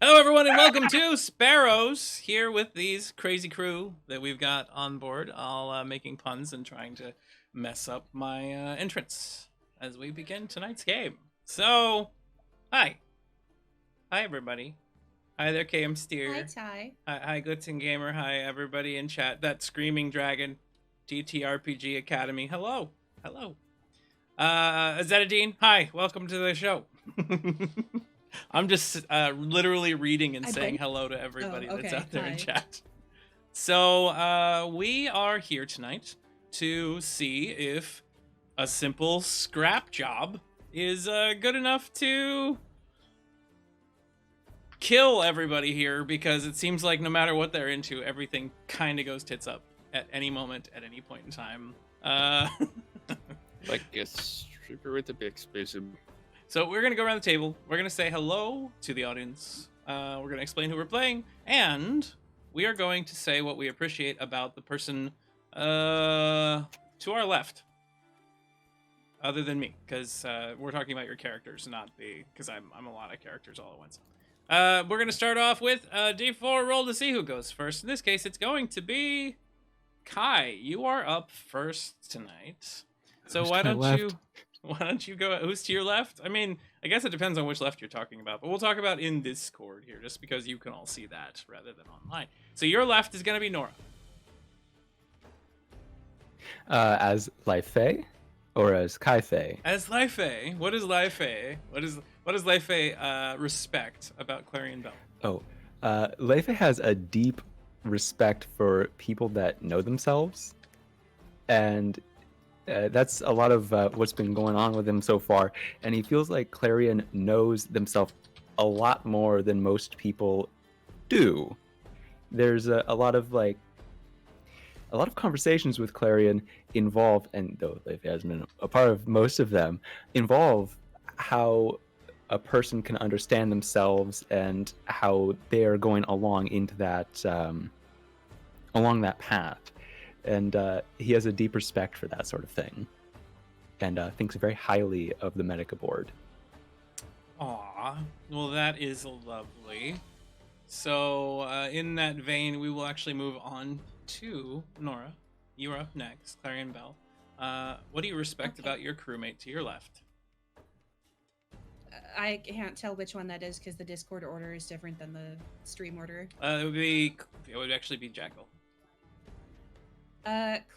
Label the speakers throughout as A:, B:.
A: Hello, everyone, and welcome to Sparrows. Here with these crazy crew that we've got on board, all making puns and trying to mess up my entrance as we begin tonight's game. So, hi, everybody. Hi there, KM
B: Hi,
A: Steer.
B: Ty.
A: Hi, Glitz Gamer. Hi, everybody in chat. That screaming dragon, TTRPG Academy. Hello. Zetadine. Hi, welcome to the show. I'm just literally reading and saying hello to everybody that's out there in chat. So we are here tonight to see if a simple scrap job is good enough to kill everybody here, because it seems like no matter what they're into, everything kind of goes tits up at any moment, at any point in time.
C: Like a stripper with a big spacer.
A: So we're going to go around the table. We're going to say hello to the audience. We're going to explain who we're playing. And we are going to say what we appreciate about the person to our left. Other than me. Because we're talking about your characters, not the... Because I'm a lot of characters all at once. We're going to start off with a D4 roll to see who goes first. In this case, it's going to be Kai. You are up first tonight. So why don't you go? Who's to your left? I mean, I guess it depends on which left you're talking about, but we'll talk about in Discord here, just because you can all see that rather than online. So your left is going to be Nora.
D: As Life Fae, or as Kai Fae?
A: As Life Fae. What is Life Fae? What does Life Fae respect about Clarion Bell?
D: Life Fae has a deep respect for people that know themselves, and that's a lot of what's been going on with him so far. And he feels like Clarion knows themselves a lot more than most people do. There's a lot of conversations with Clarion involve, and though Life has been a part of most of them, involve how a person can understand themselves and how they are going along into that along that path. And he has a deep respect for that sort of thing, and thinks very highly of the Medica board.
A: Aw, well, that is lovely. So in that vein, we will actually move on to Nora. You are up next, Clarion Bell. What do you respect about your crewmate to your left?
B: I can't tell which one that is because the Discord order is different than the stream order.
A: It would actually be Jackal.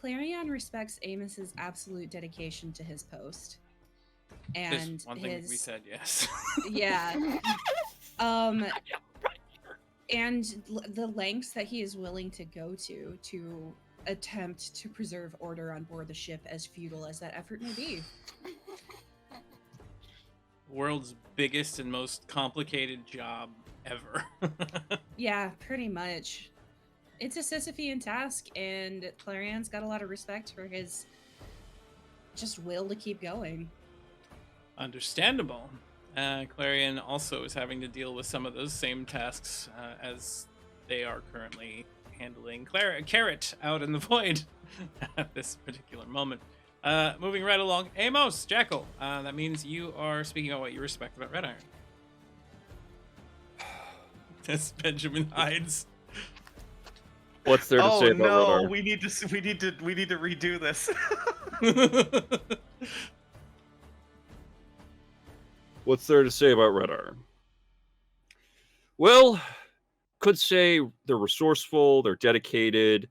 B: Clarion respects Amos's absolute dedication to his post. And
A: this one thing we said, yes.
B: Yeah. And the lengths that he is willing to go to attempt to preserve order on board the ship, as futile as that effort may be.
A: World's biggest and most complicated job ever.
B: Yeah, pretty much. It's a Sisyphean task, and Clarion's got a lot of respect for his just will to keep going.
A: Understandable. Clarion also is having to deal with some of those same tasks as they are currently handling Carrot out in the void at this particular moment. Moving right along, Amos, Jackal. That means you are speaking about what you respect about Red Iron. As Benjamin hides.
C: What's there to say about Red Iron?
E: We need to redo this.
C: What's there to say about Red Iron? Well, could say they're resourceful, they're dedicated,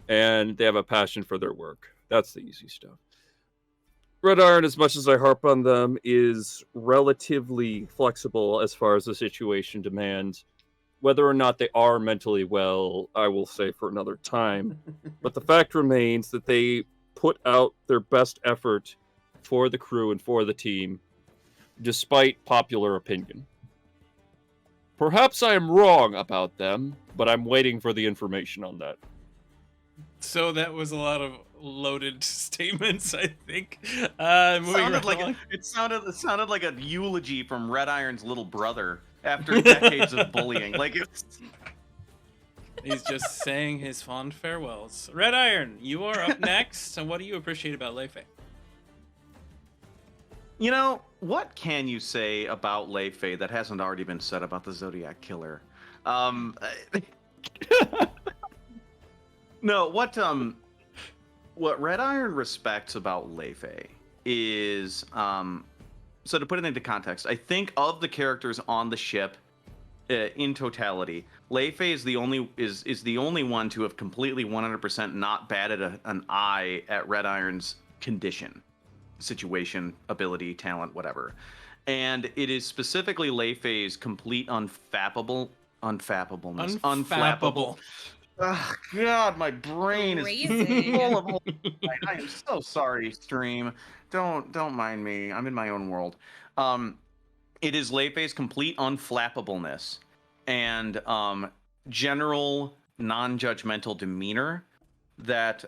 C: and they have a passion for their work. That's the easy stuff. Red Iron, as much as I harp on them, is relatively flexible as far as the situation demands. Whether or not they are mentally well, I will say for another time. But the fact remains that they put out their best effort for the crew and for the team, despite popular opinion. Perhaps I am wrong about them, but I'm waiting for the information on that.
A: So that was a lot of loaded statements, I think.
E: It sounded like a eulogy from Red Iron's little brother after decades of bullying.
A: He's just saying his fond farewells. Red Iron, you are up next. And what do you appreciate about Leifei?
E: You know, what can you say about Lei Fei that hasn't already been said about the Zodiac Killer? No, what Red Iron respects about Lei Fei is so to put it into context, I think of the characters on the ship in totality, Lei Fei is the only one to have completely 100% not batted an eye at Red Iron's condition, situation, ability, talent, whatever. And it is specifically Lei Fei's complete unflappable. Oh, God, my brain is
B: Phrasing.
E: full of holes. I am so sorry, stream. Don't mind me. I'm in my own world. It is Lei Fei's complete unflappableness and general non-judgmental demeanor that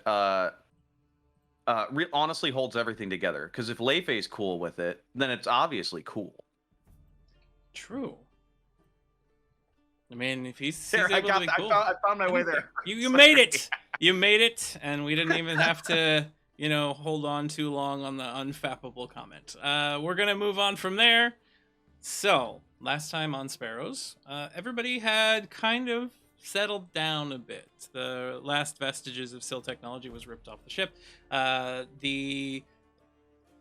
E: honestly holds everything together. Because if Lei Fei's cool with it, then it's obviously cool.
A: True. I mean, if he's
E: There,
A: able to be cool.
E: I found my way there.
A: You made it. You made it, and we didn't even have to, hold on too long on the unfappable comment. We're gonna move on from there. So, last time on Sparrows, everybody had kind of settled down a bit. The last vestiges of Syl technology was ripped off the ship. The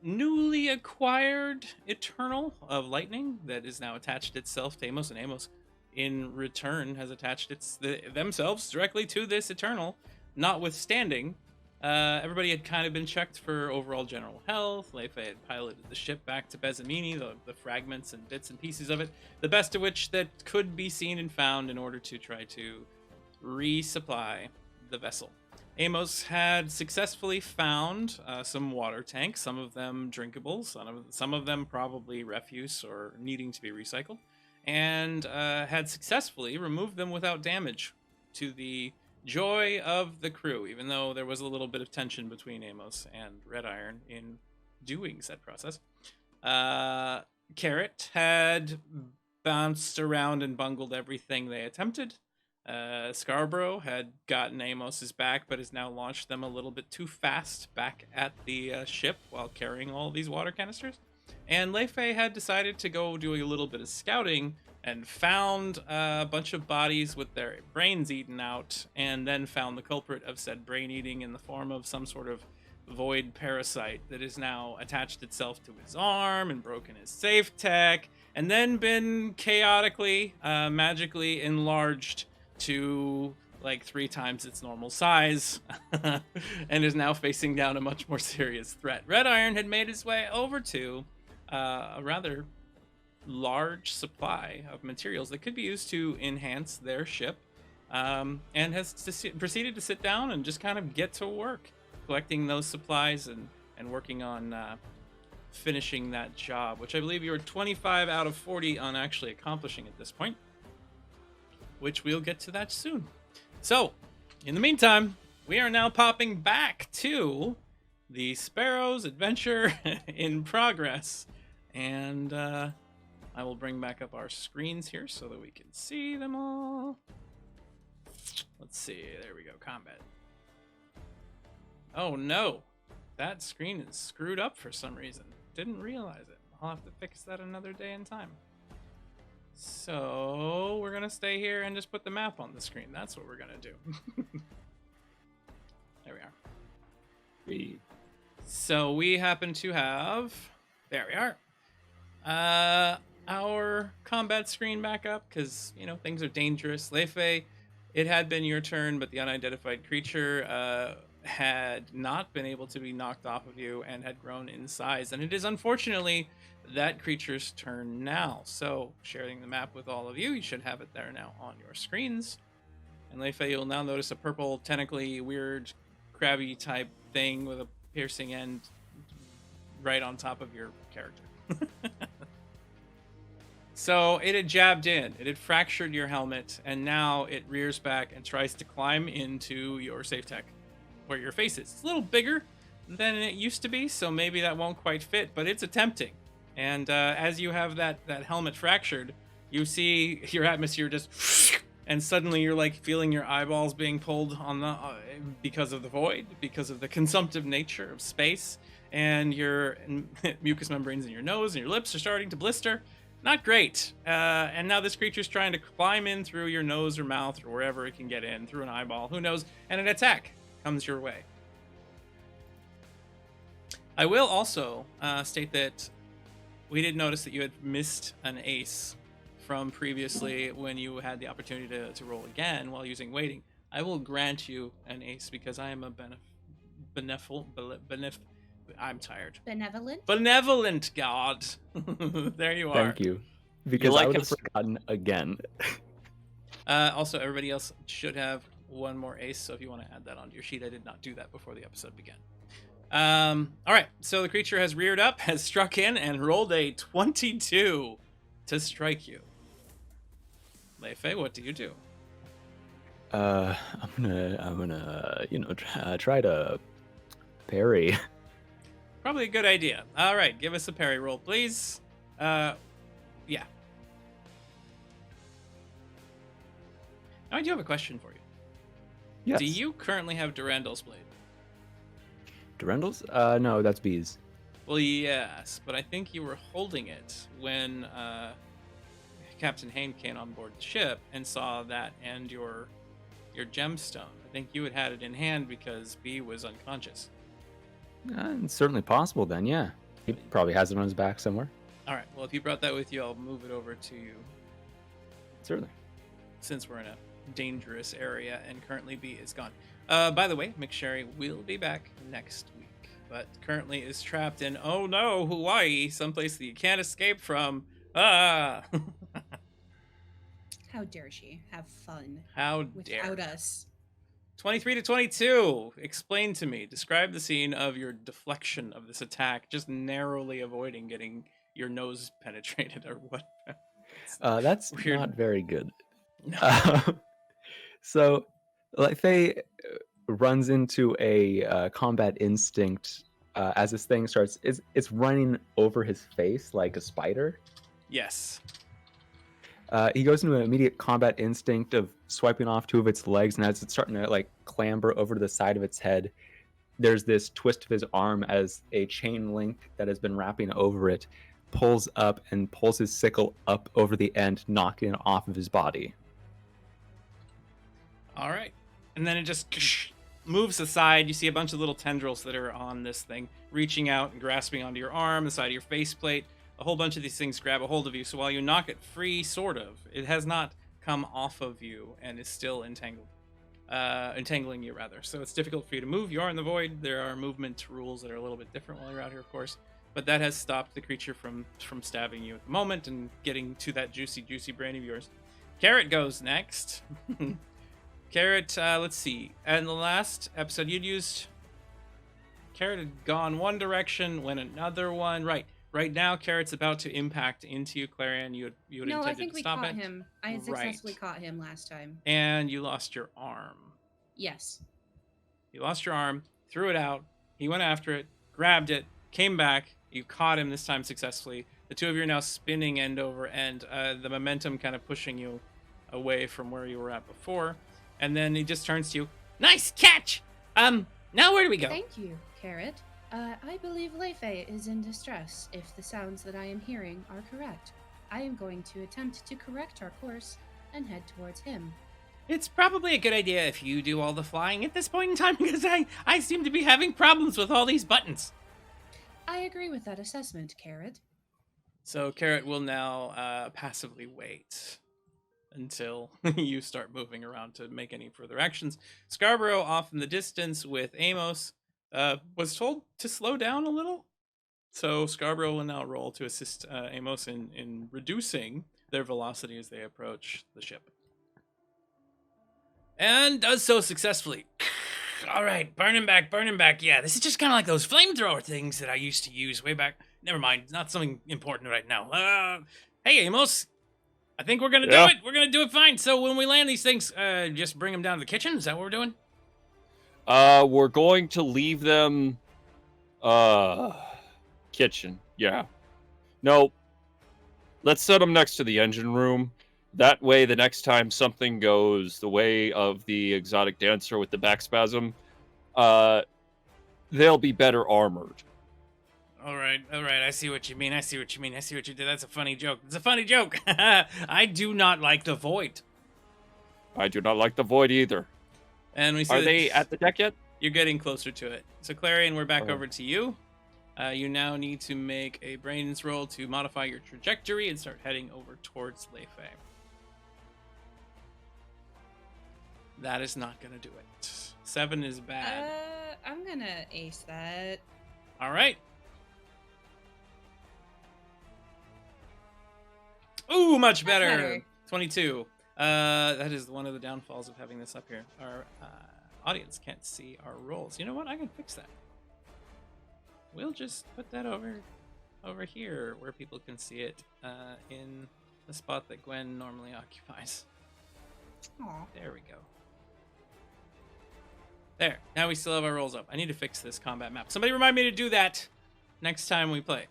A: newly acquired Eternal of Lightning that is now attached itself to Amos, and Amos in return has attached themselves directly to this Eternal. Notwithstanding, everybody had kind of been checked for overall general health. Lei Fei had piloted the ship back to Bezamini, the fragments and bits and pieces of it, the best of which that could be seen and found in order to try to resupply the vessel. Amos had successfully found some water tanks, some of them drinkable, some of them probably refuse or needing to be recycled, and had successfully removed them without damage, to the joy of the crew, even though there was a little bit of tension between Amos and Red Iron in doing said process. Carrot had bounced around and bungled everything they attempted. Scarborough had gotten Amos's back, but has now launched them a little bit too fast back at the ship while carrying all these water canisters. And Lei Fei had decided to go do a little bit of scouting and found a bunch of bodies with their brains eaten out, and then found the culprit of said brain eating in the form of some sort of void parasite that has now attached itself to his arm and broken his safe tech, and then been chaotically, magically enlarged to like 3 times its normal size, and is now facing down a much more serious threat. Red Iron had made his way over to a rather large supply of materials that could be used to enhance their ship, and has proceeded to sit down and just kind of get to work collecting those supplies and working on finishing that job, which I believe you're 25 out of 40 on actually accomplishing at this point, which we'll get to that soon. So, in the meantime, we are now popping back to the Sparrows adventure in progress, and I will bring back up our screens here so that we can see them all. Let's see, there we go, combat. Oh no, that screen is screwed up for some reason. Didn't realize it. I'll have to fix that another day and time. So we're gonna stay here and just put the map on the screen. That's what we're gonna do. There we are. So we happen to have, there we are, our combat screen back up, because things are dangerous. Lei Fei, it had been your turn, but the unidentified creature had not been able to be knocked off of you and had grown in size, and it is unfortunately that creature's turn now. So sharing the map with all of you, you should have it there now on your screens. And Lei Fei, you'll now notice a purple tentacly weird crabby type thing with a piercing end right on top of your character. So it had jabbed in, it had fractured your helmet, and now it rears back and tries to climb into your safe tech where your face is. It's a little bigger than it used to be, so maybe that won't quite fit, but it's attempting. And as you have that helmet fractured, you see your atmosphere just, and suddenly you're like feeling your eyeballs being pulled on the because of the void, because of the consumptive nature of space, and your mucous membranes in your nose and your lips are starting to blister. Not great. And now this creature's trying to climb in through your nose or mouth or wherever it can get in, through an eyeball, who knows, and an attack comes your way. I will also state that we did notice that you had missed an ace from previously when you had the opportunity to roll again while using waiting. I will grant you an ace because I am a I'm tired. Benevolent god. There you are.
D: Thank you. Because
C: like
D: I would have
C: us-
D: forgotten again.
A: Also, everybody else should have one more ace, so if you want to add that onto your sheet, I did not do that before the episode began. All right, so the creature has reared up, has struck in, and rolled a 22 to strike you. Leifei, what do you do?
D: I'm gonna, try to parry.
A: Probably a good idea. All right, give us a parry roll, please. Yeah. Now I do have a question for you.
D: Yes.
A: Do you currently have Durandal's blade?
D: Durandals? No, that's bees.
A: Well, yes, but I think you were holding it when Captain Hain came on board the ship and saw that and your gemstone. I think you had it in hand because B was unconscious.
D: It's certainly possible then, yeah. He probably has it on his back somewhere.
A: All right, well, if you brought that with you, I'll move it over to you
D: Certainly.
A: since we're in a dangerous area and currently B is gone. By the way, McSherry will be back next week, but currently is trapped in, oh no, Hawaii, someplace that you can't escape from. Ah!
B: How dare she have fun
A: How dare.
B: without us?
A: 23 to 22. Explain to me. Describe the scene of your deflection of this attack, just narrowly avoiding getting your nose penetrated or what.
D: That's
A: Weird.
D: not very good.
A: No.
D: So, like, Faye runs into a combat instinct as this thing starts. It's running over his face like a spider.
A: Yes.
D: He goes into an immediate combat instinct of swiping off two of its legs, and as it's starting to like clamber over to the side of its head, there's this twist of his arm as a chain link that has been wrapping over it pulls up and pulls his sickle up over the end, knocking it off of his body.
A: All right. And then it just moves aside. You see a bunch of little tendrils that are on this thing, reaching out and grasping onto your arm, the side of your faceplate. A whole bunch of these things grab a hold of you. So while you knock it free, sort of, it has not come off of you and is still entangling you, rather. So it's difficult for you to move. You are in the void. There are movement rules that are a little bit different while you're out here, of course. But that has stopped the creature from stabbing you at the moment and getting to that juicy brain of yours. Carrot goes next. Carrot, let's see. In the last episode, you'd used... Carrot had gone one direction, went another one. Right now, Carrot's about to impact into you, Clarion. You had
B: No,
A: intended
B: I think
A: to
B: we
A: stop
B: caught
A: it.
B: him. I successfully
A: Right.
B: caught him last time.
A: And you lost your arm.
B: Yes.
A: You lost your arm, threw it out. He went after it, grabbed it, came back. You caught him this time successfully. The two of you are now spinning end over end. The momentum kind of pushing you away from where you were at before. And then he just turns to you. Nice catch! Now where do we go?
B: Thank you, Carrot. I believe Leifei is in distress, if the sounds that I am hearing are correct. I am going to attempt to correct our course and head towards him.
A: It's probably a good idea if you do all the flying at this point in time, because I seem to be having problems with all these buttons.
B: I agree with that assessment, Carrot.
A: So Carrot will now passively wait until you start moving around to make any further actions. Scarborough, off in the distance with Amos, was told to slow down a little. So Scarborough will now roll to assist Amos in reducing their velocity as they approach the ship. And does so successfully. All right, burning back. Yeah, this is just kind of like those flamethrower things that I used to use way back. Never mind, not something important right now. Hey, Amos. I think we're going to do it. We're going to do it fine. So when we land these things, just bring them down to the kitchen? Is that what we're doing?
C: We're going to leave them, kitchen. Yeah. No. Let's set them next to the engine room. That way, the next time something goes the way of the exotic dancer with the back spasm, they'll be better armored.
A: All right. I see what you mean. I see what you did. That's a funny joke. It's a funny joke. I do not like the void.
C: I do not like the void either.
A: And we see
C: Are
A: that
C: they at the deck yet?
A: you're getting closer to it. So Clarion, we're back
C: Oh.
A: over to you. You now need to make a brains roll to modify your trajectory and start heading over towards Leifei. That is not going to do it. 7 is bad.
B: I'm gonna ace that.
A: All right. Ooh, much better.
B: better.
A: 22. That is one of the downfalls of having this up here. Our audience can't see our rolls. You know what? I can fix that. We'll just put that over here where people can see it in the spot that Gwen normally occupies.
B: Aw.
A: There we go. There. Now we still have our rolls up. I need to fix this combat map. Somebody remind me to do that next time we play.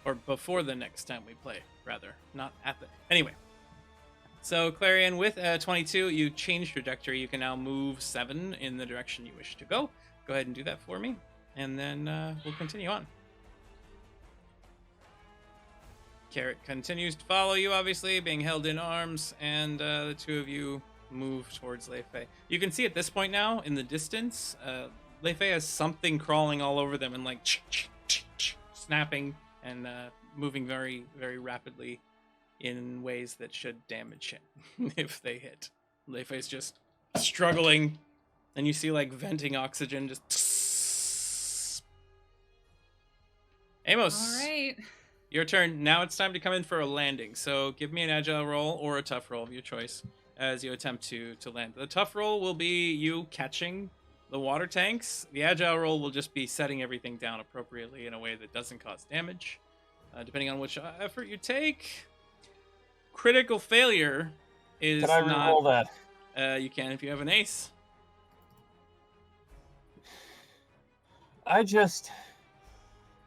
A: Or before the next time we play, rather. Not at the... Anyway. So, Clarion, with 22, you change trajectory. You can now move 7 in the direction you wish to go. Go ahead and do that for me. And then we'll continue on. Carrot continues to follow you, obviously, being held in arms. And the two of you move towards Leifei. You can see at this point now, in the distance, Leifei has something crawling all over them and like snapping and moving very, very rapidly in ways that should damage him if they hit. Leifei's just struggling, and you see like venting oxygen just. Amos,
B: All right.
A: your turn. Now it's time to come in for a landing. So give me an agile roll or a tough roll of your choice as you attempt to land. The tough roll will be you catching the water tanks. The agile roll will just be setting everything down appropriately in a way that doesn't cause damage, depending on which effort you take. Critical failure is
F: Can I
A: not...
F: re-roll that?
A: You can if you have an ace.
F: I just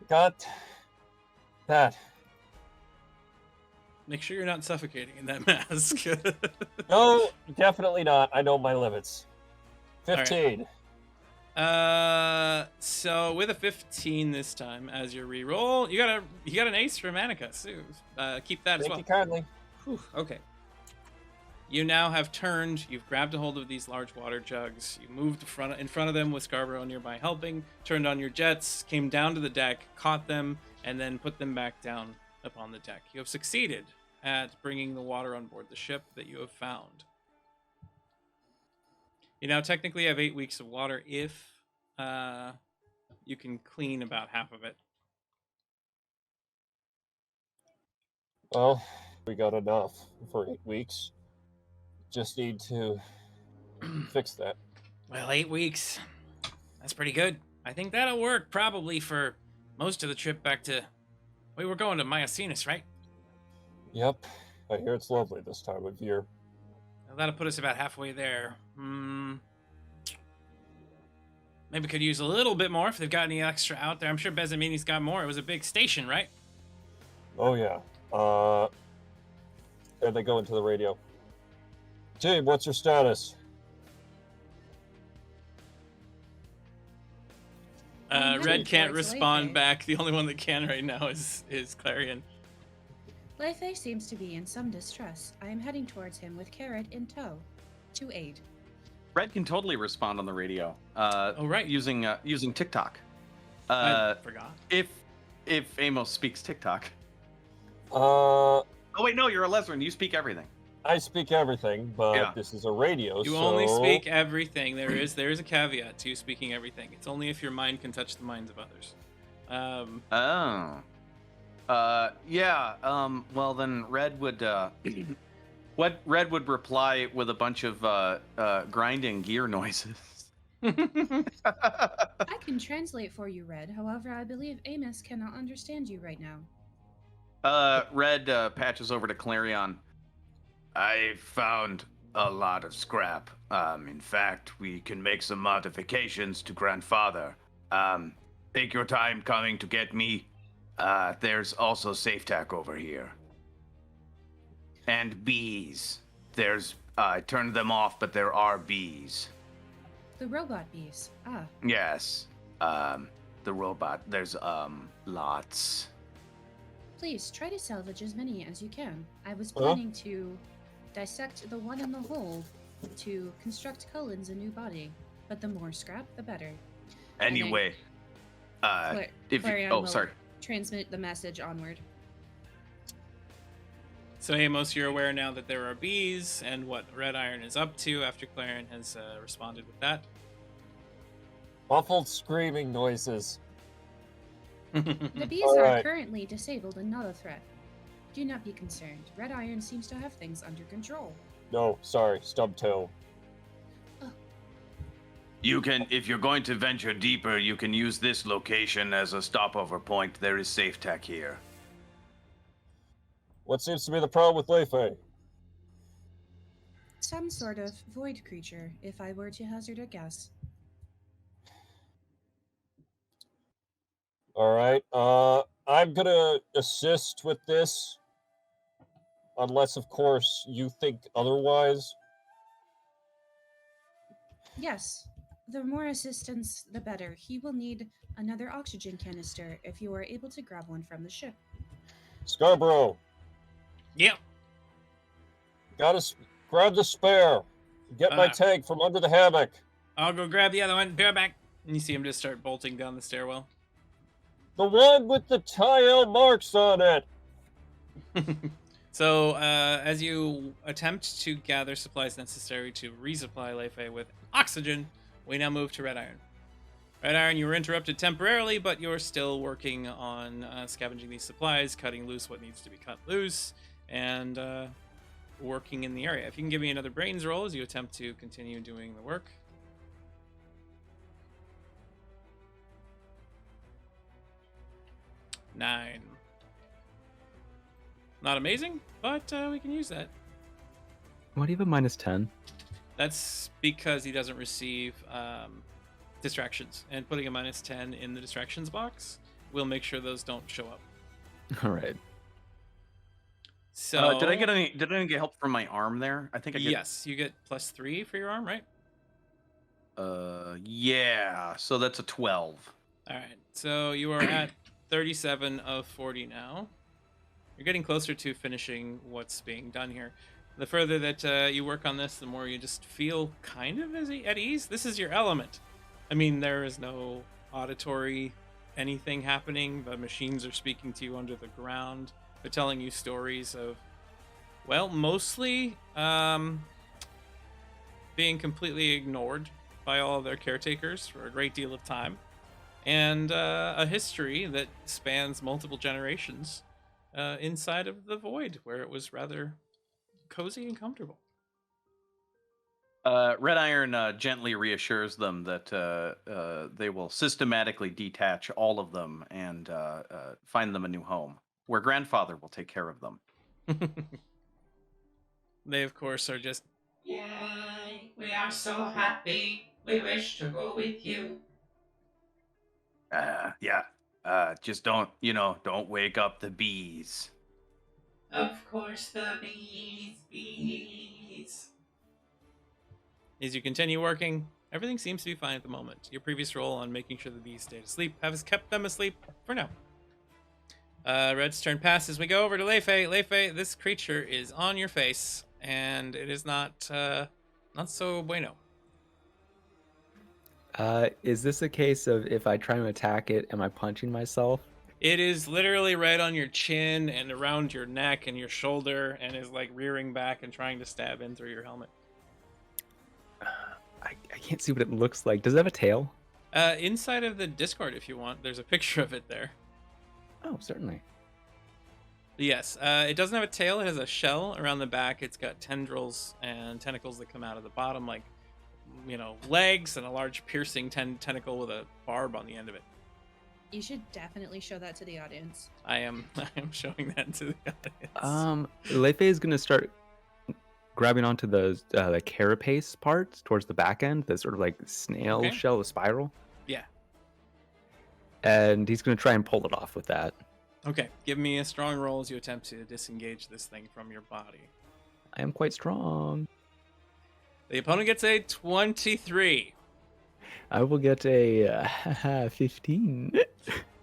F: got that.
A: Make sure you're not suffocating in that mask.
F: No, definitely not. I know my limits.
A: right.
F: 15.
A: So with a 15 this time as your reroll, you got an ace from Annika. So keep that as
F: Thank
A: well.
F: you kindly.
A: Whew, okay. You now have turned. You've grabbed a hold of these large water jugs. You moved in front of them with Scarborough nearby helping. Turned on your jets, came down to the deck, caught them, and then put them back down upon the deck. You have succeeded at bringing the water on board the ship that you have found. You now technically have 8 weeks of water if you can clean about half of it.
F: Well, we got enough for 8 weeks. Just need to fix that.
A: Well, 8 weeks. That's pretty good. I think that'll work probably for most of the trip back to... We were going to Myocenes, right?
F: Yep. I hear it's lovely this time of year.
A: Well, that'll put us about halfway there. Maybe could use a little bit more if they've got any extra out there. I'm sure Bezamini's got more. It was a big station, right?
F: Oh, yeah. There they go into the radio. Team, what's your status?
B: I'm
A: Red
B: headed
A: can't
B: towards
A: respond
B: Leifei.
A: back. The only one that can right now is Clarion.
B: Leifei seems to be in some distress. I am heading towards him with Carrot in tow to aid.
E: Red can totally respond on the radio.
A: Oh, right.
E: Using TikTok.
A: I forgot.
E: If Amos speaks TikTok.
F: Uh,
E: Oh wait, no, you're a Lesbian. You speak everything.
F: I speak everything, but
E: Yeah.
F: this is a radio,
A: You
F: so...
A: only speak everything. There is a caveat to you speaking everything. It's only if your mind can touch the minds of others.
E: Oh. Yeah. Well, then Red would. What Red would reply with a bunch of grinding gear noises.
B: I can translate for you, Red. However, I believe Amos cannot understand you right now.
E: Red patches over to Clarion. I found a lot of scrap. In fact, we can make some modifications to Grandfather. Take your time coming to get me. There's also safe tack over here. And bees. I turned them off, but there are bees.
B: The robot bees. Ah,
E: Yes. the robot. There's lots.
B: Please try to salvage as many as you can. I was
F: Huh?
B: planning to dissect the one in the hole to construct Cullen's a new body, but the more scrap, the better.
E: Anyway, if you,
B: Clarion
E: oh
B: will
E: sorry.
B: transmit the message onward.
A: So Amos, you're aware now that there are bees and what Red Iron is up to after Clarion has responded with that.
F: Muffled screaming noises.
B: The bees
F: All
B: are
F: right.
B: currently disabled and not a threat. Do not be concerned. Red Iron seems to have things under control.
F: No, sorry, stub toe.
E: You can, if you're going to venture deeper, you can use this location as a stopover point. There is safe tech here.
F: What seems to be the problem with Leifei?
B: Some sort of void creature, if I were to hazard a guess.
F: All right. I'm gonna assist with this, unless, of course, you think otherwise.
B: Yes, the more assistance, the better. He will need another oxygen canister if you are able to grab one from the ship.
F: Scarborough,
A: Yep.
F: grab the spare. Get my tank from under the hammock.
A: I'll go grab the other one. Bear back. And you see him just start bolting down the stairwell.
F: The one with the tile marks on it.
A: So, as you attempt to gather supplies necessary to resupply Leifei with oxygen, we now move to Red Iron. Red Iron, you were interrupted temporarily, but you're still working on scavenging these supplies, cutting loose what needs to be cut loose, and working in the area. If you can give me another brains roll as you attempt to continue doing the work. 9. Not amazing, but we can use that.
D: Why do you have a -10?
A: That's because he doesn't receive distractions, and putting a -10 in the distractions box will make sure those don't show up.
D: All right.
A: So
E: Did I get help from my arm there? I think I get.
A: Yes, you get +3 for your arm, right?
E: Yeah. So that's a 12.
A: All right. So you are at 37 of 40 now. You're getting closer to finishing what's being done here. The further that you work on this, the more you just feel kind of at ease. This is your element. I mean, there is no auditory anything happening. The machines are speaking to you under the ground. They're telling you stories of, well, mostly being completely ignored by all of their caretakers for a great deal of time, and a history that spans multiple generations inside of the void, where it was rather cozy and comfortable.
E: Red Iron gently reassures them that they will systematically detach all of them and find them a new home, where Grandfather will take care of them.
A: They, of course, are just,
G: Yay, we are so happy. We wish to go with you.
E: Yeah. Just don't wake up the bees.
G: Of course, the bees.
A: as you continue working, everything seems to be fine at the moment. Your previous role on making sure the bees stayed asleep has kept them asleep for now. Red's turn passes. We go over to Leifei. Leifei, this creature is on your face, and it is not so bueno.
D: Is this a case of if I try to attack it, am I punching myself?
A: It is literally right on your chin and around your neck and your shoulder, and is like rearing back and trying to stab in through your helmet.
D: I can't see what it looks like. Does it have a tail?
A: Inside of the Discord, if you want, there's a picture of it there.
D: Oh, certainly.
A: Yes, it doesn't have a tail. It has a shell around the back. It's got tendrils and tentacles that come out of the bottom, like, legs, and a large piercing tentacle with a barb on the end of it.
B: You should definitely show that to the audience.
A: I am showing that to the audience.
D: Leifei is going to start grabbing onto the carapace parts towards the back end, the sort of like snail shell, the spiral.
A: Yeah.
D: And he's going to try and pull it off with that.
A: Okay, give me a strong roll as you attempt to disengage this thing from your body.
D: I am quite strong.
A: The opponent gets a 23.
D: I will get a 15.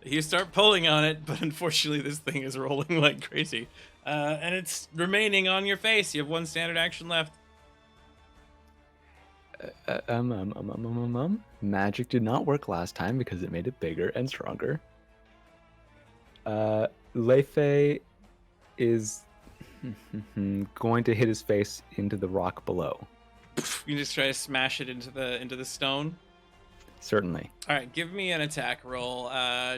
A: You start pulling on it, but unfortunately this thing is rolling like crazy. And it's remaining on your face. You have one standard action left.
D: Magic did not work last time because it made it bigger and stronger. Leifei is going to hit his face into the rock below.
A: You just try to smash it into the stone.
D: Certainly.
A: All right, give me an attack roll.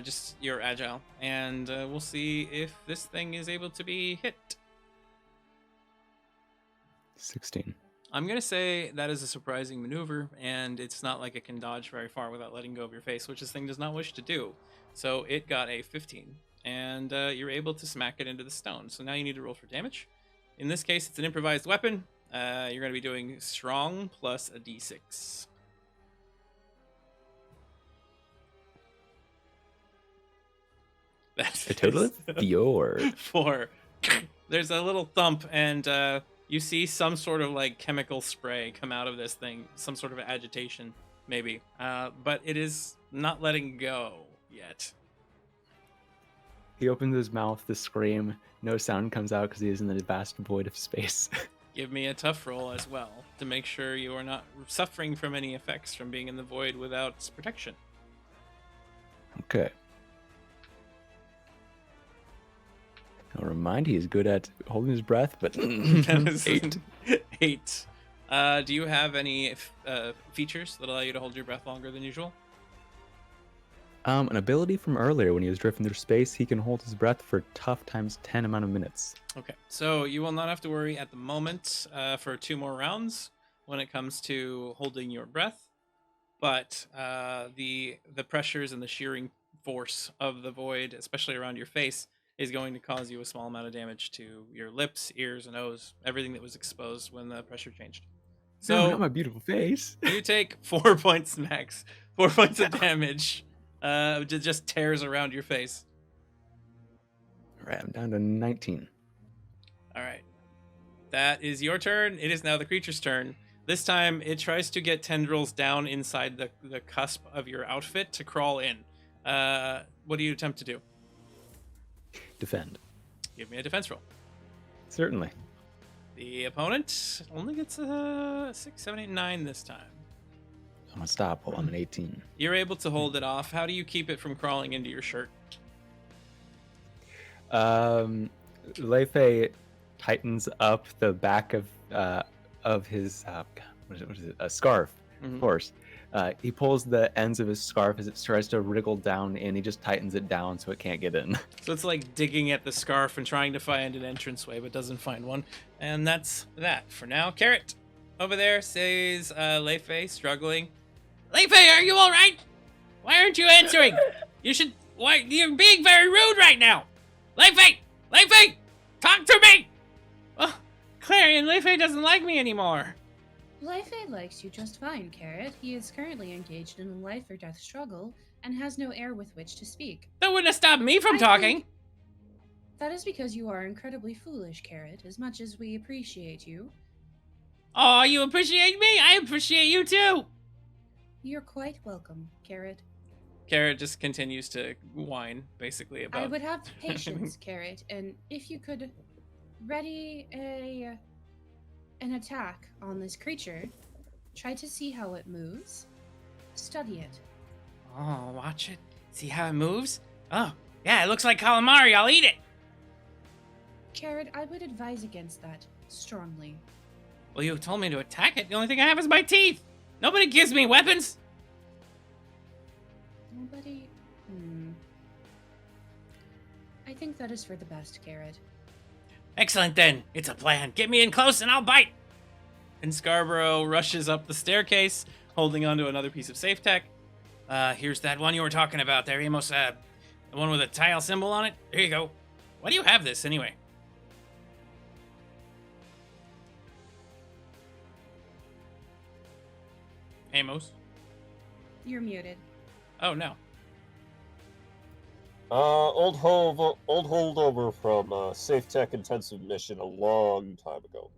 A: Just your agile, and we'll see if this thing is able to be hit.
D: 16.
A: I'm gonna say that is a surprising maneuver, and it's not like it can dodge very far without letting go of your face, which this thing does not wish to do. So it got a 15, and you're able to smack it into the stone. So now you need to roll for damage. In this case, it's an improvised weapon. You're gonna be doing strong plus a d6. That's
D: A total of 4.
A: 4. There's a little thump, and you see some sort of like chemical spray come out of this thing, some sort of agitation, maybe. But it is not letting go yet.
D: He opens his mouth to scream. No sound comes out because he is in the vast void of space.
A: Give me a tough roll as well to make sure you are not suffering from any effects from being in the void without protection.
D: Okay. I'll remind he is good at holding his breath, but
A: That is
D: 8.
A: 8. Do you have any features that allow you to hold your breath longer than usual?
D: An ability from earlier when he was drifting through space, he can hold his breath for tough times 10 amount of minutes.
A: Okay, so you will not have to worry at the moment for 2 more rounds when it comes to holding your breath, but the pressures and the shearing force of the void, especially around your face, is going to cause you a small amount of damage to your lips, ears, and nose, everything that was exposed when the pressure changed.
D: No,
A: So
D: not my beautiful face.
A: you take 4 points max, 4 points of damage. It just tears around your face.
D: All right, I'm down to 19.
A: All right. That is your turn. It is now the creature's turn. This time, it tries to get tendrils down inside the cusp of your outfit to crawl in. What do you attempt to do?
D: Defend.
A: Give me a defense roll.
D: Certainly.
A: The opponent only gets a 6, 7, 8, 9 this time.
D: I'm unstoppable. I'm an 18.
A: You're able to hold it off. How do you keep it from crawling into your shirt?
D: Leifei tightens up the back of his what is it? A scarf,
A: Mhm.
D: of course. He pulls the ends of his scarf as it tries to wriggle down in. He just tightens it down so it can't get in.
A: So it's like digging at the scarf and trying to find an entranceway, but doesn't find one. And that's that for now. Carrot over there says Leifei, struggling. Leifei, are you all right? Why aren't you answering? Why you're being very rude right now. Leifei, talk to me. Oh, Clarion, Leifei doesn't like me anymore.
B: Leifei likes you just fine, Carrot. He is currently engaged in a life or death struggle and has no air with which to speak.
A: That wouldn't have stopped me from
B: I
A: talking.
B: think that is because you are incredibly foolish, Carrot, as much as we appreciate you.
A: Oh, you appreciate me? I appreciate you too.
B: You're quite welcome, Carrot.
A: Carrot just continues to whine, basically, about...
B: I would have patience, Carrot, and if you could ready an attack on this creature, try to see how it moves, study it.
A: Oh, watch it. See how it moves? Oh, yeah, it looks like calamari. I'll eat it.
B: Carrot, I would advise against that strongly.
A: Well, you told me to attack it. The only thing I have is my teeth. Nobody gives me weapons.
B: Nobody. I think that is for the best, Carrot.
A: Excellent, then. It's a plan. Get me in close and I'll bite. And Scarborough rushes up the staircase, holding onto another piece of safe tech. Here's that one you were talking about there, Amos. The one with a tile symbol on it. There you go. Why do you have this, anyway? Amos?
B: You're muted.
A: Oh, no.
F: Old holdover from Safe Tech Intensive Mission a long time ago.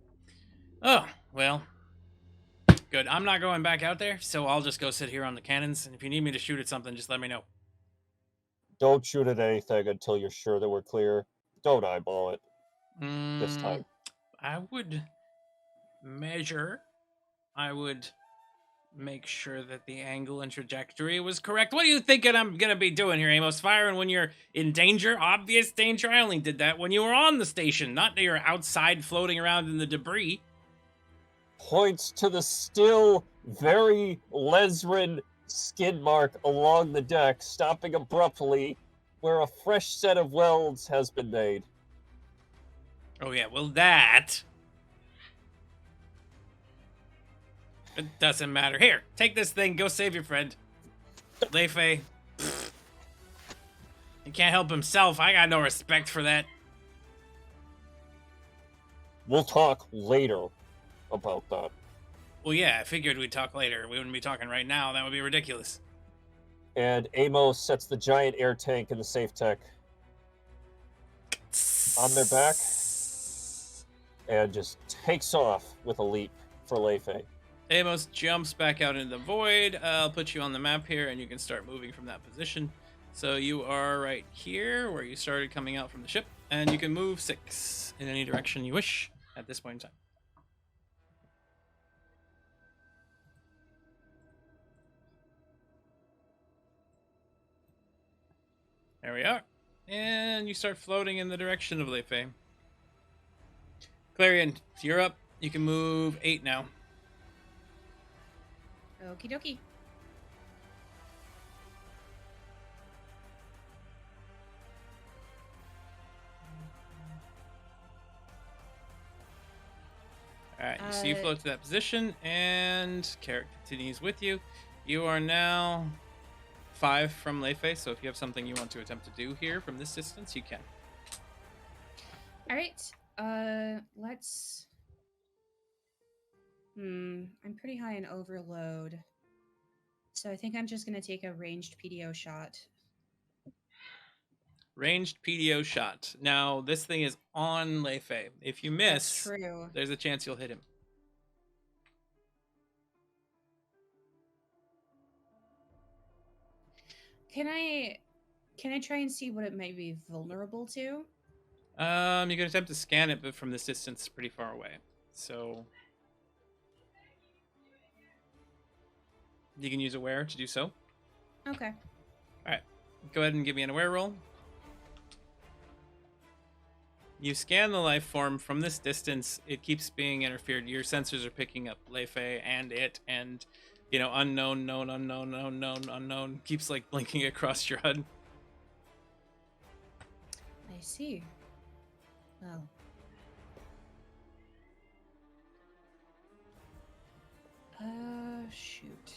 A: Oh, well. Good. I'm not going back out there, so I'll just go sit here on the cannons. And if you need me to shoot at something, just let me know.
F: Don't shoot at anything until you're sure that we're clear. Don't eyeball it this time.
A: I would measure. I would make sure that the angle and trajectory was correct. What are you thinking I'm gonna be doing here, Amos? Firing when you're in danger? Obvious danger? I only did that when you were on the station, not that you're outside floating around in the debris.
F: Points to the still very Lesrin skid mark along the deck, stopping abruptly where a fresh set of welds has been made.
A: Oh yeah, well that... It doesn't matter. Here, take this thing, go save your friend. Leifei. He can't help himself. I got no respect for that.
F: We'll talk later about that.
A: Well, yeah, I figured we'd talk later. We wouldn't be talking right now. That would be ridiculous.
F: And Amos sets the giant air tank in the safe tech on their back and just takes off with a leap for Leifei.
A: Amos jumps back out into the void. I'll put you on the map here, and you can start moving from that position. So you are right here, where you started coming out from the ship, and you can move 6 in any direction you wish at this point in time. There we are. And you start floating in the direction of Leifei. Clarion, you're up. You can move 8 now.
B: Okie dokie.
A: Alright, so you float to that position, and Carrot continues with you. You are now 5 from Leifei, so if you have something you want to attempt to do here from this distance, you can.
B: Alright. Let's... I'm pretty high in overload. So I think I'm just going to take a ranged PDO shot.
A: Ranged PDO shot. Now, this thing is on Leifei. If you miss,
B: That's true.
A: there's a chance you'll hit him.
B: Can I try and see what it might be vulnerable to?
A: You can attempt to scan it, but from this distance, it's pretty far away. So you can use Aware to do so.
B: Okay.
A: Alright. Go ahead and give me an Aware roll. You scan the life form from this distance. It keeps being interfered. Your sensors are picking up Leifei and it, and unknown, known, unknown, unknown, unknown. Keeps like blinking across your HUD.
B: I see. Well. Shoot.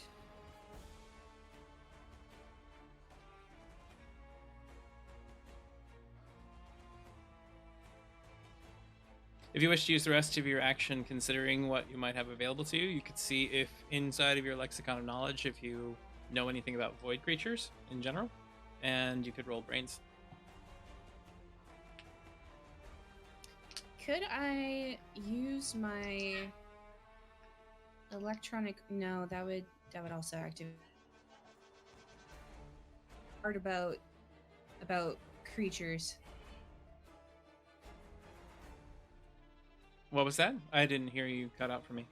A: If you wish to use the rest of your action considering what you might have available to you, you could see if inside of your lexicon of knowledge, if you know anything about void creatures in general, and you could roll brains.
B: Could I use my electronic? No, that would also activate. Part about creatures.
A: What was that? I didn't hear you cut out for me.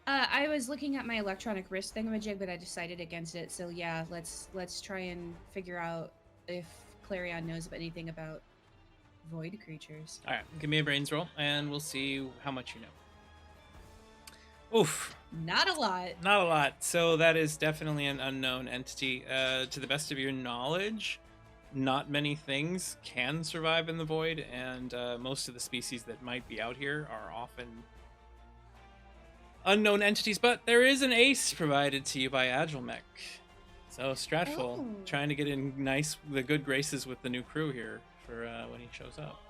B: I was looking at my electronic wrist thingamajig, but I decided against it. So yeah, let's try and figure out if Clarion knows anything about void creatures.
A: All right, give me a brains roll, and we'll see how much you know. Oof.
B: Not a lot.
A: Not a lot. So that is definitely an unknown entity. To the best of your knowledge, not many things can survive in the void, and most of the species that might be out here are often unknown entities, but there is an ace provided to you by Agilmech. So Stratful, trying to get in the good graces with the new crew here for when he shows up.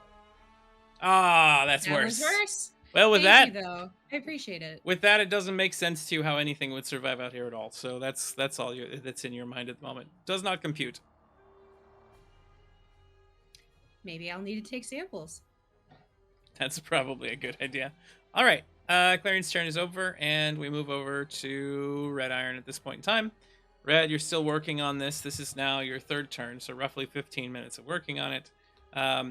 A: Ah, that's
B: that
A: worse.
B: Was worse.
A: Well, with
B: Thank
A: that,
B: you, though. I appreciate it.
A: with that, it doesn't make sense to you how anything would survive out here at all. So that's all that's in your mind at the moment. Does not compute.
B: Maybe I'll need to take samples.
A: That's probably a good idea. All right. Clarion's turn is over, and we move over to Red Iron at this point in time. Red, you're still working on this. This is now your third turn, so roughly 15 minutes of working on it.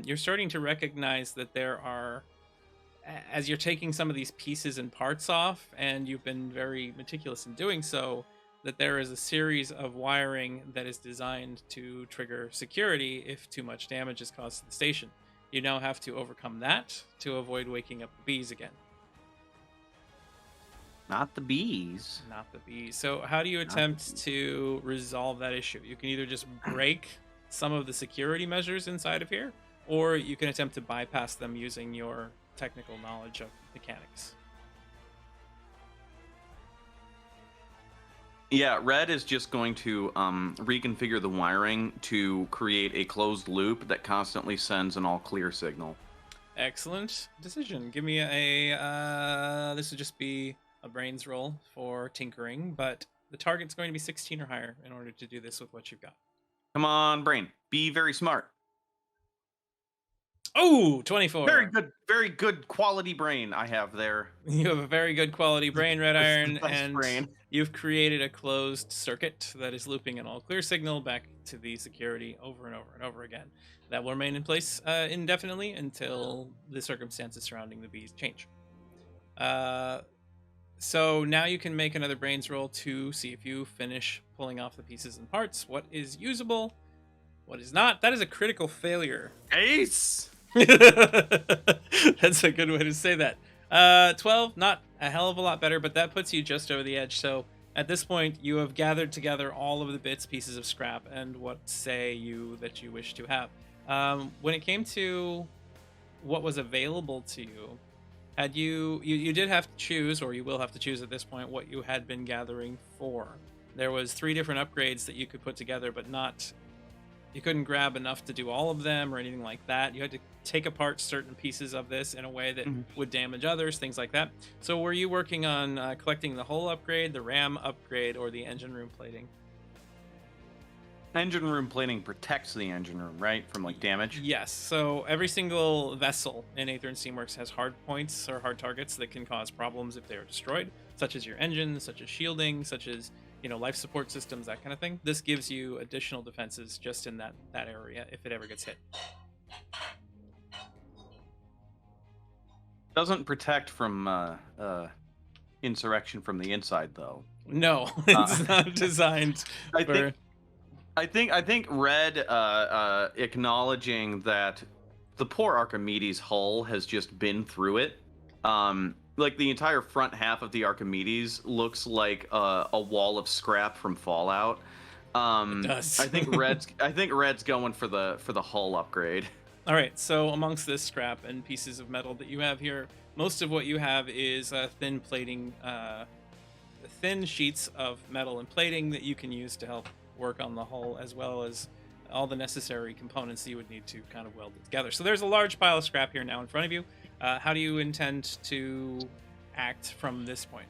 A: You're starting to recognize that there are, as you're taking some of these pieces and parts off, and you've been very meticulous in doing so, that there is a series of wiring that is designed to trigger security if too much damage is caused to the station. You now have to overcome that to avoid waking up the bees again.
E: Not the bees.
A: Not the bees. So how do you attempt to resolve that issue? You can either just break some of the security measures inside of here, or you can attempt to bypass them using your technical knowledge of mechanics.
E: Yeah, Red is just going to reconfigure the wiring to create a closed loop that constantly sends an all clear signal.
A: Excellent decision. Give me a this would just be a brains roll for tinkering, but the target's going to be 16 or higher in order to do this with what you've got.
E: Come on, brain. Be very smart.
A: Oh, 24.
E: Very good quality brain I have there.
A: You have a very good quality brain, Red
E: This is
A: Iron,
E: the best
A: and
E: brain.
A: you've created a closed circuit that is looping an all clear signal back to the security over and over and over again. That will remain in place indefinitely until the circumstances surrounding the bees change. So now you can make another brains roll to see if you finish pulling off the pieces and parts. What is usable? What is not? That is a critical failure.
E: Ace!
A: That's a good way to say that. 12, not a hell of a lot better, but that puts you just over the edge. So at this point, you have gathered together all of the bits, pieces of scrap, and what say you that you wish to have. When it came to what was available to you, had you did have to choose, or you will have to choose at this point, what you had been gathering for. There was 3 different upgrades that you could put together, but you couldn't grab enough to do all of them or anything like that. You had to take apart certain pieces of this in a way that would damage others, things like that. So were you working on collecting the hull upgrade, the RAM upgrade, or the engine room plating?
E: Engine room plating protects the engine room, right? From like damage?
A: Yes. So every single vessel in Aether and Steamworks has hard points or hard targets that can cause problems if they are destroyed, such as your engine, such as shielding, such as life support systems, that kind of thing. This gives you additional defenses just in that area if it ever gets hit.
E: Doesn't protect from insurrection from the inside, though.
A: No, it's not designed for...
E: I think Red acknowledging that the poor Archimedes hull has just been through it. Like the entire front half of the Archimedes looks like a wall of scrap from Fallout.
A: It does.
E: I think Red's going for the hull upgrade.
A: All right, so amongst this scrap and pieces of metal that you have here, most of what you have is thin plating, thin sheets of metal and plating that you can use to help work on the hull, as well as all the necessary components that you would need to kind of weld it together. So there's a large pile of scrap here now in front of you. How do you intend to act from this point?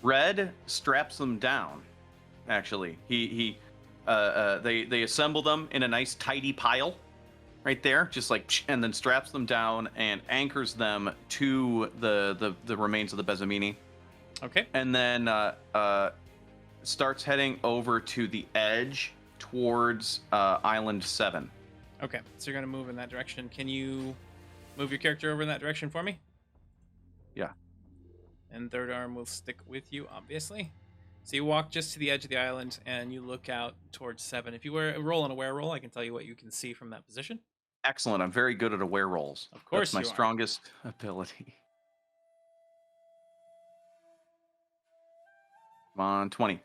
E: Red straps them down. Actually, they assemble them in a nice tidy pile, right there, just like, and then straps them down and anchors them to the remains of the Bezamini.
A: Okay.
E: And then starts heading over to the edge towards Island 7.
A: Okay, so you're going to move in that direction. Can you move your character over in that direction for me?
E: Yeah.
A: And Third Arm will stick with you, obviously. So you walk just to the edge of the island, and you look out towards 7. If you roll an aware roll, I can tell you what you can see from that position.
E: Excellent. I'm very good at aware rolls.
A: Of course,
E: that's my strongest ability. Come on, 20.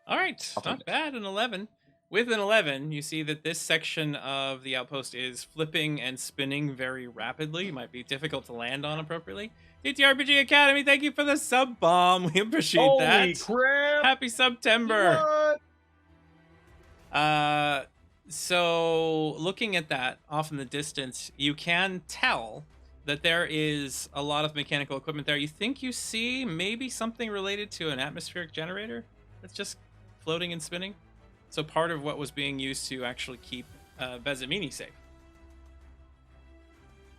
A: All right, not bad. An 11. With an 11, you see that this section of the outpost is flipping and spinning very rapidly. It might be difficult to land on appropriately. TTRPG Academy, thank you for the sub bomb. We appreciate that.
E: Holy crap!
A: Happy September.
E: What?
A: So looking at that off in the distance, you can tell that there is a lot of mechanical equipment there. You think you see maybe something related to an atmospheric generator that's just floating and spinning. So part of what was being used to actually keep Bezamini safe.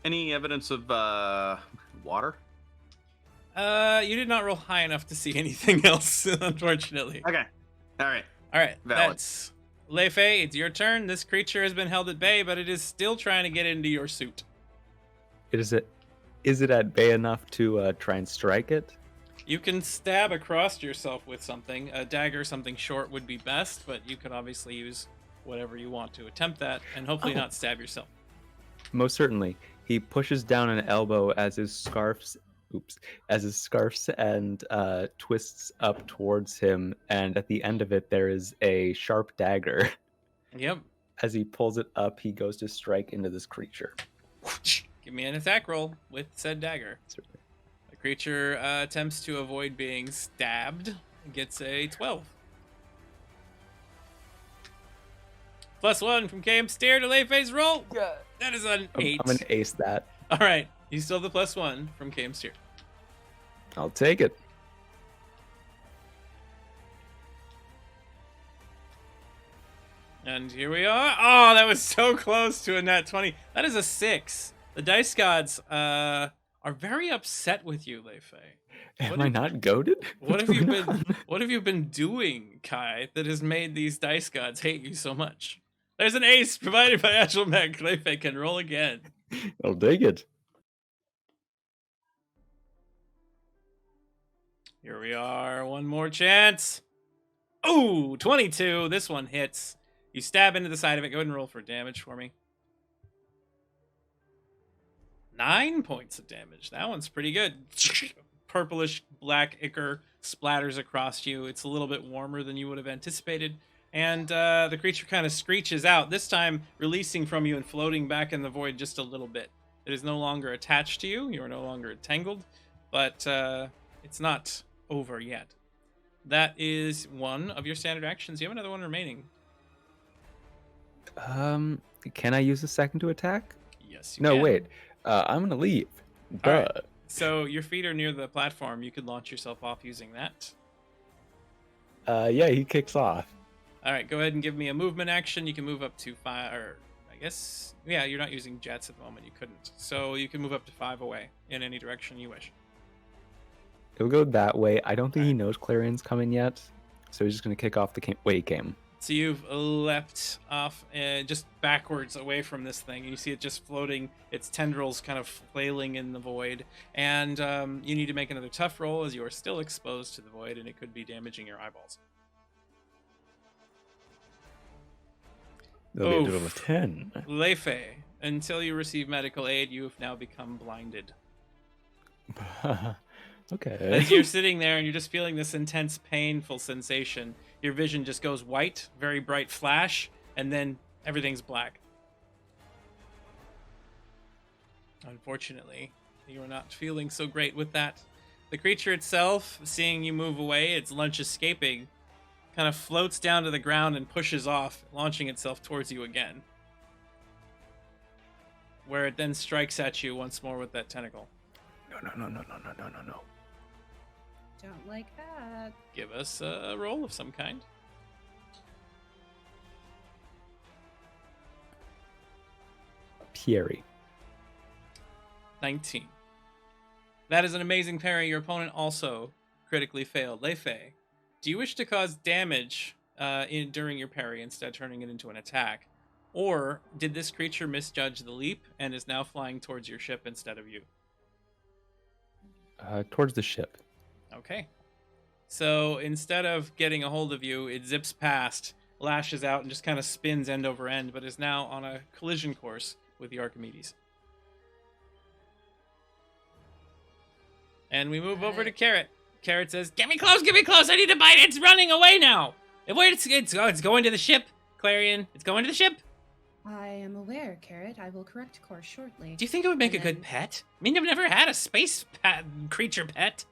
E: Any evidence of water?
A: You did not roll high enough to see anything else, unfortunately.
E: Okay. All right.
A: All right,
E: Valid.
A: that's Leifei. It's your turn. This creature has been held at bay, but it is still trying to get into your suit.
D: Is it at bay enough to try and strike it?
A: You can stab across yourself with something. A dagger, something short would be best, but you could obviously use whatever you want to attempt that, and hopefully not stab yourself.
D: Most certainly. He pushes down an elbow as his scarfs and twists up towards him, and at the end of it there is a sharp dagger.
A: Yep.
D: As he pulls it up, he goes to strike into this creature.
A: Give me an attack roll with said dagger. The creature attempts to avoid being stabbed. Gets a 12. +1 from KM Steer to Leifei's roll. That is an 8.
D: I'm gonna ace that.
A: All right. You still have the +1 from KM Steer.
D: I'll take it.
A: And here we are. Oh, that was so close to a nat 20. That is a 6. The dice gods are very upset with you, Leifei.
D: Am I not goaded?
A: What have you been doing, Kai, that has made these dice gods hate you so much? There's an ace provided by Agile Mech. Leifei can roll again.
D: I'll take it.
A: Here we are. One more chance. Ooh, 22. This one hits. You stab into the side of it. Go ahead and roll for damage for me. 9 points of damage. That one's pretty good. Purplish black ichor splatters across you. It's a little bit warmer than you would have anticipated. And the creature kind of screeches out, this time releasing from you and floating back in the void just a little bit. It is no longer attached to you. You are no longer entangled. But it's not over yet. That is one of your standard actions. You have another one remaining.
D: Can I use a second to attack?
A: Yes, you
D: No,
A: can.
D: wait. I'm gonna leave.
A: All right.
D: Duh.
A: So your feet are near the platform. You could launch yourself off using that.
D: Yeah, he kicks off.
A: All right, go ahead and give me a movement action. You can move up to 5, or I guess, yeah, you're not using jets at the moment. You couldn't. So you can move up to 5 away in any direction you wish.
D: He'll go that way. I don't think he knows Clarion's coming yet, so he's just gonna kick off the way he came.
A: So you've leapt off just backwards away from this thing. You see it just floating, its tendrils kind of flailing in the void. And you need to make another tough roll as you are still exposed to the void, and it could be damaging your eyeballs.
D: That'll be a total of 10.
A: Leifei, until you receive medical aid, you have now become blinded.
D: Okay.
A: As you're sitting there and you're just feeling this intense, painful sensation, your vision just goes white, very bright flash, and then everything's black. Unfortunately, you are not feeling so great with that. The creature itself, seeing you move away, its lunch escaping, kind of floats down to the ground and pushes off, launching itself towards you again. Where it then strikes at you once more with that tentacle.
D: No.
B: Don't like that.
A: Give us a roll of some kind.
D: Pierre.
A: 19. That is an amazing parry. Your opponent also critically failed. Leifei, do you wish to cause damage during your parry instead turning it into an attack? Or did this creature misjudge the leap and is now flying towards your ship instead of you?
D: Towards the ship.
A: Okay. So instead of getting a hold of you, it zips past, lashes out, and just kind of spins end over end, but is now on a collision course with the Archimedes. And we move over to Carrot. Carrot says, get me close, I need to bite it, it's running away now! It's going to the ship, Clarion, it's going to the ship!
B: I am aware, Carrot. I will correct course shortly.
A: Do you think it would make a
B: And
A: good
B: then-
A: pet? I mean, I've never had a space creature pet.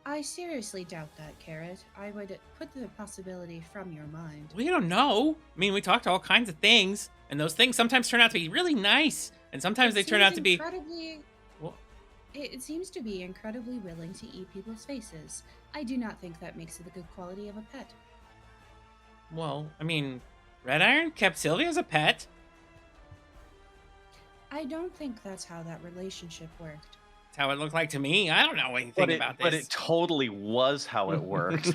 B: I seriously doubt that, Carrot. I would put the possibility from your mind.
A: We don't know. I mean, we talked to all kinds of things, and those things sometimes turn out to be really nice, and sometimes they turn out to be...
B: incredibly.
A: Well-
B: It seems to be incredibly willing to eat people's faces. I do not think that makes it a good quality of a pet.
A: Well, I mean, Red Iron kept Sylvia as a pet.
B: I don't think that's how that relationship worked.
A: That's how it looked like to me. I don't know anything about this.
E: But it totally was how it worked.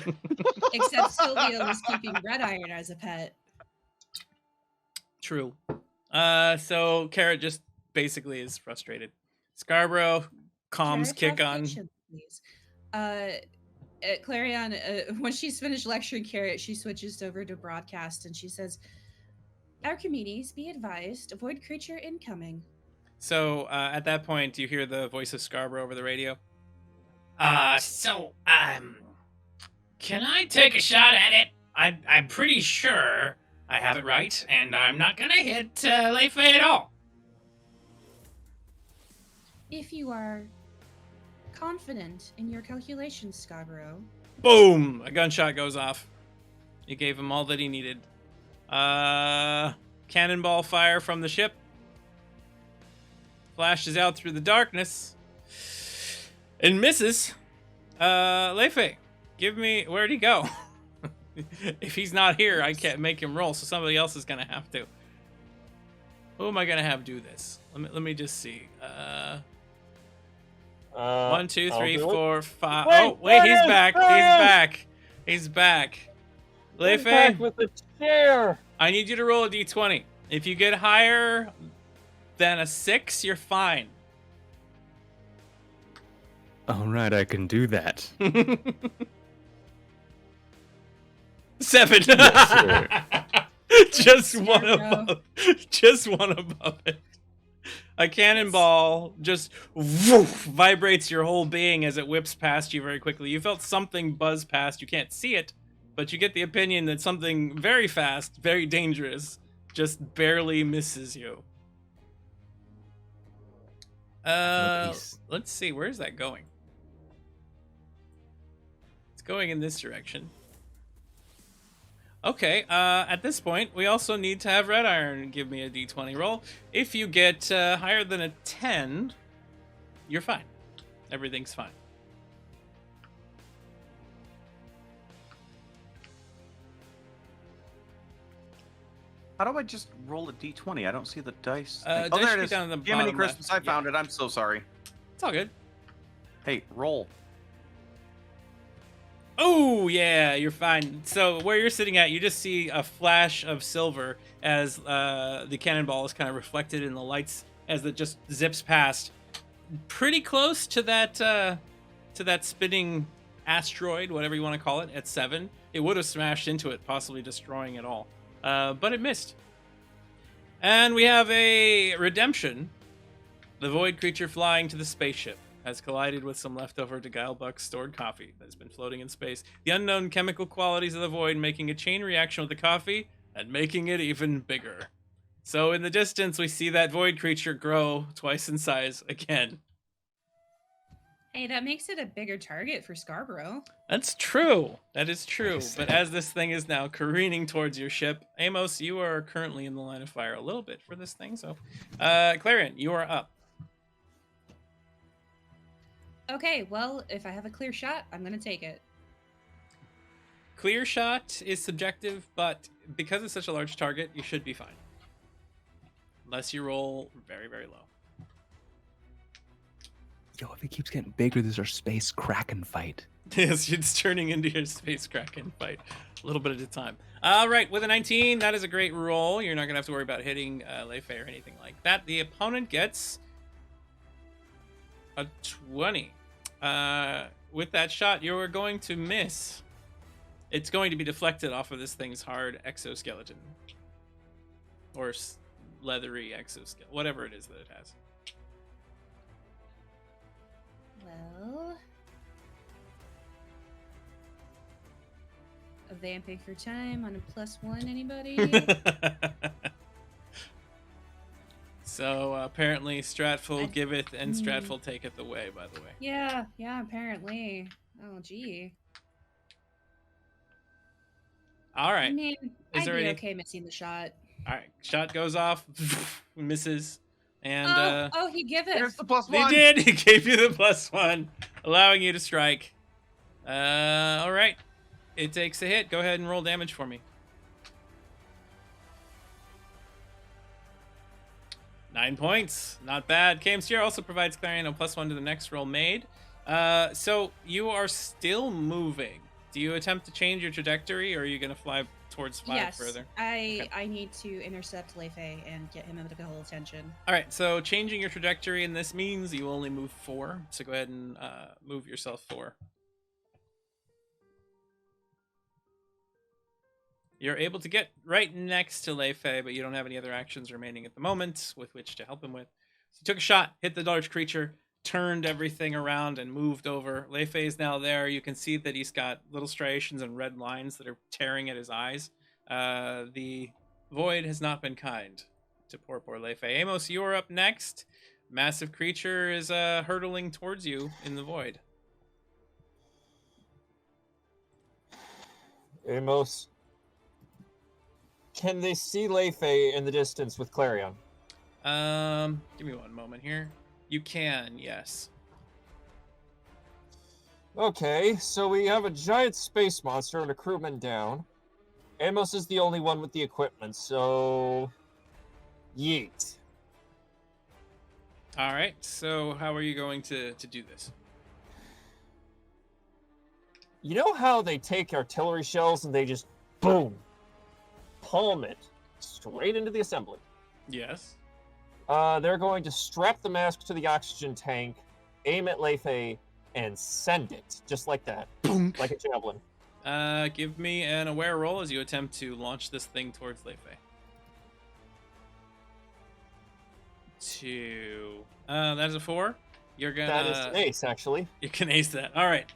B: Except Sylvia was keeping Red Iron as a pet.
A: True. So Carrot just basically is frustrated. Scarborough, comms kick on.
B: Clarification, please. Clarion, when she's finished lecturing Carrot, she switches over to broadcast and she says, Archimedes, be advised, avoid creature incoming.
A: So at that point, you hear the voice of Scarborough over the radio.
G: Can I take a shot at it? I'm pretty sure I have it right, and I'm not gonna hit Leifei at all.
B: If you are confident in your calculations, Scarborough.
A: Boom! A gunshot goes off. You gave him all that he needed. Cannonball fire from the ship. Flashes out through the darkness. And misses. Leifei, give me... Where'd he go? If he's not here, I can't make him roll, so somebody else is gonna have to. Who am I gonna have do this? Let me just see. 1, 2, 3, 4, 5. Oh, wait, he's back. He's back. Leifei,
F: back with the chair.
A: I need you to roll a d20. If you get higher than a 6, you're fine.
D: All right, I can do that.
A: 7.
D: Yes, sir.
A: Just one
B: Zero.
A: above. Just one above it. A cannonball just woof, vibrates your whole being as it whips past you very quickly. You felt something buzz past. You can't see it, but you get the opinion that something very fast, very dangerous, just barely misses you. Let's see. Where is that going? It's going in this direction. Okay, at this point, we also need to have Red Iron give me a d20 roll. If you get higher than a 10, you're fine. Everything's fine.
E: How do I just roll a d20? I don't see the dice.
A: Dice
E: Oh, there
A: should
E: it
A: be
E: is.
A: down in the
E: Jiminy
A: bottom
E: Christmas,
A: left.
E: I found it. I'm so sorry.
A: It's all good.
E: Hey, roll.
A: Oh, yeah, you're fine. So where you're sitting at, you just see a flash of silver as the cannonball is kind of reflected in the lights as it just zips past. Pretty close to that spinning asteroid, whatever you want to call it, at 7. It would have smashed into it, possibly destroying it all. But it missed. And we have a redemption. The void creature flying to the spaceship has collided with some leftover Guilebuck stored coffee that has been floating in space. The unknown chemical qualities of the void making a chain reaction with the coffee and making it even bigger. So in the distance, we see that void creature grow twice in size again.
B: Hey, that makes it a bigger target for Scarborough.
A: That's true. That is true. But as this thing is now careening towards your ship, Amos, you are currently in the line of fire a little bit for this thing. So, Clarion, you are up.
B: Okay, well, if I have a clear shot, I'm gonna take it.
A: Clear shot is subjective, but because it's such a large target, you should be fine. Unless you roll very, very low.
D: Yo, if it keeps getting bigger, there's our space kraken fight.
A: Yes, it's turning into your space kraken fight a little bit at a time. All right, with a 19, that is a great roll. You're not going to have to worry about hitting Leifei or anything like that. The opponent gets a 20. With that shot, you're going to miss. It's going to be deflected off of this thing's hard exoskeleton. Or leathery exoskeleton, whatever it is that it has.
B: Well, a vamping for time on a +1, anybody?
A: So apparently Stratful giveth and Stratful taketh away, by the way.
B: Yeah, apparently. Oh, gee.
A: All right.
B: I mean,
A: Is
B: I'd
A: there
B: be
A: any-
B: okay missing the shot.
A: All right. Shot goes off, misses, and
B: Oh, he give it.
E: There's the +1.
A: they did. He gave you the +1, allowing you to strike. All right. It takes a hit. Go ahead and roll damage for me. 9 points. Not bad. KMCR also provides Clarion a +1 to the next roll made. So you are still moving. Do you attempt to change your trajectory, or are you going to fly towards 5
B: Yes,
A: further?
B: I need to intercept Leifei and get him under the whole attention.
A: All right, so changing your trajectory, and this means you only move 4. So go ahead and move yourself 4. You're able to get right next to Leifei, but you don't have any other actions remaining at the moment with which to help him with. So you took a shot, hit the large creature, turned everything around, and moved over. Leifei is now there. You can see that he's got little striations and red lines that are tearing at his eyes. The void has not been kind to poor Leifei. Amos, you're up next. Massive creature is hurtling towards you in the void.
F: Amos, can they see Leifei in the distance with Clarion?
A: Give me one moment here. You can, yes.
F: Okay, so we have a giant space monster and a crewman down. Amos is the only one with the equipment, so yeet.
A: All right, so how are you going to do this?
F: You know how they take artillery shells and they just boom, palm it straight into the assembly?
A: Yes.
F: They're going to strap the mask to the oxygen tank, aim at Leifei, and send it just like that, like a javelin.
A: Give me an aware roll as you attempt to launch this thing towards Leifei. 2. That is a 4. You're gonna.
F: That is an ace, actually.
A: You can ace that. All right.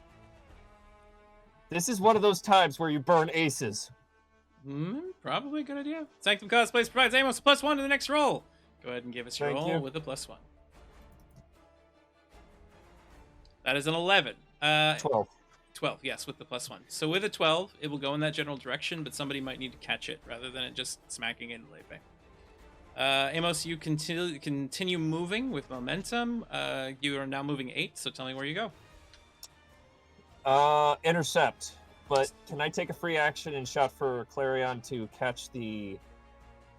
F: This is one of those times where you burn aces.
A: Probably a good idea. Sanctum Cosplays provides Amos a +1 to the next roll. Go ahead and give us your
F: Thank
A: roll
F: you.
A: with a +1. That is an 11.
F: 12.
A: 12, yes, with the +1. So with a 12, it will go in that general direction, but somebody might need to catch it rather than it just smacking into Leifei. Amos, you continue moving with momentum. You are now moving 8, so tell me where you go.
F: Intercept. But can I take a free action and shout for Clarion to catch the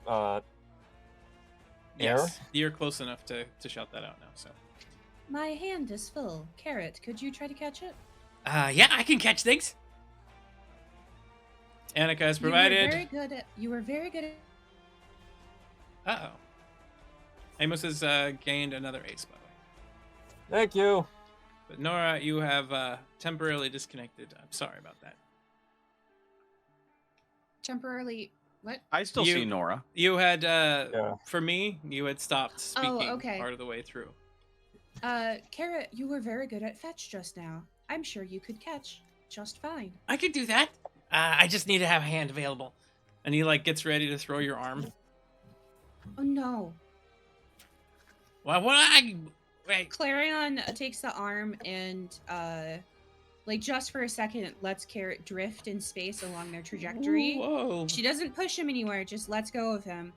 F: air?
A: Yes, you're close enough to shout that out now. So.
B: My hand is full. Carrot, could you try to catch it?
G: Yeah, I can catch things.
A: Annika has provided.
B: You were very good at.
A: Uh-oh. Amos has gained another ace, by the way.
F: Thank you.
A: But Nora, you have temporarily disconnected. I'm sorry about that.
B: Temporarily. What?
E: I still see Nora.
A: You had, for me, you had stopped speaking
B: okay.
A: part of the way through.
B: Carrot, you were very good at fetch just now. I'm sure you could catch just fine.
G: I could do that. I just need to have a hand available.
A: And he, gets ready to throw your arm.
B: Oh, no.
G: Well, wait.
B: Clarion takes the arm and, just for a second, lets Carrot drift in space along their trajectory.
A: Whoa.
B: She doesn't push him anywhere, just lets go of him.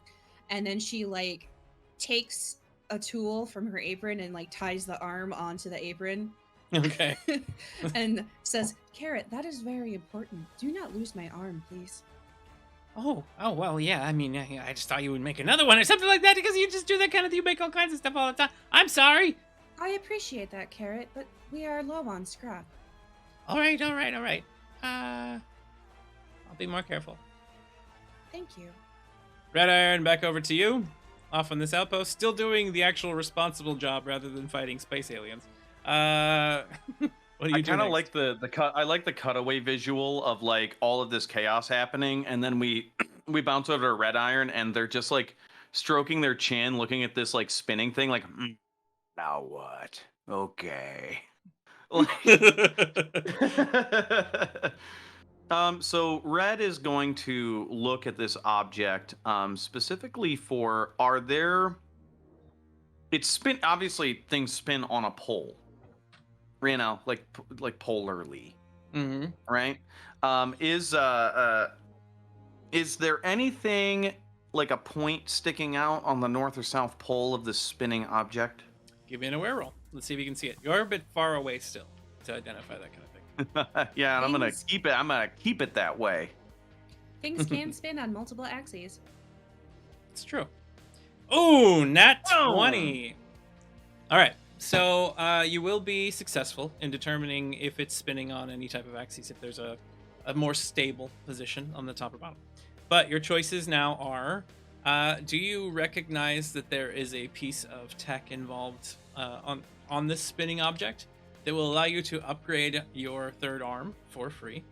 B: And then she, takes a tool from her apron and, ties the arm onto the apron.
A: Okay.
B: And says, Carrot, that is very important. Do not lose my arm, please.
G: Oh, well, yeah. I mean, I just thought you would make another one or something like that because you just do that kind of. You make all kinds of stuff all the time. I'm sorry.
B: I appreciate that, Carrot, but we are low on scrap.
G: All right. I'll be more careful.
B: Thank you.
A: Red Iron, back over to you. Off on this outpost, still doing the actual responsible job rather than fighting space aliens. What do you do?
E: I kind of
A: next?
E: like the cut. I like the cutaway visual of all of this chaos happening, and then we bounce over to Red Iron, and they're just stroking their chin, looking at this spinning thing, now what? Okay. So Red is going to look at this object specifically for it's spin. Obviously, things spin on a pole. Like polarly, right? Is there anything like a point sticking out on the north or south pole of this spinning object?
A: Give me an aware roll. Let's see if you can see it. You're a bit far away still to identify that kind of thing.
E: Yeah, and I'm gonna keep it that way.
B: Things can spin on multiple axes.
A: It's true. Ooh, nat
E: Boom.
A: 20. All right. So you will be successful in determining if it's spinning on any type of axis, if there's a more stable position on the top or bottom. But your choices now are, do you recognize that there is a piece of tech involved on this spinning object that will allow you to upgrade your third arm for free?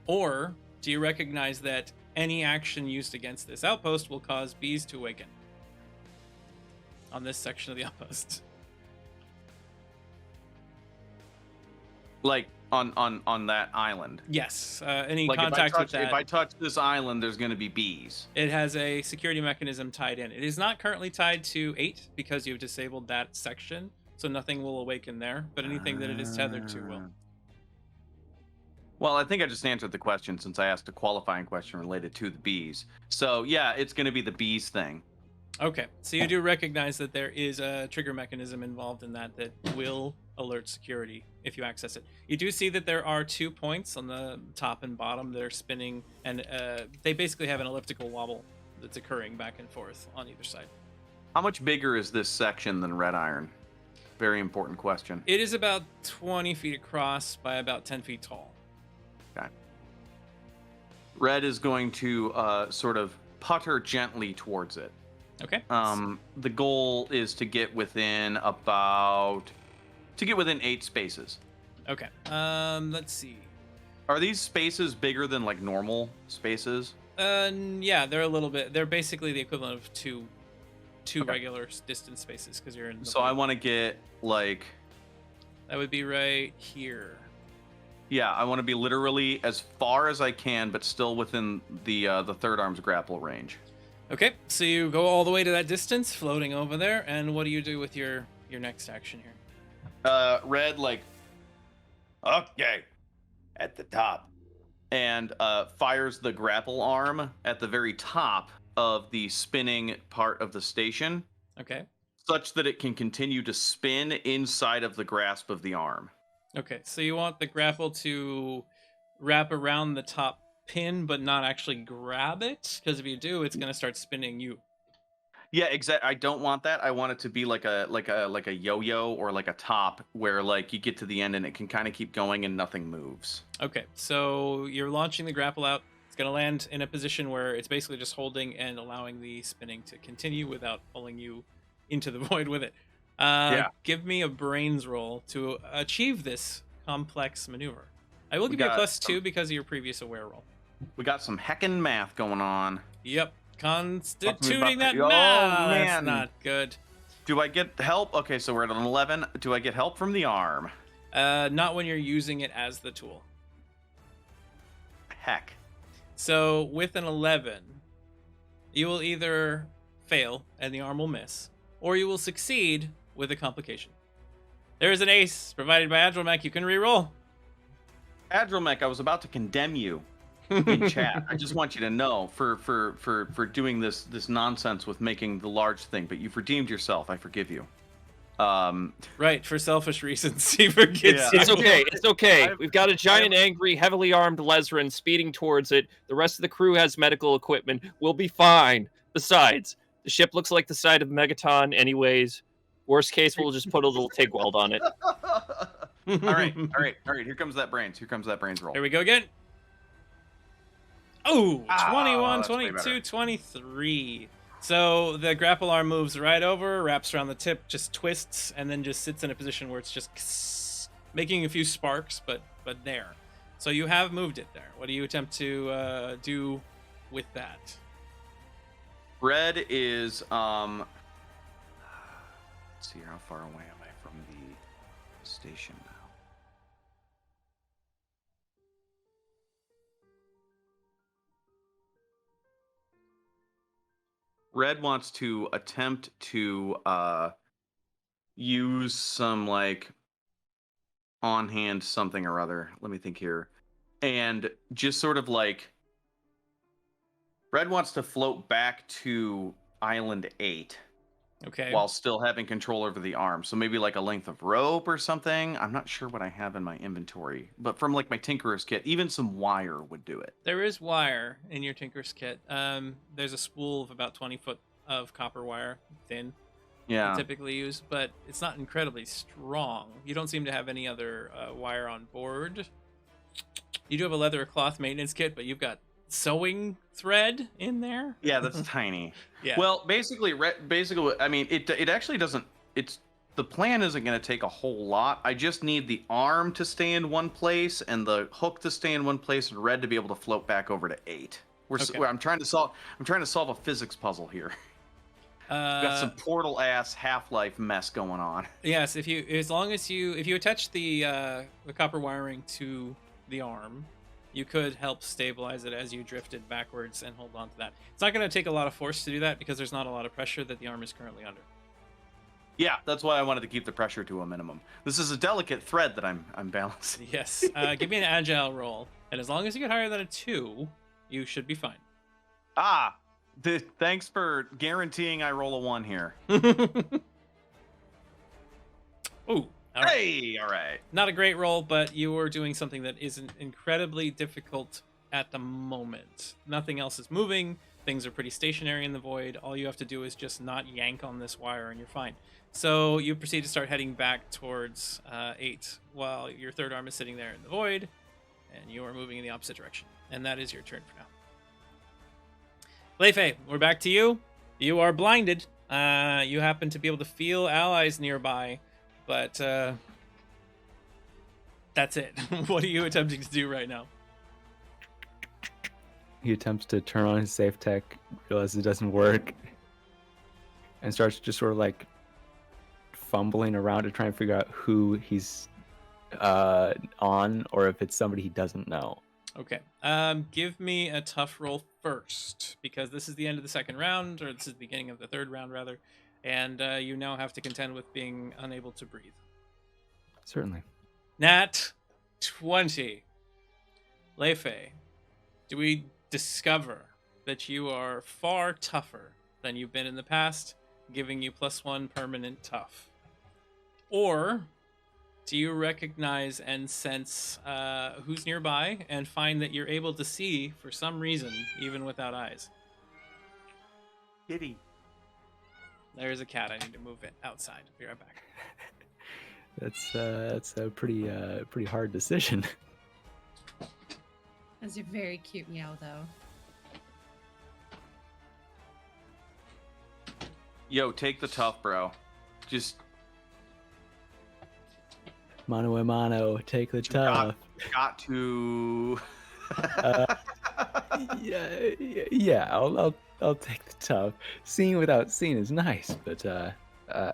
A: Or do you recognize that any action used against this outpost will cause bees to awaken on this section of the outpost?
E: Like on that island.
A: Yes. Any
E: Like
A: contact with that.
E: if I touch this island, there's going to be bees.
A: It has a security mechanism tied in. It is not currently tied to 8 because you've disabled that section, so nothing will awaken there, but anything that it is tethered to will.
E: Well, I think I just answered the question since I asked a qualifying question related to the bees. So, yeah, it's going to be the bees thing.
A: Okay, so you do recognize that there is a trigger mechanism involved in that will alert security if you access it. You do see that there are 2 points on the top and bottom that are spinning, and they basically have an elliptical wobble that's occurring back and forth on either side.
E: How much bigger is this section than Red Iron? Very important question.
A: It is about 20 feet across by about 10 feet tall.
E: Okay. Red is going to sort of putter gently towards it.
A: Okay.
E: The goal is to get within 8 spaces.
A: Okay. Let's see.
E: Are these spaces bigger than like normal spaces?
A: Yeah, they're a little bit. They're basically the equivalent of two
E: Okay.
A: regular distance spaces because you're in. The
E: So I want to get like.
A: That would be right here.
E: Yeah, I want to be literally as far as I can, but still within the third arm's grapple range.
A: Okay, so you go all the way to that distance, floating over there, and what do you do with your next action here?
E: Red like. Okay, at the top, and fires the grapple arm at the very top of the spinning part of the station,
A: Okay.
E: such that it can continue to spin inside of the grasp of the arm.
A: Okay, so you want the grapple to wrap around the top pin, but not actually grab it, because if you do, it's going to start spinning you.
E: Yeah, exactly. I don't want that. I want it to be like a yo-yo or like a top where like you get to the end and it can kind of keep going and nothing moves.
A: Okay, so you're launching the grapple out. It's going to land in a position where it's basically just holding and allowing the spinning to continue without pulling you into the void with it.
E: Yeah.
A: Give me a brains roll to achieve this complex maneuver. I will
E: We
A: give you a
E: got
A: +2 because of your previous aware roll.
E: We got some heckin' math going on.
A: Yep, constituting that
E: Oh,
A: math.
E: man.
A: That's not good.
E: Do I get help? Okay, so we're at an 11. Do I get help from the arm?
A: Not when you're using it as the tool.
E: Heck.
A: So with an 11, you will either fail and the arm will miss, or you will succeed with a complication. There is an ace provided by Adromech. You can re-roll.
E: Adromech, I was about to condemn you in chat. I just want you to know for doing this nonsense with making the large thing, but you've redeemed yourself. I forgive you.
A: Right, for selfish reasons, he forgets
E: Yeah.
A: you.
F: It's okay. It's okay.
E: I've-
F: We've got a giant, angry, heavily armed Lesrin speeding towards it. The rest of the crew has medical equipment. We'll be fine. Besides, the ship looks like the side of Megaton anyways. Worst case, we'll just put a little TIG weld on it.
E: all right. Here comes that brains. Roll.
A: Here we go again. Oh, 21,
E: that's way
A: 22,
E: better.
A: 23. So the grapple arm moves right over, wraps around the tip, just twists, and then just sits in a position where it's just making a few sparks, but there. So you have moved it there. What do you attempt to do with that?
E: Red is let's see here, how far away am I from the station now? Red wants to attempt to use some like on hand something or other. Let me think here. And just sort of like Red wants to float back to Island 8
A: Okay.
E: while still having control over the arm. So maybe like a length of rope or something. I'm not sure what I have in my inventory, but from like my Tinkerer's kit, even some wire would do it.
A: There is wire in your Tinker's kit. There's a spool of about 20 foot of copper wire, thin,
E: Yeah.
A: typically use, but it's not incredibly strong. You don't seem to have any other wire on board. You do have a leather or cloth maintenance kit, but you've got sewing thread in there.
E: Yeah, that's tiny.
A: Yeah.
E: Well, basically, I mean, it actually doesn't. It's the plan isn't going to take a whole lot. I just need the arm to stay in one place and the hook to stay in one place, and Red to be able to float back over to 8. I'm trying to solve a physics puzzle here. Got some portal ass Half-Life mess going on.
A: Yes, if you attach the copper wiring to the arm, you could help stabilize it as you drifted backwards and hold on to that. It's not going to take a lot of force to do that because there's not a lot of pressure that the arm is currently under.
E: Yeah, that's why I wanted to keep the pressure to a minimum. This is a delicate thread that I'm balancing.
A: Yes. Give me an agile roll, and as long as you get higher than a 2, you should be fine.
E: Thanks for guaranteeing I roll a 1 here.
A: Ooh. All right.
E: Hey, all right.
A: Not a great roll, but you are doing something that isn't incredibly difficult at the moment. Nothing else is moving. Things are pretty stationary in the void. All you have to do is just not yank on this wire, and you're fine. So you proceed to start heading back towards 8, while your third arm is sitting there in the void, and you are moving in the opposite direction. And that is your turn for now. Leifei, we're back to you. You are blinded. You happen to be able to feel allies nearby, but that's it. What are you attempting to do right now?
D: He attempts to turn on his safe tech, realizes it doesn't work, and starts just sort of like fumbling around to try and figure out who he's on, or if it's somebody he doesn't know.
A: Okay. Give me a tough roll first, because this is the end of the second round, or this is the beginning of the third round, rather, and you now have to contend with being unable to breathe.
D: Certainly.
A: Nat 20. Leifei, do we discover that you are far tougher than you've been in the past, giving you +1 permanent tough? Or do you recognize and sense who's nearby and find that you're able to see for some reason, even without eyes?
E: Kitty.
A: There's a cat. I need to move it outside. I'll be right back.
D: That's a pretty hard decision.
B: That's a very cute meow, though.
E: Yo, take the tough, bro. Just
D: Mano a mano, take the tough.
E: got to.
D: Yeah. I'll take the tough. Seeing without seeing is nice, but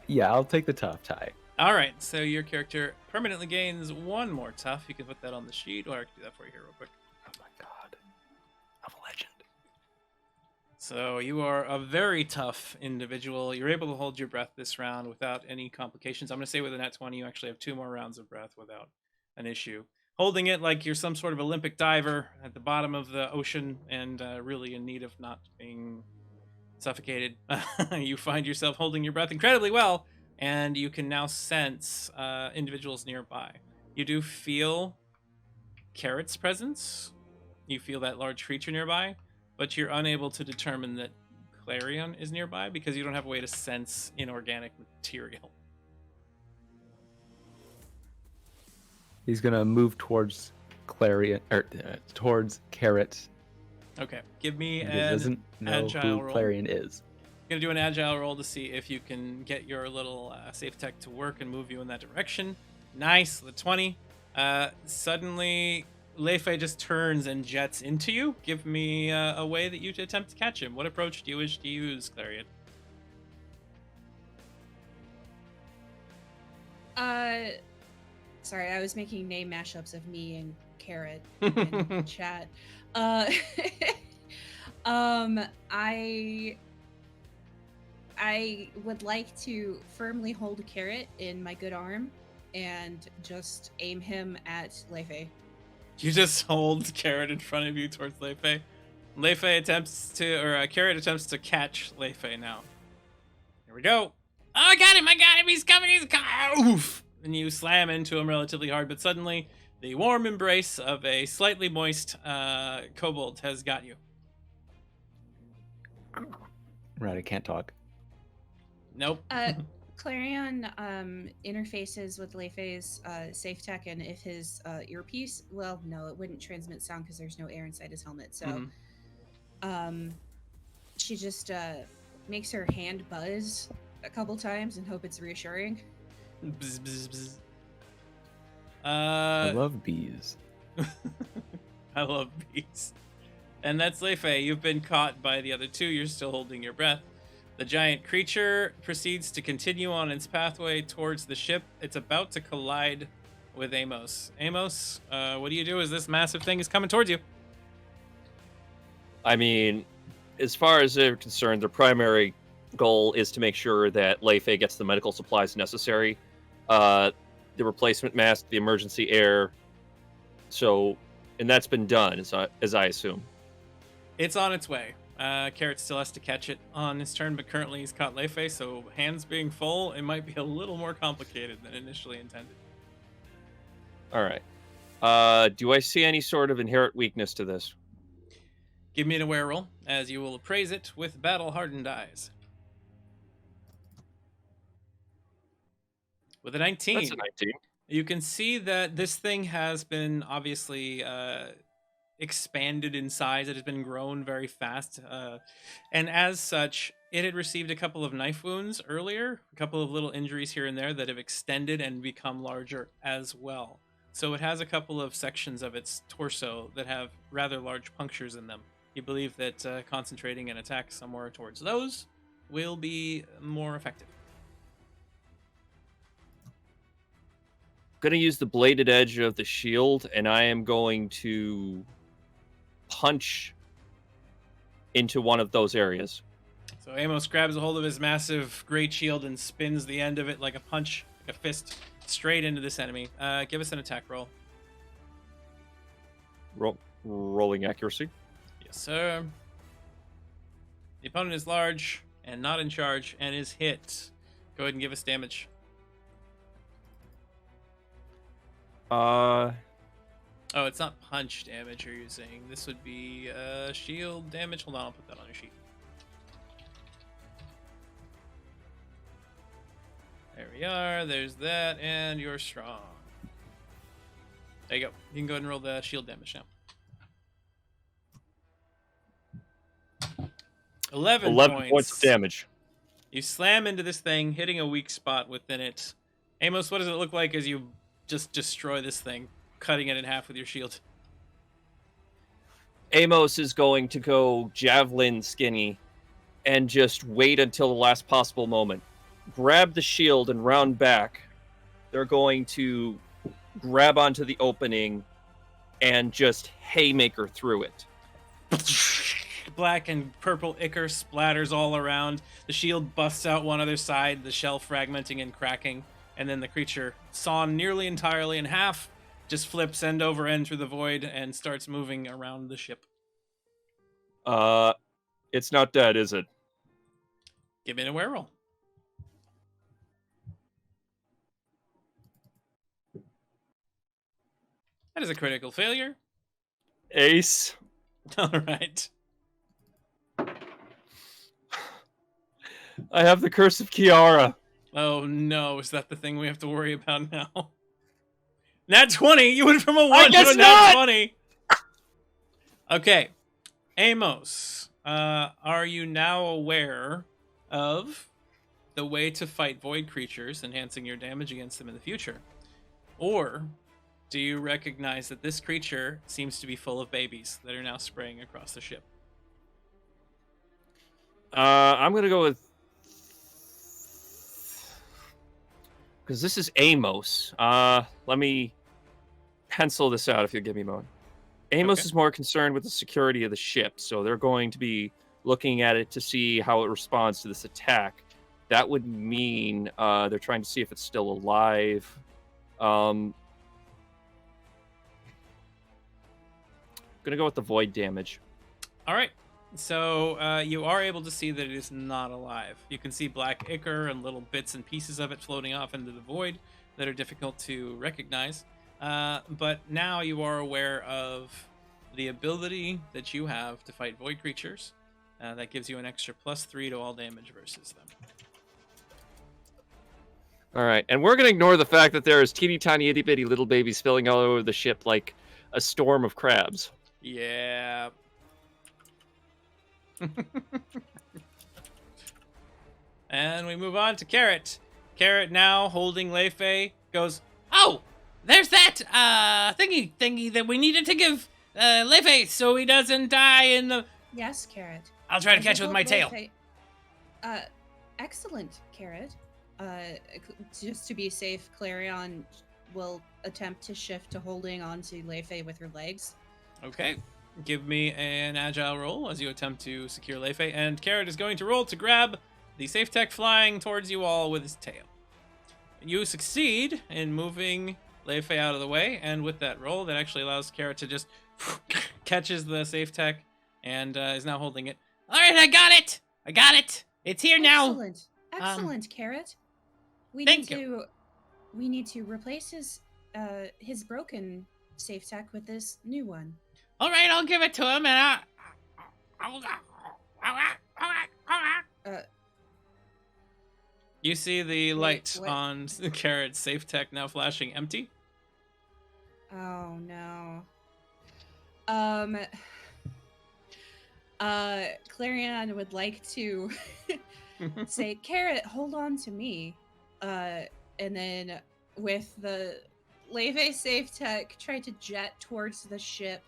D: yeah, I'll take the tough, Ty.
A: All right, so your character permanently gains 1 more tough. You can put that on the sheet, or I can do that for you here real quick.
D: Oh my god, I'm a legend.
A: So you are a very tough individual. You're able to hold your breath this round without any complications. I'm going to say with a nat 20, you actually have 2 more rounds of breath without an issue. Holding it like you're some sort of Olympic diver at the bottom of the ocean and really in need of not being suffocated. You find yourself holding your breath incredibly well, and you can now sense individuals nearby. You do feel Carrot's presence. You feel that large creature nearby, but you're unable to determine that Clarion is nearby because you don't have a way to sense inorganic material.
D: He's gonna move towards Clarion, or towards Carrot.
A: Okay, give me
D: He
A: an
D: doesn't know
A: agile
D: who
A: roll.
D: Clarion is.
A: Gonna do an agile roll to see if you can get your little safe tech to work and move you in that direction. Nice, the 20. Suddenly, Leifei just turns and jets into you. Give me a way that you attempt to catch him. What approach do you wish to use, Clarion?
B: Sorry, I was making name mashups of me and Carrot in chat. I would like to firmly hold Carrot in my good arm and just aim him at Leifei.
A: You just hold Carrot in front of you towards Leifei. Carrot attempts to catch Leifei now. Here we go.
G: Oh, I got him! He's coming!
A: Oof! And you slam into him relatively hard, but suddenly the warm embrace of a slightly moist kobold has got you.
D: Right, I can't talk.
A: Nope.
B: Clarion interfaces with Leife's safe tech, and if his earpiece, well, no, it wouldn't transmit sound because there's no air inside his helmet. So, she just makes her hand buzz a couple times and hope it's reassuring.
A: Bzz, bzz, bzz.
D: I love bees.
A: I love bees. And that's Leife. You've been caught by the other two. You're still holding your breath. The giant creature proceeds to continue on its pathway towards the ship. It's about to collide with Amos. Amos, what do you do as this massive thing is coming towards you?
C: I mean, as far as they're concerned, their primary goal is to make sure that Leife gets the medical supplies necessary. The replacement mask, the emergency air. So, and that's been done, as I assume.
A: It's on its way. Carrot still has to catch it on his turn, but currently he's caught Leife, so hands being full, it might be a little more complicated than initially intended.
C: All right. Do I see any sort of inherent weakness to this?
A: Give me an aware roll, as you will appraise it with battle-hardened eyes. With a 19.
C: That's a 19.
A: You can see that this thing has been obviously expanded in size. It has been grown very fast. And as such, it had received a couple of knife wounds earlier, a couple of little injuries here and there that have extended and become larger as well. So it has a couple of sections of its torso that have rather large punctures in them. You believe that concentrating an attack somewhere towards those will be more effective.
C: Going to use the bladed edge of the shield, and I am going to punch into one of those areas.
A: So Amos grabs a hold of his massive great shield and spins the end of it like a punch, like a fist, straight into this enemy. Give us an attack roll.
C: Rolling accuracy.
A: Yes, sir. The opponent is large and not in charge and is hit. Go ahead and give us damage. Oh, it's not punch damage you're using. This would be shield damage. Hold on, I'll put that on your sheet. There we are. There's that, and you're strong. There you go. You can go ahead and roll the shield damage now. 11
C: points of damage.
A: You slam into this thing, hitting a weak spot within it. Amos, what does it look like as you just destroy this thing, cutting it in half with your shield?
C: Amos is going to go javelin skinny and just wait until the last possible moment. Grab the shield and round back. They're going to grab onto the opening and just haymaker through it.
A: Black and purple ichor splatters all around. The shield busts out one other side, the shell fragmenting and cracking. And then the creature, sawn nearly entirely in half, just flips end over end through the void and starts moving around the ship.
C: It's not dead, is it?
A: Give me an aware roll. That is a critical failure.
C: Ace.
A: All right.
C: I have the Curse of Kiara.
A: Oh no, is that the thing we have to worry about now? Nat 20! You went from a 1 to a nat 20! Okay. Amos, are you now aware of the way to fight void creatures, enhancing your damage against them in the future? Or do you recognize that this creature seems to be full of babies that are now spraying across the ship?
C: I'm going to go with... because this is Amos. Let me pencil this out if you'll give me a moment. Amos is more concerned with the security of the ship, so they're going to be looking at it to see how it responds to this attack. That would mean they're trying to see if it's still alive. Gonna go with the void damage.
A: All right. So you are able to see that it is not alive. You can see black ichor and little bits and pieces of it floating off into the void that are difficult to recognize. But now you are aware of the ability that you have to fight void creatures. That gives you an extra +3 to all damage versus them.
C: All right, and we're gonna ignore the fact that there is teeny tiny itty bitty little babies spilling all over the ship like a storm of crabs.
A: Yeah. And we move on to Carrot. Carrot, now holding Leifei, goes,
G: Oh, there's that thingy that we needed to give Leifei so he doesn't die in the.
B: Yes, Carrot.
G: I'll try to
B: And
G: catch it
B: we
G: with my
B: hope
G: tail.
B: Excellent, Carrot. Just to be safe, Clarion will attempt to shift to holding onto Leifei with her legs.
A: okay, give me an agile roll as you attempt to secure Leifei. And Carrot is going to roll to grab the safe tech flying towards you all with his tail. You succeed in moving Leifei out of the way, and with that roll, that actually allows Carrot to just catches the safe tech and is now holding it.
G: All right, I got it. I got it. It's here now.
B: Excellent, excellent, Carrot. We
G: thank
B: need to replace his broken safe tech with this new one.
G: All right, I'll give it to him, and
A: You see the light
B: what?
A: on Carrot's safe tech now flashing empty.
B: Oh no. Clarion would like to say, Carrot, hold on to me. And then with the Leifei safe tech, try to jet towards the ship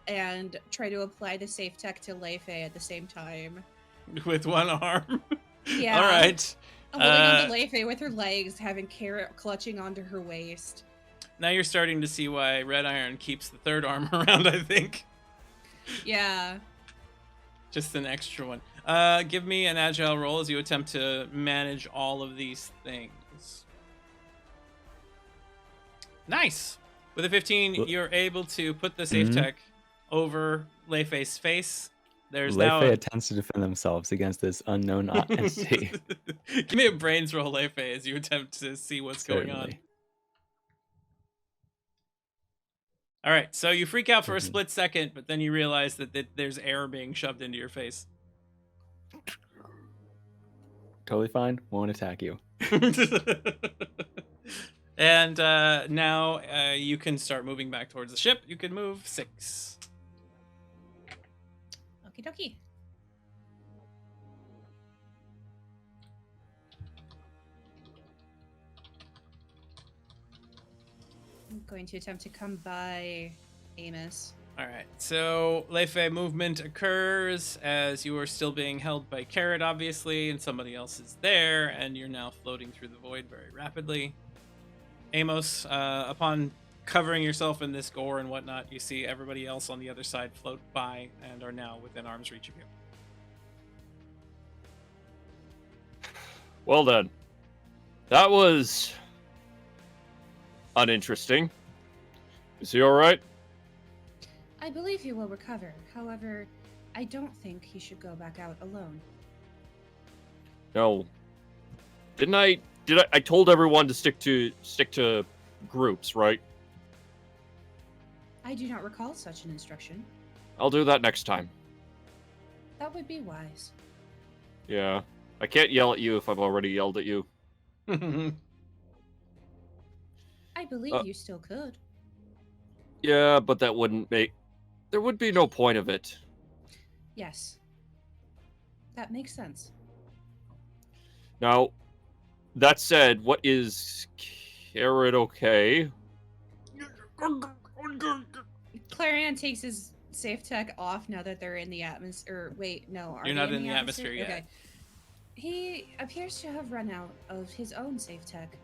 B: and try to apply the safe tech to Leifei at the same time.
A: With one arm.
B: Yeah.
A: All right.
B: Holding on to Leifei with her legs, having Carrot clutching onto her waist.
A: Now you're starting to see why Red Iron keeps the third arm around, I think.
B: Yeah.
A: Just an extra one. Give me an agile roll as you attempt to manage all of these things. Nice. With a 15, you're able to put the safe tech over Leifei's face. There's now
D: Leifei attempts to defend themselves against this unknown entity.
A: Give me a brains roll, Leifei, as you attempt to see what's going on.
D: Certainly.
A: All right, so you freak out for a split second, but then you realize that there's air being shoved into your face.
D: Totally fine. Won't attack you.
A: And now you can start moving back towards the ship. You can move 6.
B: Okie dokie. I'm going to attempt to come by Amos.
A: All right, so Leifei movement occurs as you are still being held by Carrot, obviously, and somebody else is there, and you're now floating through the void very rapidly. Amos, upon covering yourself in this gore and whatnot, you see everybody else on the other side float by and are now within arm's reach of you.
C: Well then, that was uninteresting. Is he all right?
B: I believe he will recover. However, I don't think he should go back out alone.
C: No. Didn't I? I told everyone to stick to groups, right?
B: I do not recall such an instruction.
C: I'll do that next time.
B: That would be wise.
C: Yeah. I can't yell at you if I've already yelled at you.
B: I believe you still could.
C: Yeah, but that wouldn't make... There would be no point of it.
B: Yes. That makes sense.
C: Now, that said, what is Carrot okay?
B: Clarion takes his safe tech off now that they're in the atmosphere. Wait, no. Are
A: You're
B: they
A: not in the atmosphere yet.
B: Okay. He appears to have run out of his own safe tech.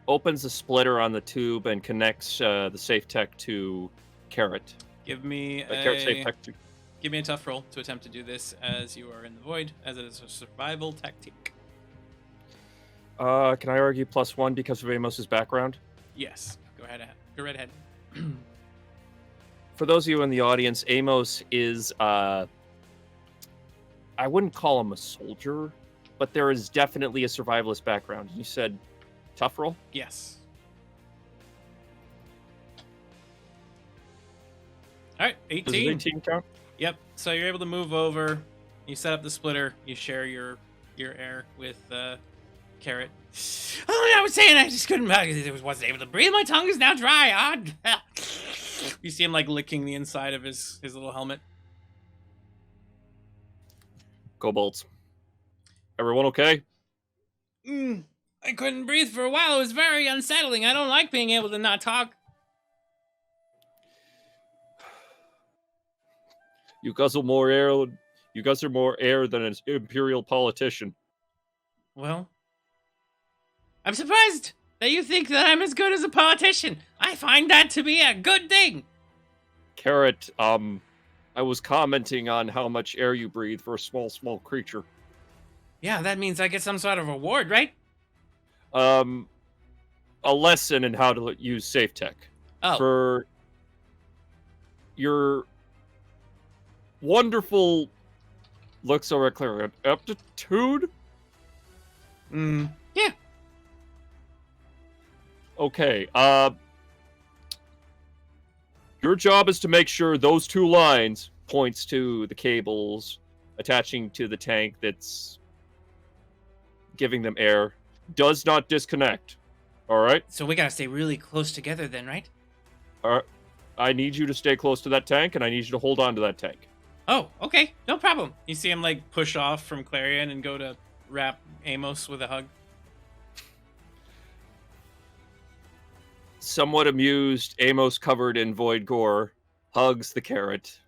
C: Opens a splitter on the tube and connects the safe tech to Carrot.
A: Give me
C: Carrot safe tech to...
A: Give me a tough roll to attempt to do this as you are in the void, as it is a survival tactique.
C: Can I argue +1 because of Amos's background?
A: Yes. Go ahead. Go right ahead.
C: For those of you in the audience, Amos is, I wouldn't call him a soldier, but there is definitely a survivalist background. You said tough roll?
A: Yes. All right,
C: Does
A: 18.
C: 18 count?
A: Yep. So you're able to move over. You set up the splitter. You share your air with Carrot. Oh, I was saying I just couldn't. I wasn't able to breathe. My tongue is now dry. You see him like licking the inside of his little helmet.
C: Kobolds. Everyone okay?
A: I couldn't breathe for a while. It was very unsettling. I don't like being able to not talk.
C: You guzzle more air. You guzzle more air than an imperial politician.
A: Well, I'm surprised that you think that I'm as good as a politician. I find that to be a good thing.
C: Carrot, I was commenting on how much air you breathe for a small creature.
A: Yeah, that means I get some sort of reward, right?
C: A lesson in how to use safe tech.
A: Oh.
C: For your wonderful looks over at Claire. Aptitude?
A: Yeah.
C: Okay, your job is to make sure those 2 lines points to the cables attaching to the tank that's giving them air does not disconnect. All right?
A: So we gotta stay really close together then, right?
C: All right. I need you to stay close to that tank, and I need you to hold on to that tank.
A: Oh, okay. No problem. You see him like push off from Clarion and go to wrap Amos with a hug.
C: Somewhat amused, Amos, covered in void gore, hugs the carrot.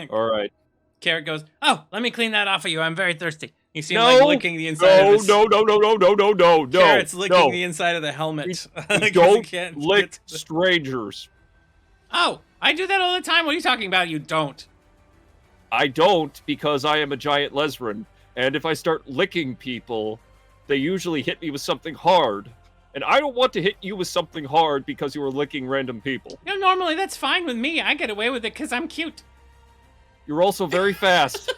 C: All right.
A: Carrot goes, "Oh, let me clean that off of you. I'm very thirsty." You see him like licking the inside of his...
C: No.
A: Carrot's licking the inside of the helmet.
C: Don't lick strangers.
A: Oh, I do that all the time. What are you talking about? You don't.
C: I don't, because I am a giant Lesrin, and if I start licking people, they usually hit me with something hard. And I don't want to hit you with something hard because you were licking random people.
A: You know, normally that's fine with me. I get away with it because I'm cute.
C: You're also very fast.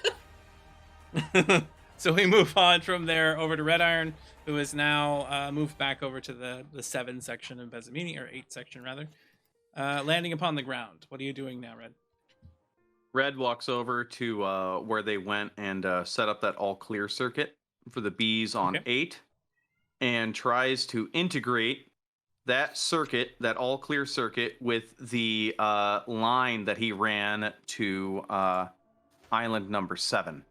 A: So we move on from there over to Red Iron, who is now moved back over to the 7 section of Bezamini, or 8 section rather. Landing upon the ground. What are you doing now, Red?
E: Red walks over to where they went and set up that all clear circuit for the bees on 8, and tries to integrate that circuit, that all clear circuit, with the line that he ran to island number 7,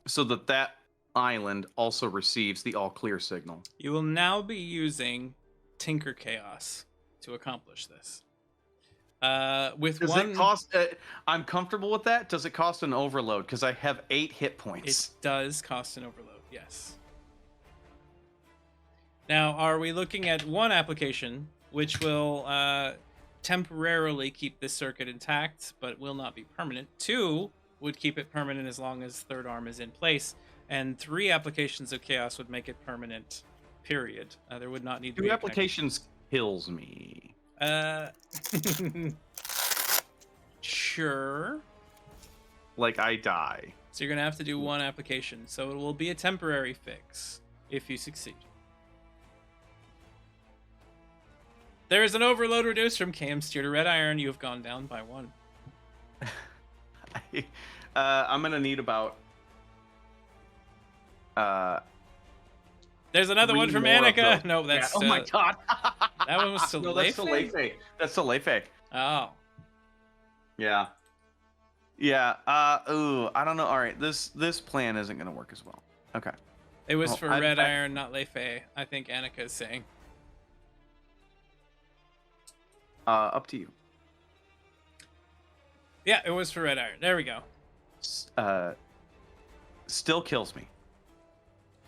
E: so that island also receives the all clear signal.
A: You will now be using Tinker Chaos to accomplish this. With
E: Does
A: one...
E: it cost? I'm comfortable with that. Does it cost an overload? Because I have 8 hit points.
A: It does cost an overload, yes. Now, are we looking at one application, which will temporarily keep this circuit intact, but will not be permanent? 2 would keep it permanent as long as third arm is in place, and 3 applications of chaos would make it permanent, period. There would not need to be
E: 2 applications kills me.
A: Sure.
E: Like, I die.
A: So you're gonna have to do 1 application, so it will be a temporary fix if you succeed. There is an overload reduced from KM Steer to Red Iron. You have gone down by 1.
E: I'm gonna need about
A: There's another
E: 3
A: one from
E: more of
A: Annika.
E: those.
A: No, that's
E: Oh my god.
A: that one was to
E: No, that's to
A: Leifei?
E: Leifei. That's to Leifei.
A: Oh.
E: Yeah. Yeah. Ooh, I don't know. All right, this plan isn't gonna work as well. Okay.
A: It was
E: Well,
A: for Red Iron, not Leifei. I think Annika is saying.
E: Up to you.
A: Yeah, it was for Red Iron. There we go.
E: Still kills me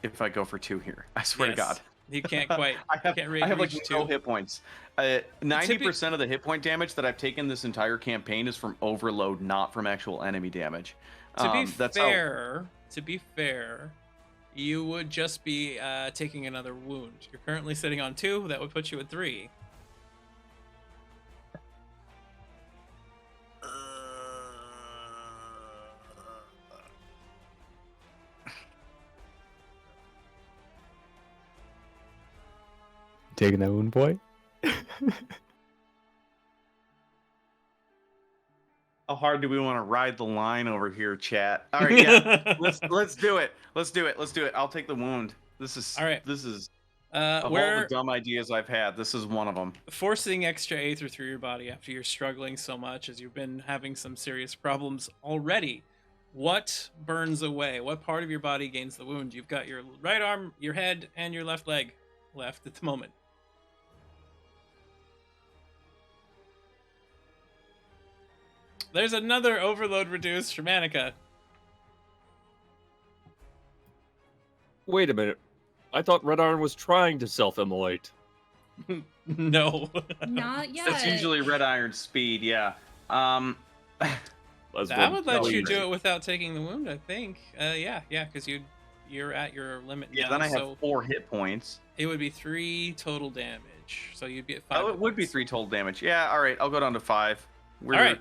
E: if I go for 2 here. I swear to
A: Yes.
E: God.
A: You can't quite.
E: I have like
A: reach
E: no
A: 2.
E: hit points. 90% of the hit point damage that I've taken this entire campaign is from overload, not from actual enemy damage.
A: To be
E: that's
A: fair, you would just be taking another wound. You're currently sitting on 2. That would put you at 3.
D: Taking that wound, boy.
E: How hard do we want to ride the line over here, chat? All right, yeah. let's do it. Let's do it. I'll take the wound. This is
A: All right.
E: This is of all the dumb ideas I've had, this is one of them.
A: Forcing extra Aether through your body after you're struggling so much, as you've been having some serious problems already. What burns away? What part of your body gains the wound? You've got your right arm, your head, and your left leg left at the moment. There's another overload reduced from Annika.
C: Wait a minute. I thought Red Iron was trying to self-immolate.
A: No.
B: Not yet.
E: That's usually Red Iron's speed, yeah.
A: That would let you do
C: it.
A: it without taking the wound, I think. Yeah, because you're at your limit.
E: Yeah,
A: now,
E: then I have
A: so
E: 4 hit points.
A: it would be 3 total damage. So you'd be at 5.
E: Oh, it would be 3 total damage. Yeah, all right, I'll go down to 5.
A: All right,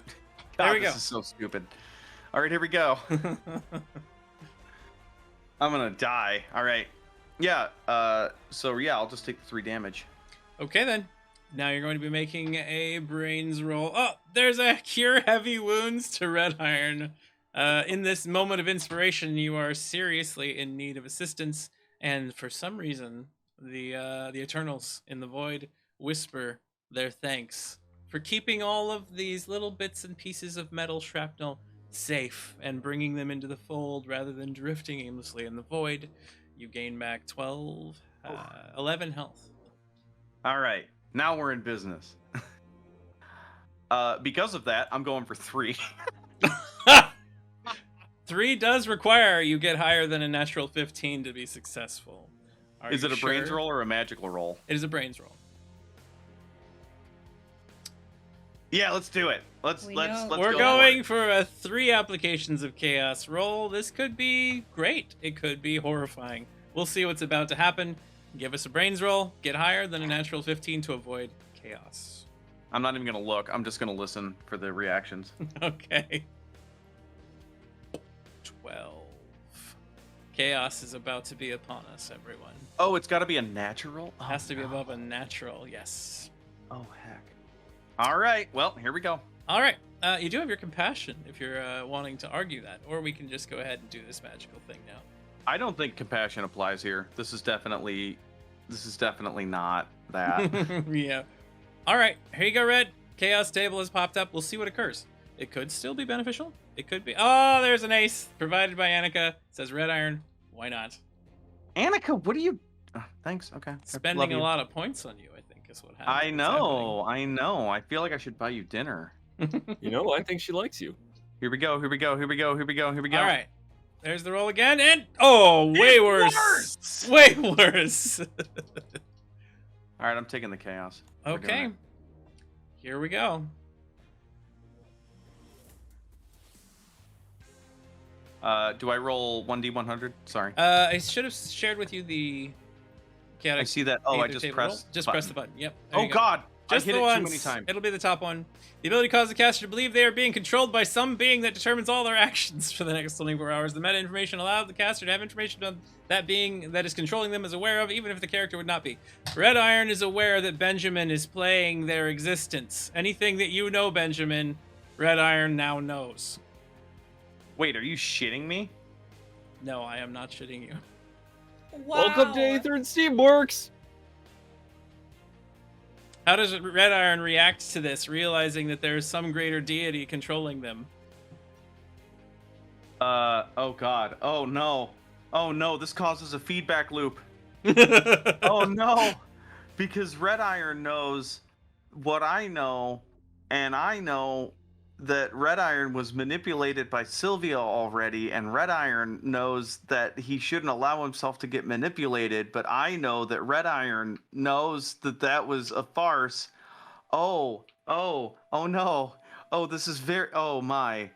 E: God,
A: there we
E: this
A: go.
E: is so stupid. All right, here we go. I'm gonna die. All right. Yeah. So yeah, I'll just take the 3 damage.
A: Okay then. Now you're going to be making a brains roll. Oh, there's a cure heavy wounds to Red Iron. In this moment of inspiration, you are seriously in need of assistance, and for some reason, the Eternals in the Void whisper their thanks for keeping all of these little bits and pieces of metal shrapnel safe and bringing them into the fold rather than drifting aimlessly in the void. You gain back 11 health.
E: All right. Now we're in business. Because of that, I'm going for 3.
A: 3 does require you get higher than a natural 15 to be successful. Are
E: Is
A: you
E: it a brains
A: sure?
E: roll or a magical roll?
A: It is a brains roll.
E: Yeah, let's do it. Let's
B: We're
A: We're
E: go
A: going
E: for
A: for a 3 applications of chaos roll. This could be great. It could be horrifying. We'll see what's about to happen. Give us a brains roll. Get higher than a natural 15 to avoid chaos.
E: it. I'm not even gonna look. I'm just gonna listen for the reactions.
A: Okay. 12. Chaos is about to be upon us, everyone.
E: Oh, it's got to be a natural.
A: It has to be
E: no.
A: above a natural, yes.
E: Oh heck. All right. Well, here we go.
A: All right. You do have your compassion if you're wanting to argue that, or we can just go ahead and do this magical thing now.
E: I don't think compassion applies here. This is definitely not that.
A: Yeah. All right. Here you go, Red. Chaos table has popped up. We'll see what occurs. It could still be beneficial. It could be. Oh, there's an ace provided by Annika. It says Red Iron. Why not?
E: Annika, what are you? Thanks. Okay.
A: Spending a lot of points on you, I think, is what happened.
E: I know. I feel like I should buy you dinner.
C: You know, I think she likes you.
E: Here we go. Here we go.
A: All right. There's the roll again, and way worse. Way worse.
E: All right, I'm taking the chaos. We're doing
A: Okay.
E: it.
A: Here we go.
E: Do I roll 1d100? Sorry.
A: I should have shared with you the chaotic
E: I see that. Oh, I
A: Aether
E: just
A: table
E: pressed.
A: roll. Just
E: button.
A: press the button. Yep. there
E: Oh
A: you go.
E: God!
A: Just
E: I hit
A: the
E: it
A: once.
E: too many times.
A: It'll be the top one. The ability causes the caster to believe they are being controlled by some being that determines all their actions for the next 24 hours. The meta information allowed the caster to have information on that being that is controlling them is aware of, even if the character would not be. Red Iron is aware that Benjamin is playing their existence. Anything that you know, Benjamin, Red Iron now knows.
E: Wait, are you shitting me?
A: No, I am not shitting you.
B: Wow.
C: Welcome to Aether and Steamworks.
A: How does Red Iron react to this, realizing that there is some greater deity controlling them?
E: Oh God. Oh no. Oh no. This causes a feedback loop. Oh no. Because Red Iron knows what I know, and I know that Red Iron was manipulated by Sylvia already, and Red Iron knows that he shouldn't allow himself to get manipulated, but I know that Red Iron knows that that was a farce. Oh no. Oh, this is oh my.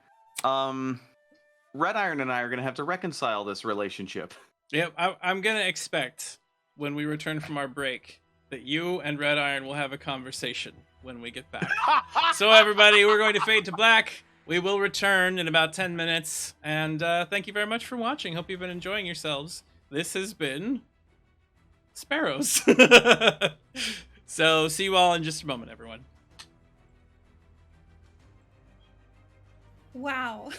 E: Red Iron and I are going to have to reconcile this relationship.
A: Yep, I'm going to expect when we return from our break that you and Red Iron will have a conversation when we get back. So everybody, we're going to fade to black. We will return in about 10 minutes. And thank you very much for watching. Hope you've been enjoying yourselves. This has been Sparrows. So see you all in just a moment, everyone.
B: Wow.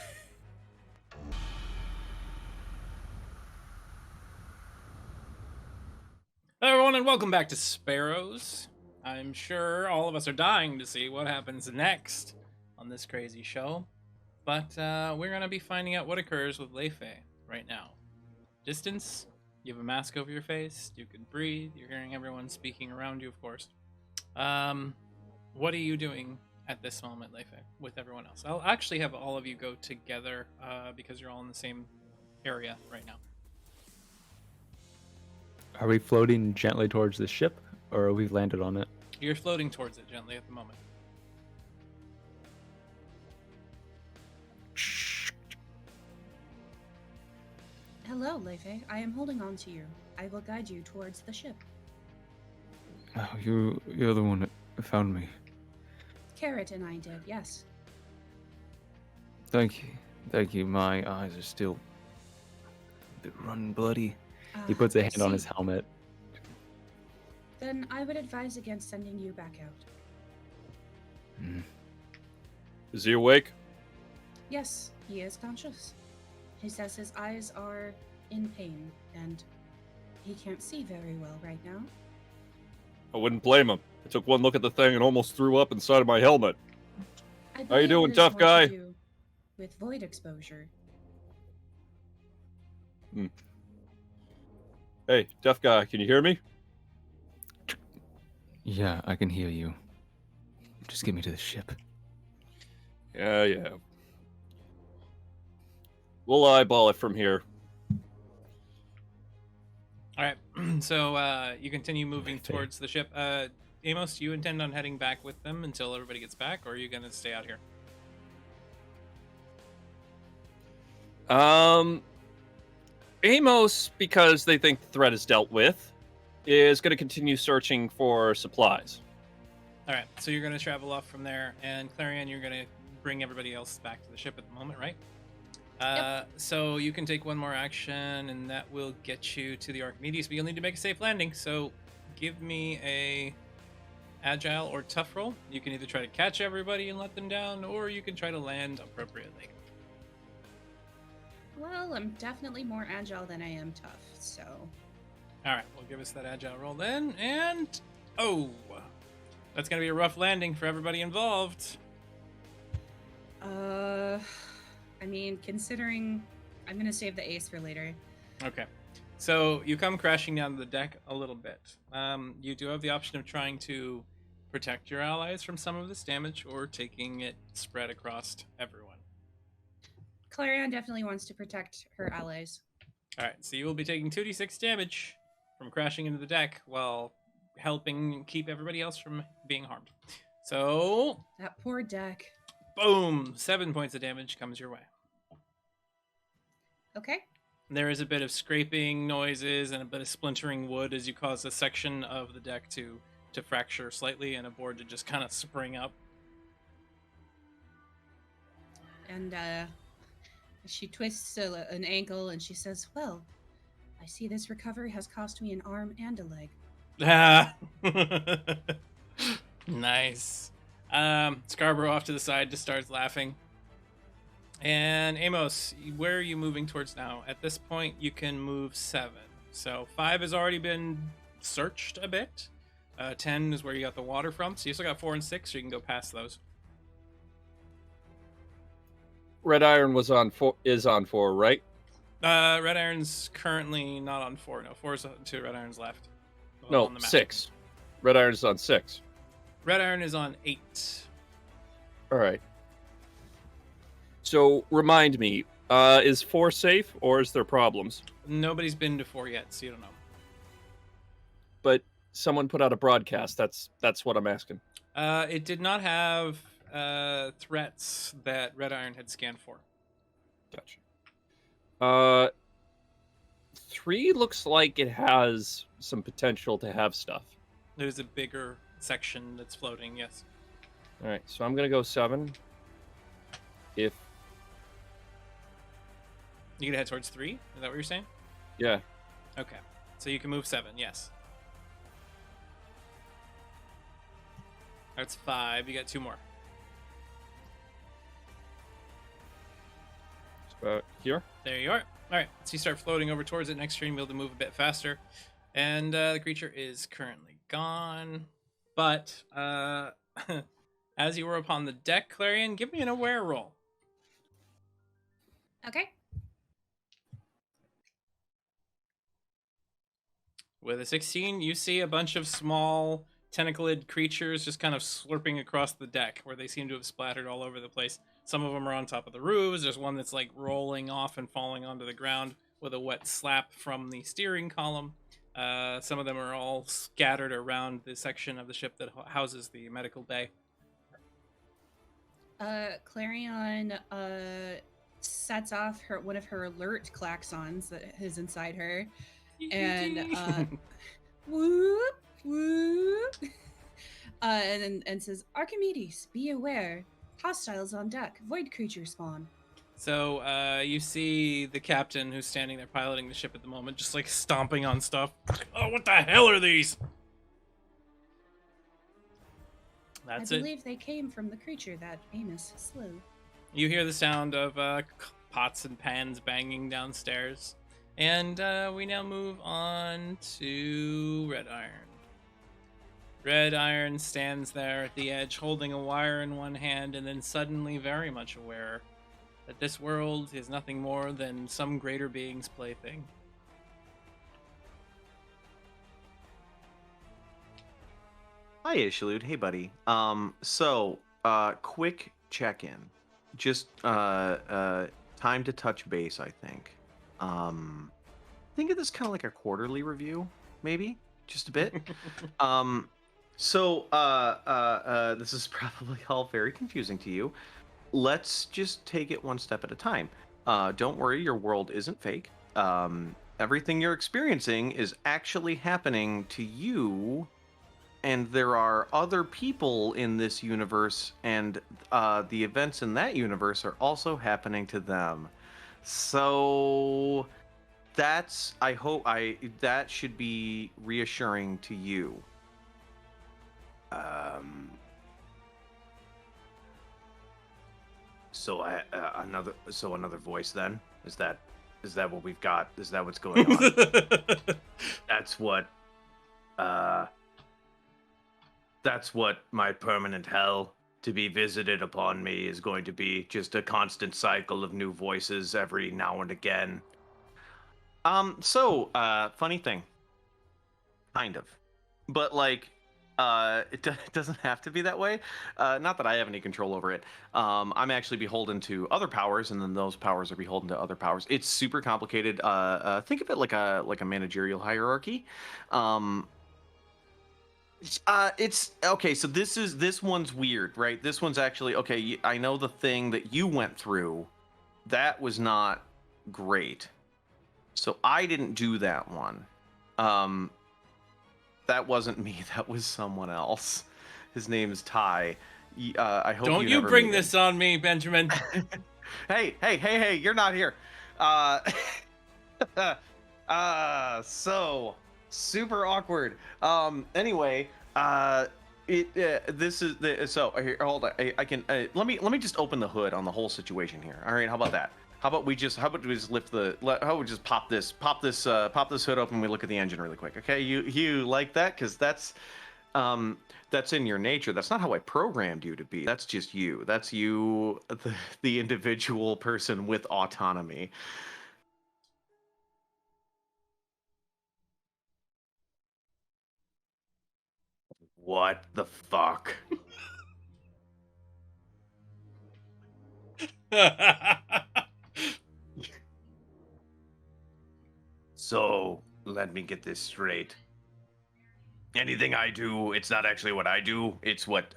A: Hello, everyone, and welcome back to Sparrows. I'm sure all of us are dying to see what happens next on this crazy show, but we're going to be finding out what occurs with Leifei right now. Distance, you have a mask over your face, you can breathe, you're hearing everyone speaking around you, of course. What are you doing at this moment, Leifei, with everyone else? I'll actually have all of you go together because you're all in the same area right now.
D: Are we floating gently towards the ship, or we've landed on it?
A: You're floating towards it gently at the moment.
B: Hello, Leifei. I am holding on to you. I will guide you towards the ship.
D: Oh, you're the one that found me.
B: Carrot and I did, yes.
D: Thank you. My eyes are still they run bloody. He puts a hand on his helmet.
B: Then I would advise against sending you back out.
C: Is he awake?
B: Yes, he is conscious. He says his eyes are in pain, and he can't see very well right now.
C: I wouldn't blame him. I took one look at the thing and almost threw up inside of my helmet.
B: I
C: How you
B: believe
C: doing,
B: it is
C: tough
B: more to
C: guy?
B: do with void exposure.
C: Hey, deaf guy, can you hear me?
D: Yeah, I can hear you. Just get me to the ship.
C: Yeah. We'll eyeball it from here.
A: All right, so you continue moving
D: Okay.
A: towards the ship. Amos, do you intend on heading back with them until everybody gets back, or are you going to stay out here?
C: Amos, because they think the threat is dealt with, is going to continue searching for supplies.
A: All right, so you're going to travel off from there, and Clarion, you're going to bring everybody else back to the ship at the moment, right? So you can take one more action, and that will get you to the Archimedes, but you'll need to make a safe landing. So give me a agile or tough roll. You can either try to catch everybody and let them down, or you can try to land appropriately.
B: Well, I'm definitely more agile than I am tough, so...
A: All right, well, give us that agile roll then, and that's gonna be a rough landing for everybody involved.
B: I mean, considering... I'm gonna save the ace for later.
A: Okay, so you come crashing down to the deck a little bit. You do have the option of trying to protect your allies from some of this damage, or taking it spread across everyone.
B: Clarion definitely wants to protect her allies.
A: All right, so you will be taking 2d6 damage from crashing into the deck while helping keep everybody else from being harmed. So,
B: That poor deck.
A: boom, 7 points of damage comes your way.
B: Okay.
A: There is a bit of scraping noises and a bit of splintering wood as you cause a section of the deck to fracture slightly and a board to just kind of spring up.
B: And, she twists an ankle and she says, well, I see this recovery has cost me an arm and a leg.
A: Ah, nice. Scarborough off to the side just starts laughing. And Amos, where are you moving towards now? At this point, you can move 7. So 5 has already been searched a bit. 10 is where you got the water from. So you still got 4 and 6, so you can go past those.
C: Red Iron is on 4, right?
A: Red Iron's currently not on 4. No, 4 is 2 Red Iron's left.
C: No,
A: on the map.
C: 6. Red Iron is on 6.
A: Red Iron is on 8.
C: All right. So remind me, is 4 safe or is there problems?
A: Nobody's been to 4 yet, so you don't know.
C: But someone put out a broadcast. That's what I'm asking.
A: It did not have threats that Red Iron had scanned for.
C: Gotcha. 3 looks like it has some potential to have stuff.
A: There's a bigger section that's floating, yes.
C: All right, so I'm gonna go 7. If
A: You can head towards 3? Is that what you're saying?
C: yeah,
A: Okay. So you can move 7, yes. That's 5. You got 2 more.
C: about here.
A: There you are. All right, so you start floating over towards it. Next turn, you'll be able to move a bit faster. And the creature is currently gone. But as you were upon the deck, Clarion, give me an aware roll.
B: Okay.
A: With a 16, you see a bunch of small tentacled creatures just kind of slurping across the deck, where they seem to have splattered all over the place. Some of them are on top of the roofs. There's one that's like rolling off and falling onto the ground with a wet slap from the steering column. Some of them are all scattered around the section of the ship that houses the medical bay.
B: Clarion sets off one of her alert klaxons that is inside her, and whoop whoop, and says, "Archimedes, be aware, hostiles on deck, void creature spawn."
A: So you see the captain who's standing there piloting the ship at the moment, just like stomping on stuff. Oh, what the hell are these? That's
B: I
A: it.
B: believe they came from the creature that Amos slew.
A: You hear the sound of pots and pans banging downstairs. And we now move on to Red Iron. Red Iron stands there at the edge holding a wire in one hand and then suddenly very much aware that this world is nothing more than some greater being's plaything.
E: Hi, Ishlude. Hey, buddy. Quick check-in. Just time to touch base, I think. Think of this kind of like a quarterly review, maybe, just a bit. This is probably all very confusing to you. Let's just take it one step at a time. Don't worry, your world isn't fake. Everything you're experiencing is actually happening to you, and there are other people in this universe, and the events in that universe are also happening to them. So that should be reassuring to you. Another voice then? Is that what we've got? Is that what's going on? That's what my permanent hell to be visited upon me is going to be. Just a constant cycle of new voices every now and again. Funny thing. Kind of. But, like, it doesn't have to be that way. Not that I have any control over it. I'm actually beholden to other powers, and then those powers are beholden to other powers. It's super complicated. Think of it like a managerial hierarchy. It's okay. So this one's weird, right? This one's actually okay. I know the thing that you went through. That was not great. So I didn't do that one. That wasn't me. That was someone else. His name is Ty. I hope
A: Don't you bring this on me, Benjamin.
E: Hey! You're not here. So super awkward. Anyway, this is the so here. Hold on. I can let me just open the hood on the whole situation here. All right, how about that? How about we just lift the? How about we just pop this hood open? And we look at the engine really quick. Okay, you like that? Because that's in your nature. That's not how I programmed you to be. That's just you. That's you, the individual person with autonomy. What the fuck? So, let me get this straight. Anything I do, it's not actually what I do. It's what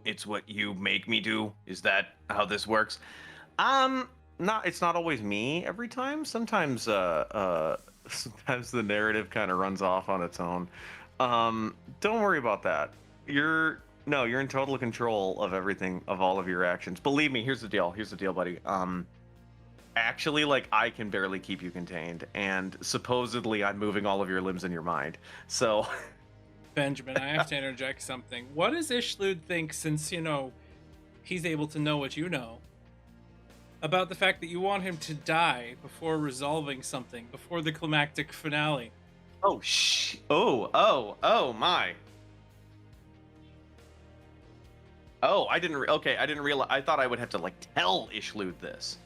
E: it's what you make me do. Is that how this works? It's not always me every time. Sometimes sometimes the narrative kind of runs off on its own. Don't worry about that. You're in total control of everything, of all of your actions. Believe me, here's the deal, buddy. Actually, like, I can barely keep you contained, and supposedly I'm moving all of your limbs in your mind. So,
A: Benjamin, I have to interject something. What does Ishlude think, since, he's able to know what you know? about the fact that you want him to die before resolving something, before the climactic finale.
E: Oh, oh my. Oh, I didn't. Okay, I didn't realize. I thought I would have to like tell Ishlood this.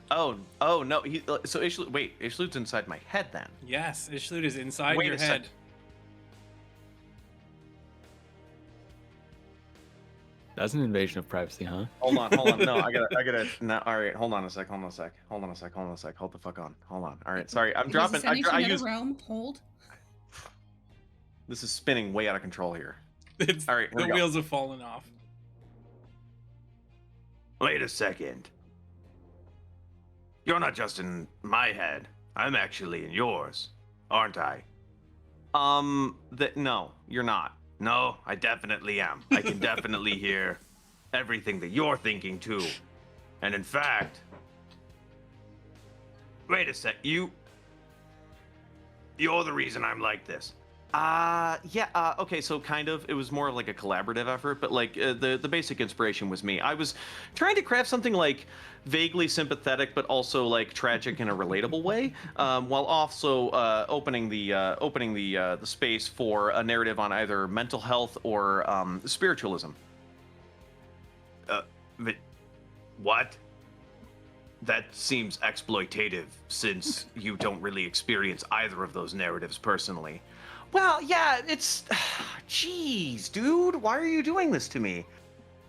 E: Oh no. So Ishlood. Wait, Ishlood's inside my head then.
A: Yes, Ishlood is inside
E: Wait
A: your
E: a
A: head.
E: sec.
D: That's an invasion of privacy, huh?
E: Hold on. No, I gotta. No, all right, hold on a sec. Hold the fuck on. Hold on. All right, sorry. I'm
B: Was
E: dropping.
B: he sending to
E: I
B: another
E: use.
B: realm? Hold.
E: This is spinning way out of control here.
A: It's,
E: All right, here
A: the
E: we go.
A: wheels have fallen off.
H: Wait a second. You're not just in my head. I'm actually in yours, aren't I?
E: No, you're not.
H: No, I definitely am. I can definitely hear everything that you're thinking too. And in fact, wait a sec. You're the reason I'm like this.
E: Yeah, okay, so kind of, it was more of like a collaborative effort, but like the basic inspiration was me. I was trying to craft something like vaguely sympathetic, but also like tragic in a relatable way, while also opening the space for a narrative on either mental health or spiritualism.
H: But what? That seems exploitative, since you don't really experience either of those narratives personally.
E: Well, yeah, it's... Jeez, dude, why are you doing this to me?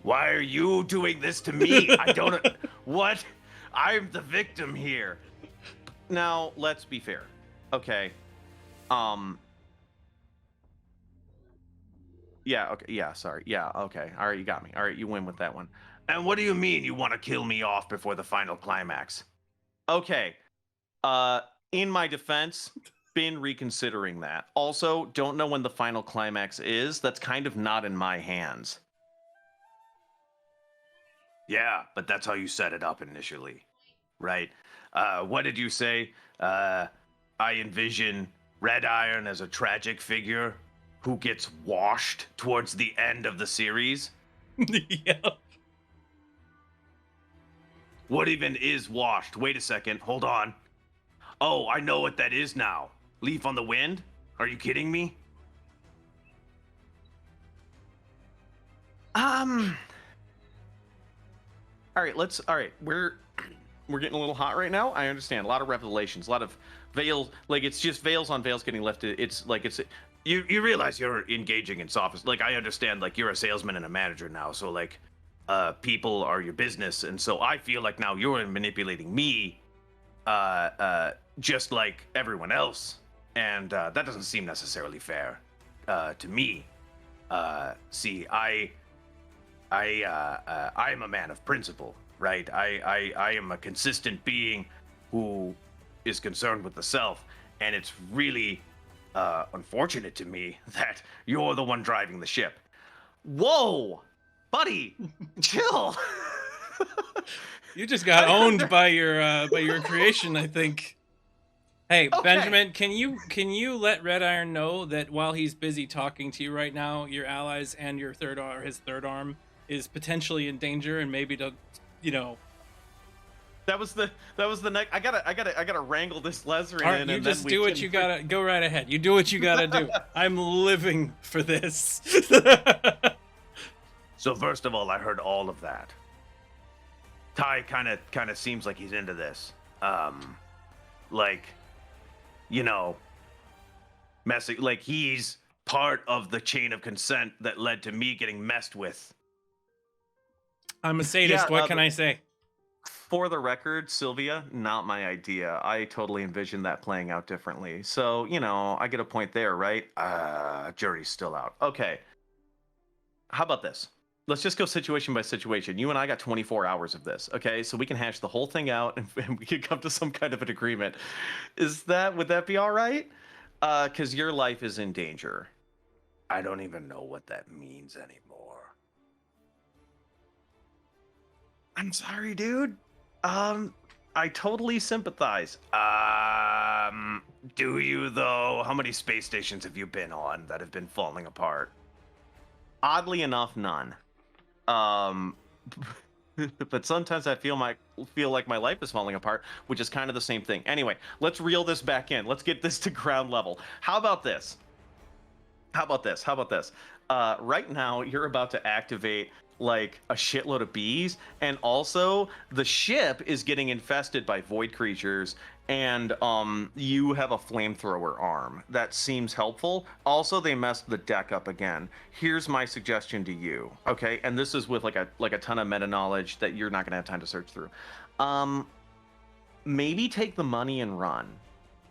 H: Why are you doing this to me? I don't... What? I'm the victim here.
E: Now, let's be fair. Okay. Yeah, okay, yeah, sorry. Yeah, okay. All right, you got me. All right, you win with that one.
H: And what do you mean you want to kill me off before the final climax?
E: Okay. In my defense, been reconsidering that. Also, don't know when the final climax is. That's kind of not in my hands.
H: Yeah, but that's how you set it up initially, right? What did you say? I envision Red Iron as a tragic figure who gets washed towards the end of the series.
A: Yep.
H: What even is washed? Wait a second, hold on. Oh, I know what that is now. Leaf on the wind? Are you kidding me?
E: All right, we're getting a little hot right now. I understand. A lot of revelations, a lot of veils, like it's just veils on veils getting lifted. It's like
H: You realize you're engaging in sophistry. Like, I understand, like, you're a salesman and a manager now, so, like, people are your business, and so I feel like now you're manipulating me, just like everyone else, and that doesn't seem necessarily fair to me. See, I am a man of principle, right? I am a consistent being who is concerned with the self, and it's really unfortunate to me that you're the one driving the ship.
E: Whoa, buddy, chill.
A: You just got owned by your creation, I think. Hey,
E: Okay.
A: Benjamin, can you let Red Iron know that while he's busy talking to you right now, your allies and your his third arm is potentially in danger, and maybe to, you know.
E: That was the next. I gotta wrangle this Lesrin
A: All right,
E: in.
A: you
E: and
A: just
E: then we
A: do what
E: can-
A: you gotta. Go right ahead. You do what you gotta do. I'm living for this.
H: So first of all, I heard all of that. Ty kind of seems like he's into this. Like, you know, messing, like he's part of the chain of consent that led to me getting messed with.
A: I'm a sadist.
E: Yeah,
A: What can I say?
E: For the record, Sylvia, not my idea. I totally envisioned that playing out differently. So, you know, I get a point there, right? Jury's still out. Okay. How about this? Let's just go situation by situation. You and I got 24 hours of this, okay? So we can hash the whole thing out and we can come to some kind of an agreement. Would that be all right? Because your life is in danger.
H: I don't even know what that means anymore.
E: I'm sorry, dude. I totally sympathize.
H: Do you though? How many space stations have you been on that have been falling apart?
E: Oddly enough, none. but sometimes I feel like my life is falling apart, which is kind of the same thing. Anyway, let's reel this back in. Let's get this to ground level. How about this? Right now, you're about to activate like a shitload of bees, and also the ship is getting infested by void creatures, and you have a flamethrower arm. That seems helpful. Also, they messed the deck up again. Here's my suggestion to you, okay? And this is with like a ton of meta knowledge that you're not gonna have time to search through. Maybe take the money and run,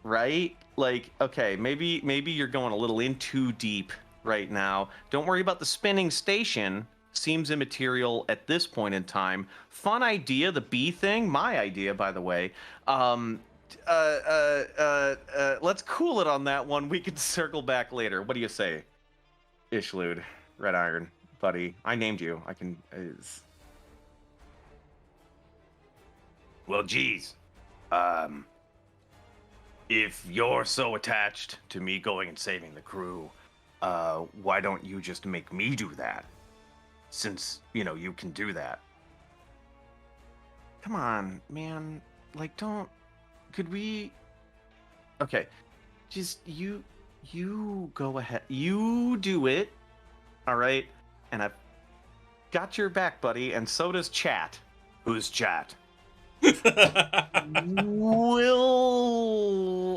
E: right? Like, okay, maybe you're going a little in too deep right now. Don't worry about the spinning station. Seems immaterial at this point in time. Fun idea, the bee thing. My idea, by the way. Let's cool it on that one. We can circle back later. What do you say, Ishlude, Red Iron, buddy? I named you. I can.
H: Well, geez. If you're so attached to me going and saving the crew, why don't you just make me do that? Since, you can do that.
E: Come on, man. Like, could we... Okay. Just, you go ahead. You do it. All right? And I've got your back, buddy, and so does Chat.
H: Who's Chat?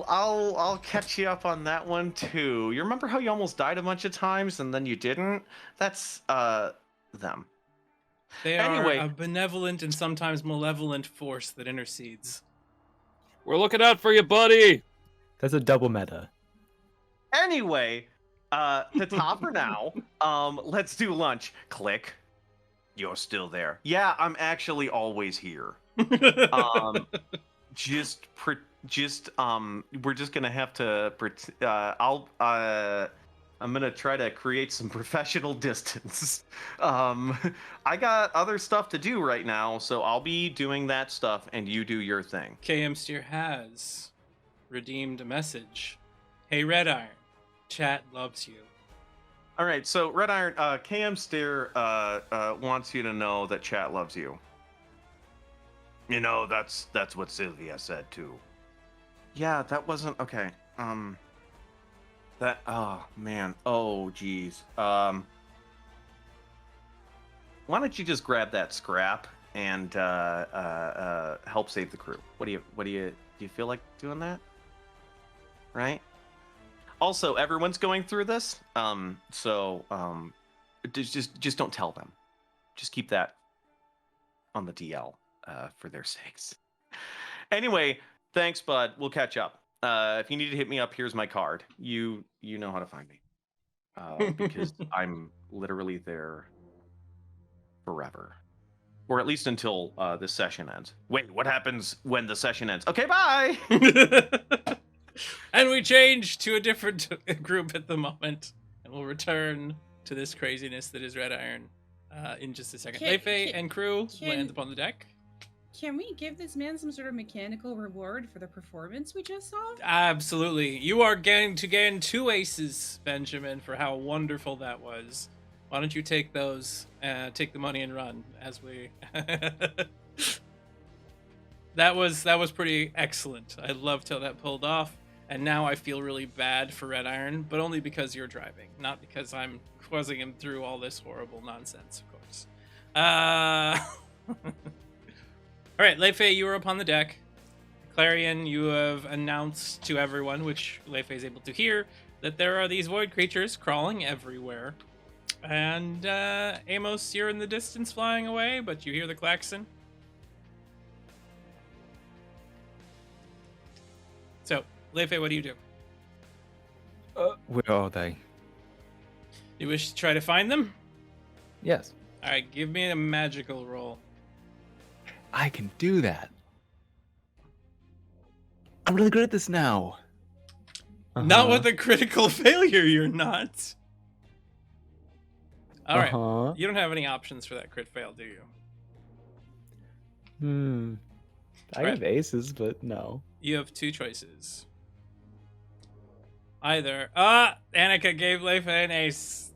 E: I'll catch you up on that one too. You remember how you almost died a bunch of times and then you didn't? That's them.
A: They
E: Anyway.
A: are a benevolent and sometimes malevolent force that intercedes.
C: We're looking out for you, buddy.
D: That's a double meta.
E: Anyway, to top for now, let's do lunch. Click. You're still there. Yeah, I'm actually always here. We're just gonna have to I'm gonna try to create some professional distance. I got other stuff to do right now, so I'll be doing that stuff and you do your thing.
A: KM Steer has redeemed a message. Hey Red Iron, Chat loves you.
E: All right, so Red Iron, KM Steer wants you to know that Chat loves you.
H: That's what Sylvia said too.
E: Yeah, that wasn't okay. Oh man. Oh geez. Why don't you just grab that scrap and help save the crew? Do you feel like doing that? Right? Also, everyone's going through this. So just don't tell them. Just keep that on the DL for their sakes. Anyway, thanks, bud. We'll catch up. If you need to hit me up, here's my card. You know how to find me. Because I'm literally there forever. Or at least until this session ends. Wait, what happens when the session ends? Okay, bye!
A: And we change to a different group at the moment. And we'll return to this craziness that is Red Iron in just a second. Leifei and crew land upon the deck.
B: Can we give this man some sort of mechanical reward for the performance we just saw?
A: Absolutely. You are going to gain 2 aces, Benjamin, for how wonderful that was. Why don't you take those, take the money and run as we... That was pretty excellent. I loved how that pulled off. And now I feel really bad for Red Iron, but only because you're driving, not because I'm causing him through all this horrible nonsense, of course. All right, Leifei, you are up on the deck. Clarion, you have announced to everyone, which Leifei is able to hear, that there are these void creatures crawling everywhere. And Amos, you're in the distance flying away, but you hear the klaxon. So, Leifei, what do you do?
D: Where are they?
A: You wish to try to find them?
D: Yes,
A: All right, give me a magical roll.
D: I can do that. I'm really good at this now.
A: Not with a critical failure, you're not. All right. You don't have any options for that crit fail, do you?
D: I have aces, but no.
A: You have 2 choices. Either Annika gave Leifei an ace.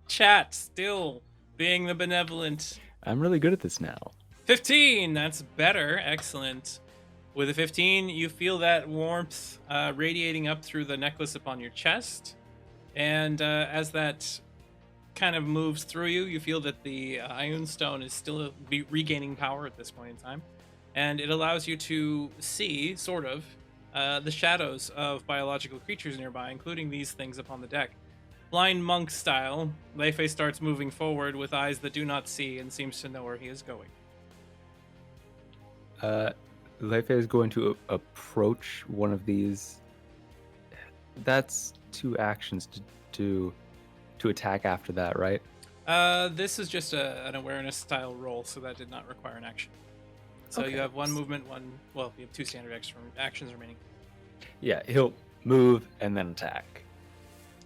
A: Chat still being the benevolent.
D: I'm really good at this now.
A: 15. That's better. Excellent. With a 15, you feel that warmth radiating up through the necklace upon your chest. And as that kind of moves through you, you feel that the Ion Stone is still regaining power at this point in time. And it allows you to see, sort of, the shadows of biological creatures nearby, including these things upon the deck. Blind monk style, Leifei starts moving forward with eyes that do not see and seems to know where he is going.
D: Leifei is going to approach one of these. That's 2 actions to attack after that, right?
A: This is just an awareness style roll, so that did not require an action. So
D: Okay.
A: you have 1 movement, you have 2 standard actions remaining.
D: Yeah, he'll move and then attack.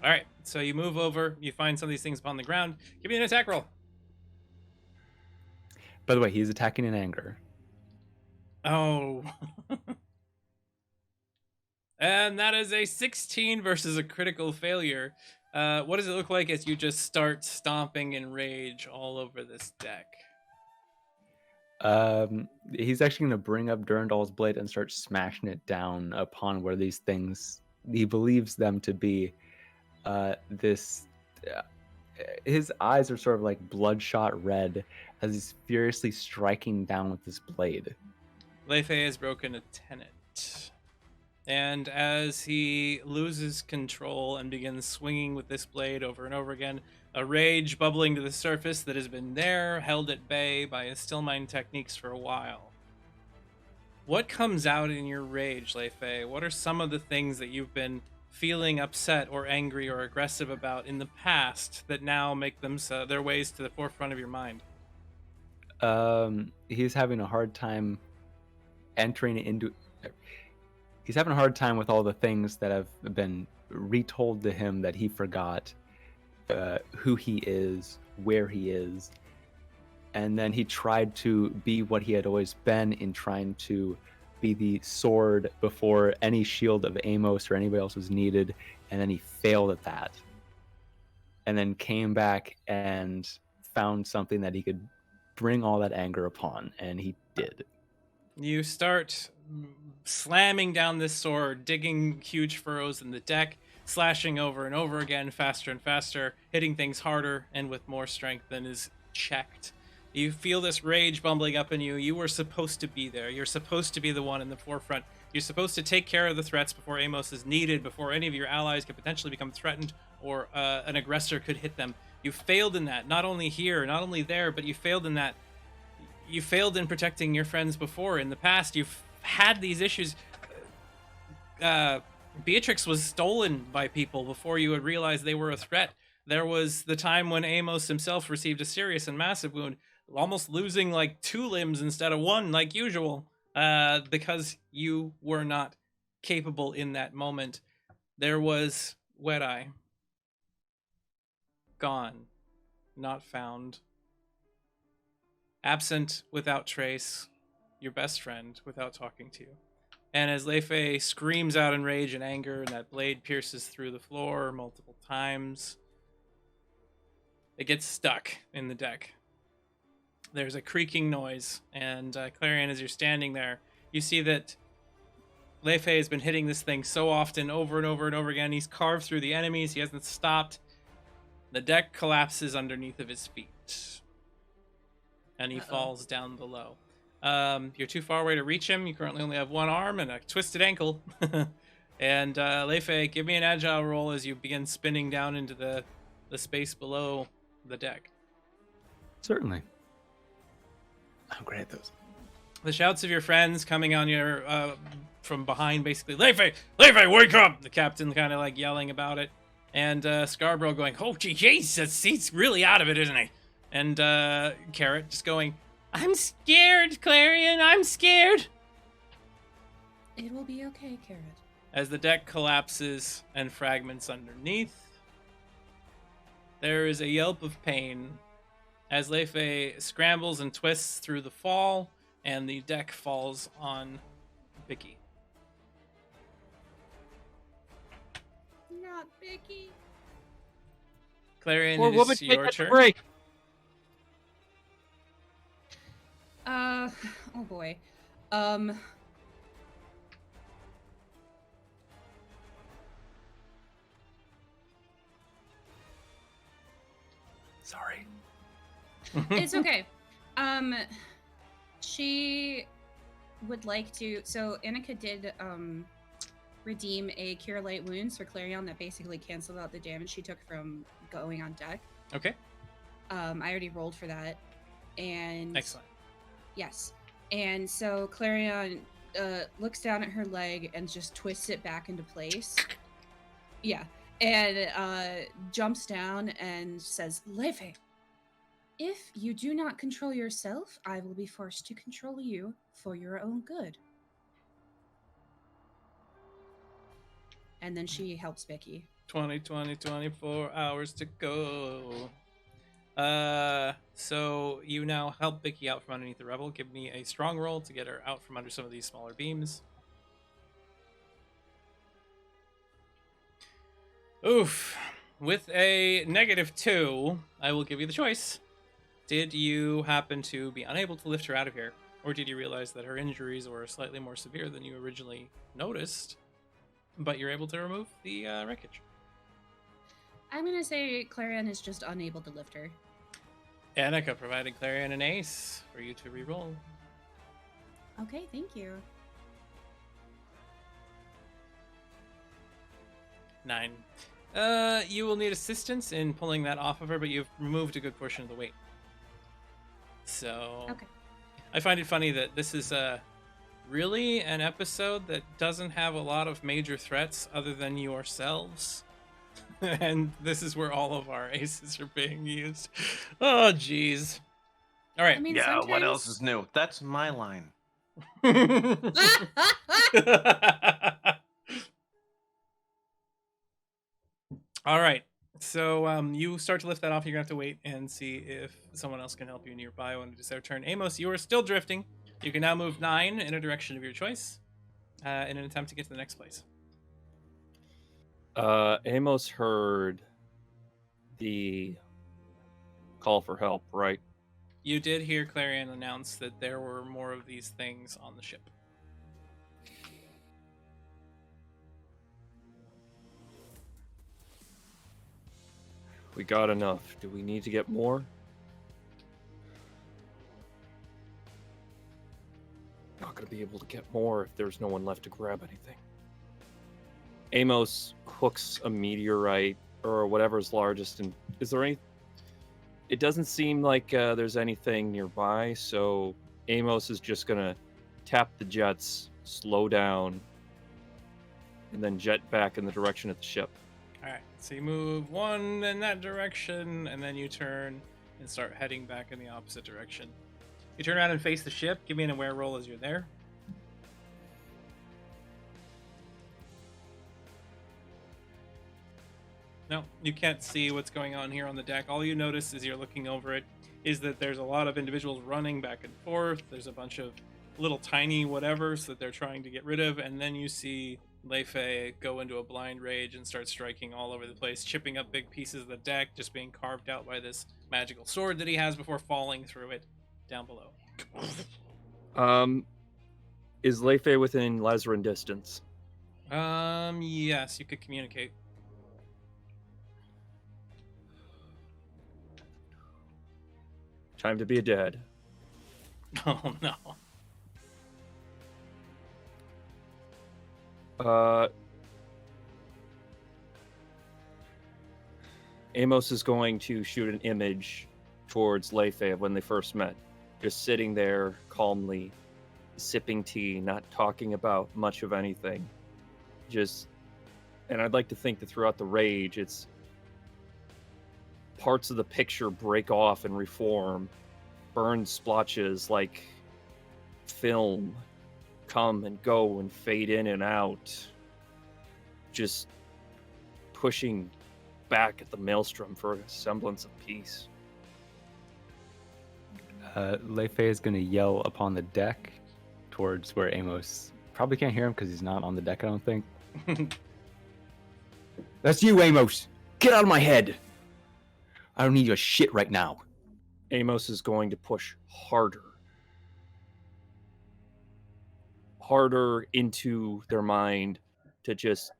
A: All right, so you move over, you find some of these things upon the ground. Give me an attack roll.
D: By the way, he's attacking in anger.
A: Oh. And that is a 16 versus a critical failure. What does it look like as you just start stomping in rage all over this deck?
D: He's actually going to bring up Durandal's blade and start smashing it down upon where these things he believes them to be. His eyes are sort of like bloodshot red as he's furiously striking down with this blade.
A: Leifei has broken a tenet. And as he loses control and begins swinging with this blade over and over again, a rage bubbling to the surface that has been there, held at bay by his still mind techniques for a while. What comes out in your rage, Leifei? What are some of the things that you've been feeling upset or angry or aggressive about in the past that now make them their ways to the forefront of your mind?
D: He's having a hard time entering into. He's having a hard time with all the things that have been retold to him that he forgot who he is, where he is. And then he tried to be what he had always been in trying to be the sword before any shield of Amos or anybody else was needed. And then he failed at that. And then came back and found something that he could bring all that anger upon. And he did.
A: You start slamming down this sword, digging huge furrows in the deck, slashing over and over again, faster and faster, hitting things harder and with more strength than is checked. You feel this rage bumbling up in you. You were supposed to be there. You're supposed to be the one in the forefront. You're supposed to take care of the threats before Amos is needed, before any of your allies could potentially become threatened or an aggressor could hit them. You failed in that, not only here, not only there, but you failed in that. You failed in protecting your friends before. In the past, you've had these issues. Beatrix was stolen by people before you had realized they were a threat. There was the time when Amos himself received a serious and massive wound, almost losing like 2 limbs instead of 1 like usual, because you were not capable in that moment. There was Wet Eye. Gone. Not found. Absent without trace. Your best friend without talking to you. And as Leifei screams out in rage and anger, and that blade pierces through the floor multiple times, it gets stuck in the deck. There's a creaking noise, and Clarion, as you're standing there, you see that Leifei has been hitting this thing so often, over and over and over again. He's carved through the enemies. He hasn't stopped. The deck collapses underneath of his feet, and he falls down below. You're too far away to reach him. You currently only have 1 arm and a twisted ankle. And Leifei, give me an agile roll as you begin spinning down into the space below the deck.
D: Certainly. I'm great at those.
A: The shouts of your friends coming on your from behind, basically, Leifei, wake up! The captain kind of like yelling about it. And Scarborough going, oh, Jesus, he's really out of it, isn't he? And Carrot just going, I'm scared, Clarion, I'm scared.
B: It will be okay, Carrot.
A: As the deck collapses and fragments underneath, there is a yelp of pain as Leifei scrambles and twists through the fall, and the deck falls on Vicky.
B: Not Vicky.
A: Clarion,
C: Or
A: it
C: woman,
A: is
C: take
A: your
C: a
A: turn.
C: break.
B: boy. Um.
D: Sorry.
B: It's okay. She would like to. So Annika did redeem a Cure Light Wounds for Clarion that basically canceled out the damage she took from going on deck.
A: Okay.
B: I already rolled for that, and
A: Excellent.
B: yes, and so Clarion looks down at her leg and just twists it back into place. Yeah, and jumps down and says, "Leve, if you do not control yourself, I will be forced to control you for your own good." And then she helps Becky.
A: 24 hours to go. So you now help Vicky out from underneath the rebel. Give me a strong roll to get her out from under some of these smaller beams. Oof. With a -2, I will give you the choice. Did you happen to be unable to lift her out of here? Or did you realize that her injuries were slightly more severe than you originally noticed, but you're able to remove the wreckage?
B: I'm gonna say Clarion is just unable to lift her.
A: Annika provided Clarion an ace for you to re-roll.
B: Okay, thank you.
A: 9. You will need assistance in pulling that off of her, but you've removed a good portion of the weight. So,
B: Okay.
A: I find it funny that this is really an episode that doesn't have a lot of major threats other than yourselves. And this is where all of our aces are being used. Oh, jeez. All right.
B: I mean,
E: Yeah, what
B: sometimes-
E: else is new? That's my line.
A: All right. So you start to lift that off. You're going to have to wait and see if someone else can help you nearby when it is their turn. Amos, you are still drifting. You can now move 9 in a direction of your choice in an attempt to get to the next place.
C: Amos heard the call for help, right?
A: You did hear Clarion announce that there were more of these things on the ship.
C: We got enough. Do we need to get more? Not going to be able to get more if there's no one left to grab anything. Amos hooks a meteorite or whatever's largest, and is there any? It doesn't seem like there's anything nearby, so Amos is just gonna tap the jets, slow down, and then jet back in the direction of the ship.
A: All right, so you move 1 in that direction, and then you turn and start heading back in the opposite direction. You turn around and face the ship. Give me an aware roll as you're there. No, you can't see what's going on here on the deck. All you notice as you're looking over it is that there's a lot of individuals running back and forth. There's a bunch of little tiny whatevers that they're trying to get rid of, and then you see Leifei go into a blind rage and start striking all over the place, chipping up big pieces of the deck, just being carved out by this magical sword that he has before falling through it down below.
C: Is Leifei within Lazarin distance?
A: Yes, you could communicate.
C: Time to be a dad.
A: Oh no.
C: Amos is going to shoot an image towards Leifei of when they first met. Just sitting there calmly, sipping tea, not talking about much of anything. And I'd like to think that throughout the rage, it's parts of the picture break off and reform. Burn splotches like film come and go and fade in and out. Just pushing back at the maelstrom for a semblance of peace.
D: Leifei is going to yell upon the deck towards where Amos probably can't hear him because he's not on the deck, I don't think. That's you, Amos! Get out of my head! I don't need your shit right now.
C: Amos is going to push harder. harder into their mind to just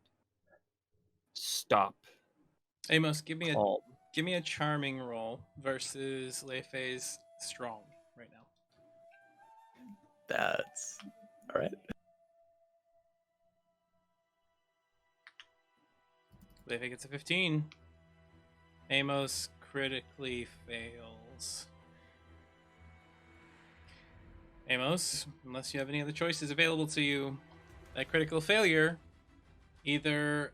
C: stop.
A: Amos, give me
C: Calm.
A: a charming roll versus Leifei's strong right now.
D: That's all right.
A: Leifei gets a 15. Amos critically fails. Amos, unless you have any other choices available to you, that critical failure either...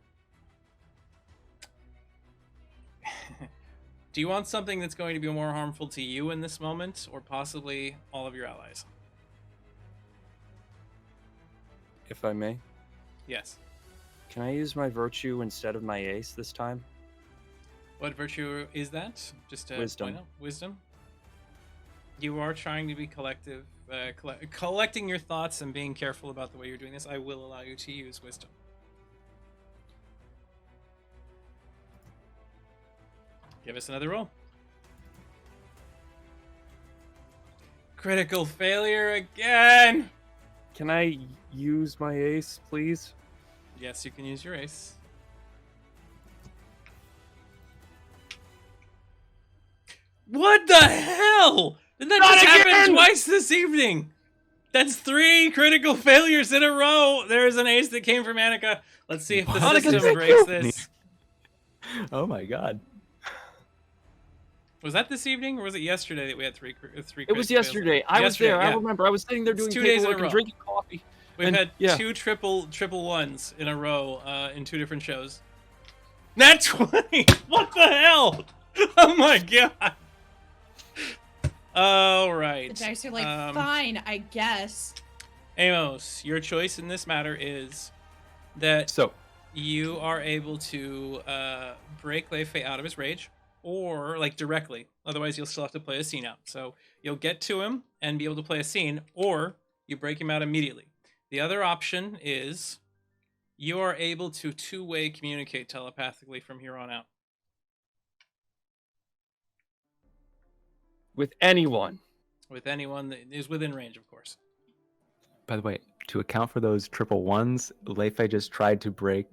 A: Do you want something that's going to be more harmful to you in this moment, or possibly all of your allies?
C: If I may,
A: Yes.
C: can I use my virtue instead of my ace this time?
A: What virtue is that? Just to
C: Wisdom.
A: point out. Wisdom. You are trying to be collective, collecting your thoughts and being careful about the way you're doing this. I will allow you to use wisdom. Give us another roll. Critical failure again.
C: Can I use my ace, please?
A: Yes, you can use your ace. What the hell? Did that
H: Not
A: just happen
H: again!
A: twice this evening? That's 3 critical failures in a row. There's an ace that came from Annika. Let's see if the
D: Annika,
A: system
D: thank
A: breaks
D: you.
A: this.
D: Oh my god.
A: Was that this evening, or was it yesterday that we had three?
C: It was yesterday. I was there.
A: Yeah.
C: I remember. I was sitting there doing
A: It's 2 days in a
C: paperwork
A: row.
C: and drinking coffee.
A: We've
C: And,
A: had
C: yeah.
A: 2 triple ones in a row in 2 different shows. Nat 20! What the hell? Oh my god! All right.
B: The dice are like, fine, I guess.
A: Amos, your choice in this matter is that
D: So,
A: you are able to break Leifei out of his rage, or like directly. Otherwise, you'll still have to play a scene out. So you'll get to him and be able to play a scene, or you break him out immediately. The other option is you are able to two-way communicate telepathically from here on out.
C: With anyone.
A: With anyone that is within range, of course.
D: by the way, to account for those triple ones, Leifei just tried to break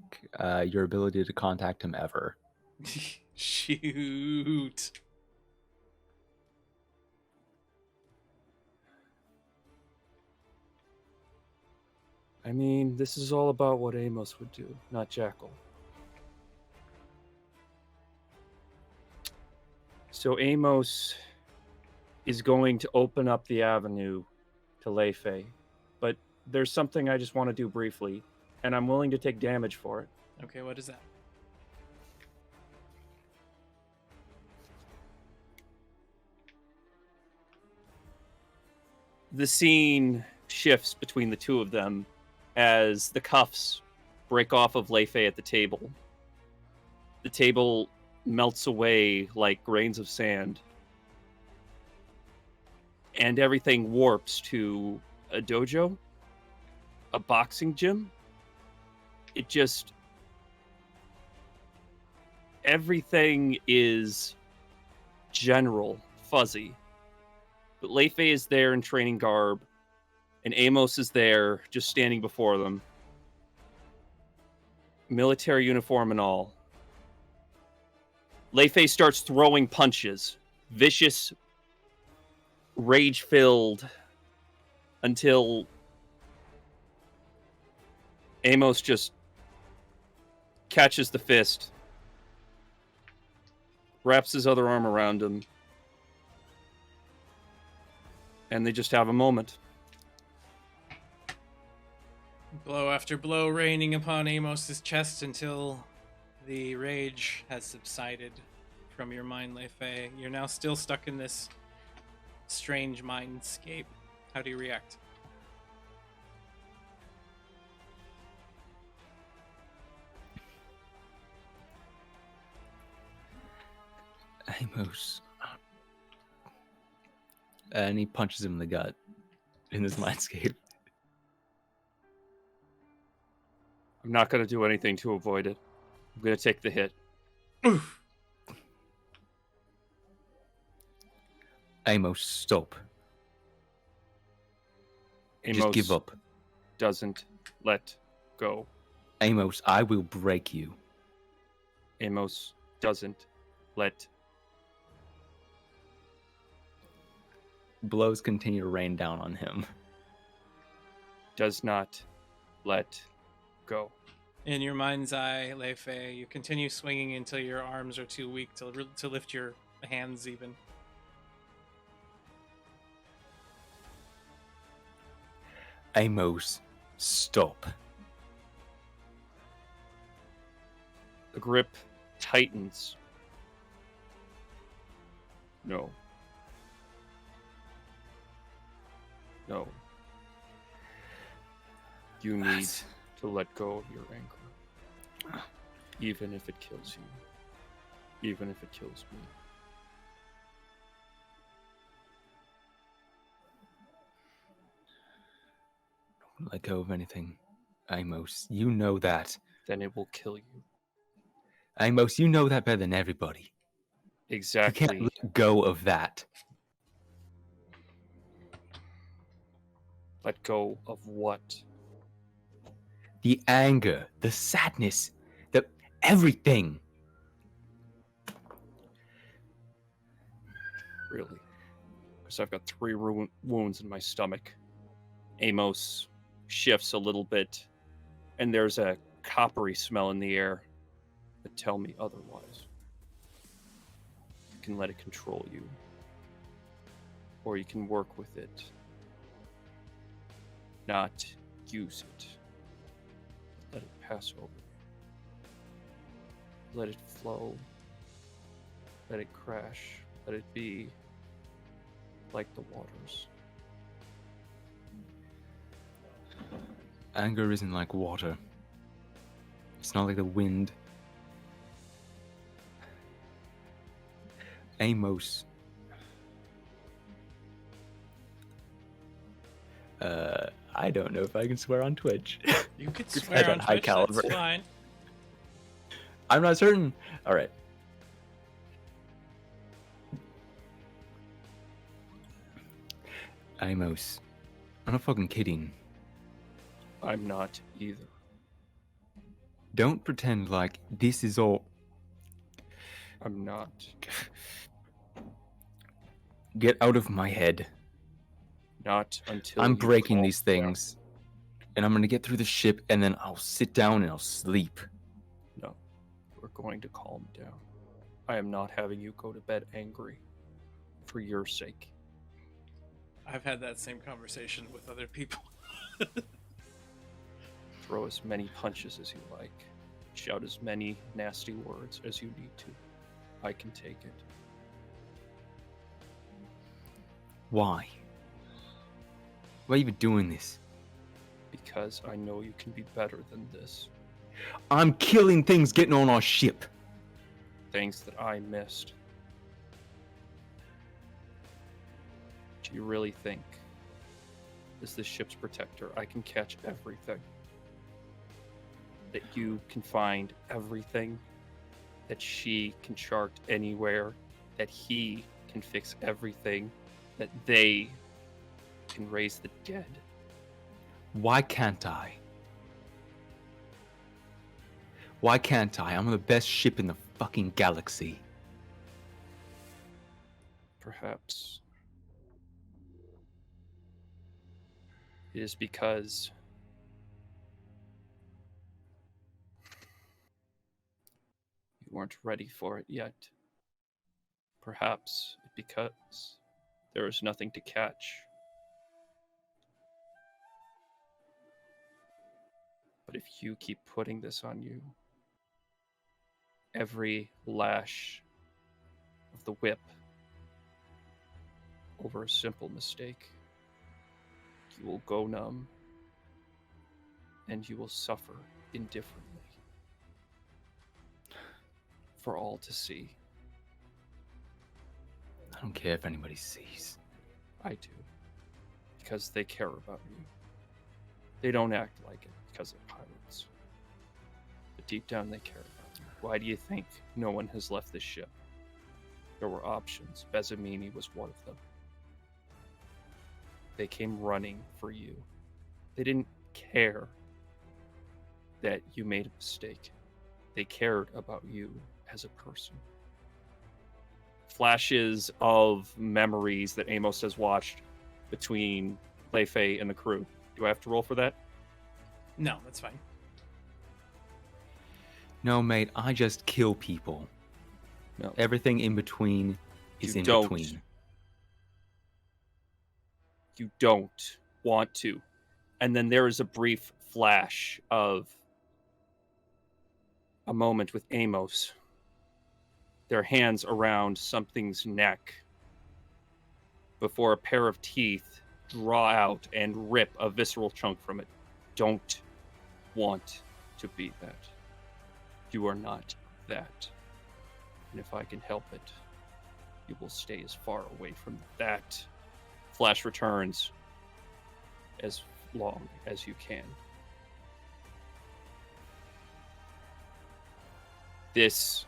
D: your ability to contact him ever.
A: Shoot.
C: I mean, this is all about what Amos would do, not Jackal. So Amos is going to open up the avenue to Leifei, but there's something I just want to do briefly, and I'm willing to take damage for it.
A: Okay, what is that?
C: The scene shifts between the two of them as the cuffs break off of Leifei at the table. The table melts away like grains of sand. And everything warps to a dojo, a boxing gym. It just... everything is general, fuzzy. But Leifei is there in training garb, and Amos is there just standing before them. Military uniform and all. Leifei starts throwing punches, vicious, rage-filled, until Amos just catches the fist, wraps his other arm around him, and they just have a moment.
A: Blow after blow raining upon Amos's chest until the rage has subsided from your mind, Leifei. You're now still stuck in this strange mindscape. How do you react?
D: Amos. And he punches him in the gut in this mindscape.
C: I'm not going to do anything to avoid it. I'm going to take the hit.
A: Oof.
D: Amos, stop.
C: Amos
D: Just give up.
C: doesn't let go.
D: Amos, I will break you.
C: Amos doesn't let.
D: Blows continue to rain down on him.
C: Does not let go.
A: In your mind's eye, Leifei, you continue swinging until your arms are too weak to lift your hands even.
D: Amos, stop.
C: The grip tightens. No. No. You need to let go of your anger. Even if it kills you. Even if it kills me.
D: Don't let go of anything. Amos, you know that.
C: Then it will kill you.
D: Amos, you know that better than everybody. You
C: Exactly.
D: can't let go of that.
C: Let go of what?
D: The anger, the sadness, the everything.
C: Really? Because I've got 3 wounds in my stomach. Amos shifts a little bit, and there's a coppery smell in the air that tell me otherwise. You can let it control you, or you can work with it, not use it. Let it pass over. Let it flow. Let it crash. Let it be like the waters.
D: Anger isn't like water. It's not like the wind. Amos. I don't know if I can swear on Twitch.
A: You could
D: Because
A: swear
D: I
A: on
D: got high
A: Twitch,
D: caliber.
A: that's fine.
D: I'm not certain. All right. Amos, I'm not fucking kidding.
C: I'm not either.
D: Don't pretend like this is all.
C: I'm not.
D: Get out of my head.
C: Not until
D: I'm
C: you
D: breaking
C: calm
D: these
C: down.
D: things. And I'm gonna get through the ship and then I'll sit down and I'll sleep.
C: No, we're going to calm down. I am not having you go to bed angry. For your sake.
A: I've had that same conversation with other people.
C: Throw as many punches as you like. Shout as many nasty words as you need to. I can take it.
D: Why? Why are you even doing this?
C: Because I know you can be better than this.
D: I'm killing things getting on our ship.
C: Things that I missed. Do you really think, as the ship's protector, I can catch everything? That you can find everything? That she can chart anywhere? That he can fix everything? That they can raise the dead?
D: Why can't I? Why can't I? I'm on the best ship in the fucking galaxy.
C: Perhaps it is because you weren't ready for it yet. Perhaps because there is nothing to catch. But if you keep putting this on you, every lash of the whip over a simple mistake, you will go numb and you will suffer indifferently for all to see.
D: I don't care if anybody sees.
C: I do. Because they care about you. They don't act like it because they're pirates. But deep down they care about you. Why do you think no one has left this ship? There were options. Bezamini was one of them. They came running for you. They didn't care that you made a mistake. They cared about you as a person. Flashes of memories that Amos has watched between Leifei and the crew. Do I have to roll for that?
A: No, that's fine.
D: No, mate, I just kill people.
C: No.
D: Everything in between is
C: You
D: in
C: don't.
D: between.
C: You don't want to. And then there is a brief flash of a moment with Amos, their hands around something's neck, before a pair of teeth draw out and rip a visceral chunk from it. Don't want to be that. You are not that. And if I can help it, you will stay as far away from that. Flash returns as long as you can. This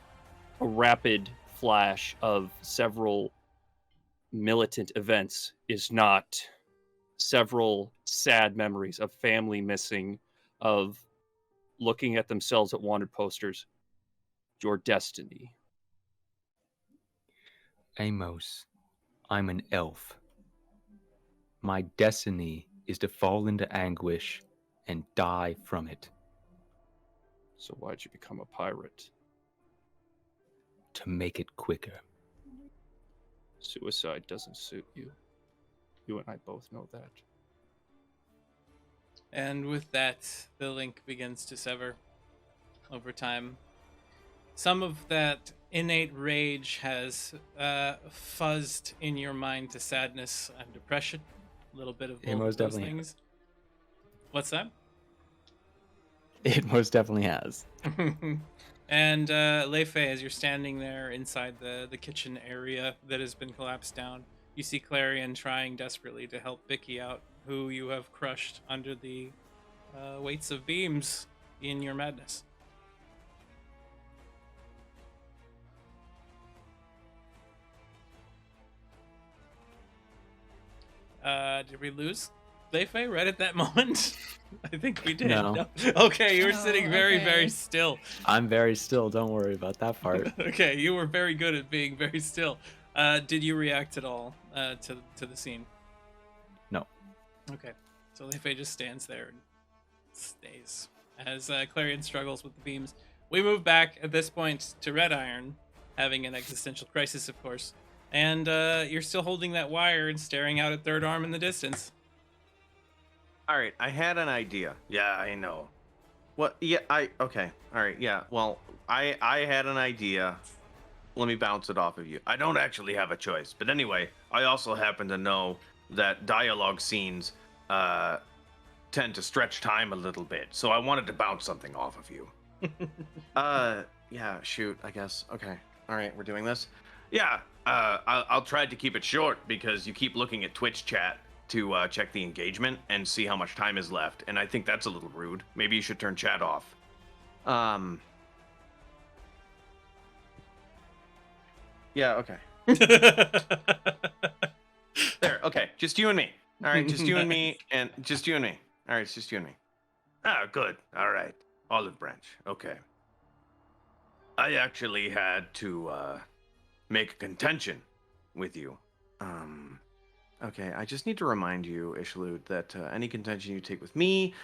C: a rapid flash of several militant events is not several sad memories of family missing, of looking at themselves at wanted posters. Your destiny.
D: Amos, I'm an elf. My destiny is to fall into anguish and die from it.
C: So why'd you become a pirate?
D: To make it quicker.
C: Suicide doesn't suit you. You and I both know that.
A: And with that, the link begins to sever over time. Some of that innate rage has fuzzed in your mind to sadness and depression. A little bit of both
D: Most
A: of those
D: definitely.
A: things. What's that?
D: It most definitely has.
A: And Leifei, as you're standing there inside the kitchen area that has been collapsed down, you see Clarion trying desperately to help Vicky out, who you have crushed under the weights of beams in your madness. Did we lose Leifei right at that moment? I think we did.
D: No.
A: Okay, you were
B: Oh,
A: sitting very,
B: okay.
A: very still.
D: I'm very still, don't worry about that part.
A: Okay, you were very good at being very still. Did you react at all to the scene?
D: No.
A: Okay, so Leifei just stands there and stays as Clarion struggles with the beams. We move back at this point to Red Iron, having an existential crisis, of course, and you're still holding that wire and staring out at Third Arm in the distance.
E: All right, I had an idea. Yeah, I know. What? Yeah, okay. All right, yeah. Well, I had an idea. Let me bounce it off of you. I don't actually have a choice, but anyway, I also happen to know that dialogue scenes tend to stretch time a little bit, so I wanted to bounce something off of you. Yeah, shoot, I guess. Okay. All right, we're doing this. Yeah, I'll try to keep it short because you keep looking at Twitch chat to check the engagement and see how much time is left, and I think that's a little rude. Maybe you should turn chat off. Yeah, okay. There, okay. Just you and me. All right, just you and me, and just you and me. All right, it's just you and me. Ah, good. All right. Olive branch. Okay. I actually had to make a contention with you. Okay, I just need to remind you, Ishaloot, that any contention you take with me,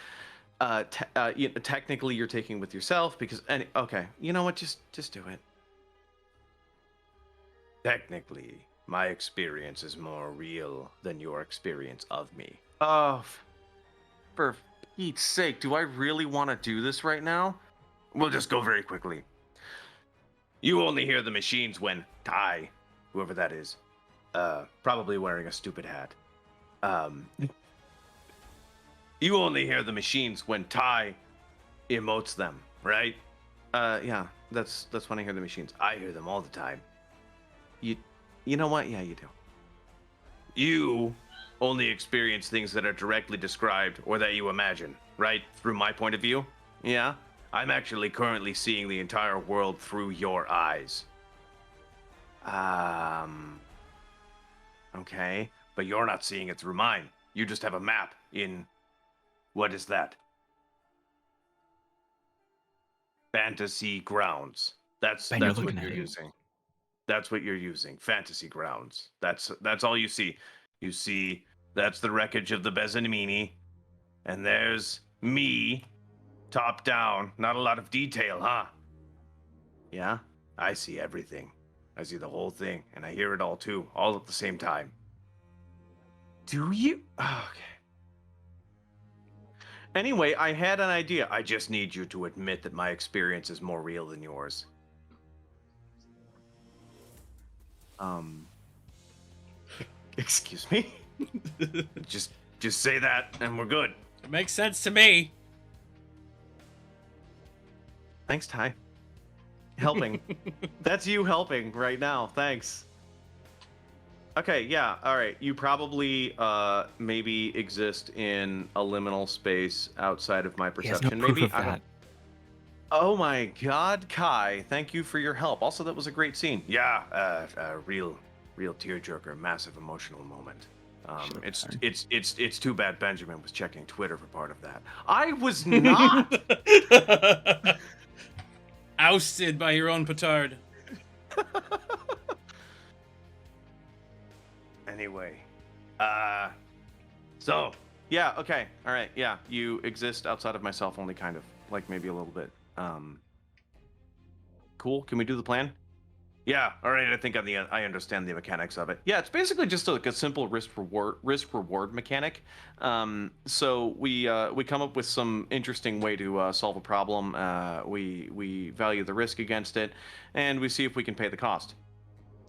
E: technically you're taking with yourself because okay, you know what? Just do it. Technically, my experience is more real than your experience of me. Oh, for Pete's sake, do I really want to do this right now? We'll just go very quickly. You only hear the machines when Ty, whoever that is, probably wearing a stupid hat. You only hear the machines when Ty emotes them, right? Yeah, that's when I hear the machines. I hear them all the time. You know what? Yeah, you do. You only experience things that are directly described or that you imagine, right? Through my point of view? Yeah? I'm actually currently seeing the entire world through your eyes. Okay, but you're not seeing it through mine. You just have a map in
H: What is that? Fantasy grounds. That's
D: Ben, you're
H: what
D: looking at
H: you're
D: it.
H: using. That's what you're using. Fantasy grounds. That's all you see. You see that's the wreckage of the Bezanimini, and there's me, top down. Not a lot of detail, huh? Yeah, I see everything. I see the whole thing, and I hear it all too, all at the same time. Do you? Okay. Anyway, I had an idea. I just need you to admit that my experience is more real than yours. Excuse me? just say that and we're good.
A: It makes sense to me.
E: Thanks, Ty. Helping. That's you helping right now. Thanks. Okay, yeah, all right. You probably maybe exist in a liminal space outside of my
D: He has no
E: perception.
D: proof
E: Maybe
D: of
E: I don't.
D: that.
E: Oh my God, Kai! Thank you for your help. Also, that was a great scene.
H: Yeah, a real tearjerker, massive emotional moment.
D: Should've
H: It's too bad Benjamin was checking Twitter for part of that. I was not.
A: Ousted by your own petard.
H: Anyway,
E: So, yeah, okay, all right, yeah. You exist outside of myself, only kind of, like maybe a little bit. Cool. Can we do the plan?
H: yeah, all right. I think I understand the mechanics of it.
E: Yeah, it's basically just like a simple risk reward mechanic. So we come up with some interesting way to solve a problem. We value the risk against it, and we see if we can pay the cost.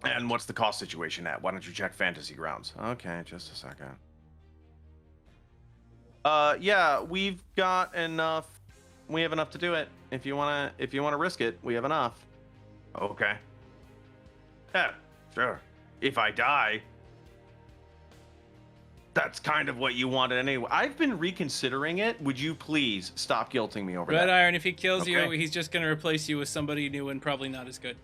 H: And what's the cost situation at? Why don't you check Fantasy Grounds?
E: Okay, just a second. Yeah, we've got enough. We have enough to do it. If you wanna risk it, we have enough.
H: Okay. Yeah, sure. If I die,
E: That's kind of what you wanted anyway. I've been reconsidering it. Would you please stop guilting me over
A: Red
E: that?
A: Iron, if he kills you,
E: Okay.
A: he's just going to replace you with somebody new and probably not as good.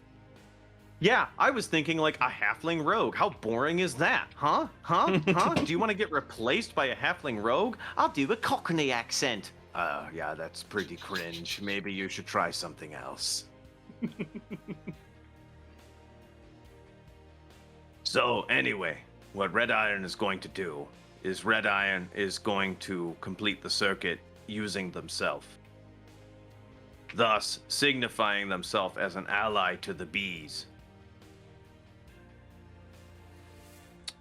E: Yeah, I was thinking like a halfling rogue. How boring is that? Huh? Huh? Huh? Do you want to get replaced by a halfling rogue? I'll do a Cockney accent.
H: yeah, that's pretty cringe. Maybe you should try something else. So, anyway, what Red Iron is going to do is Red Iron is going to complete the circuit using themselves, thus signifying themselves as an ally to the bees.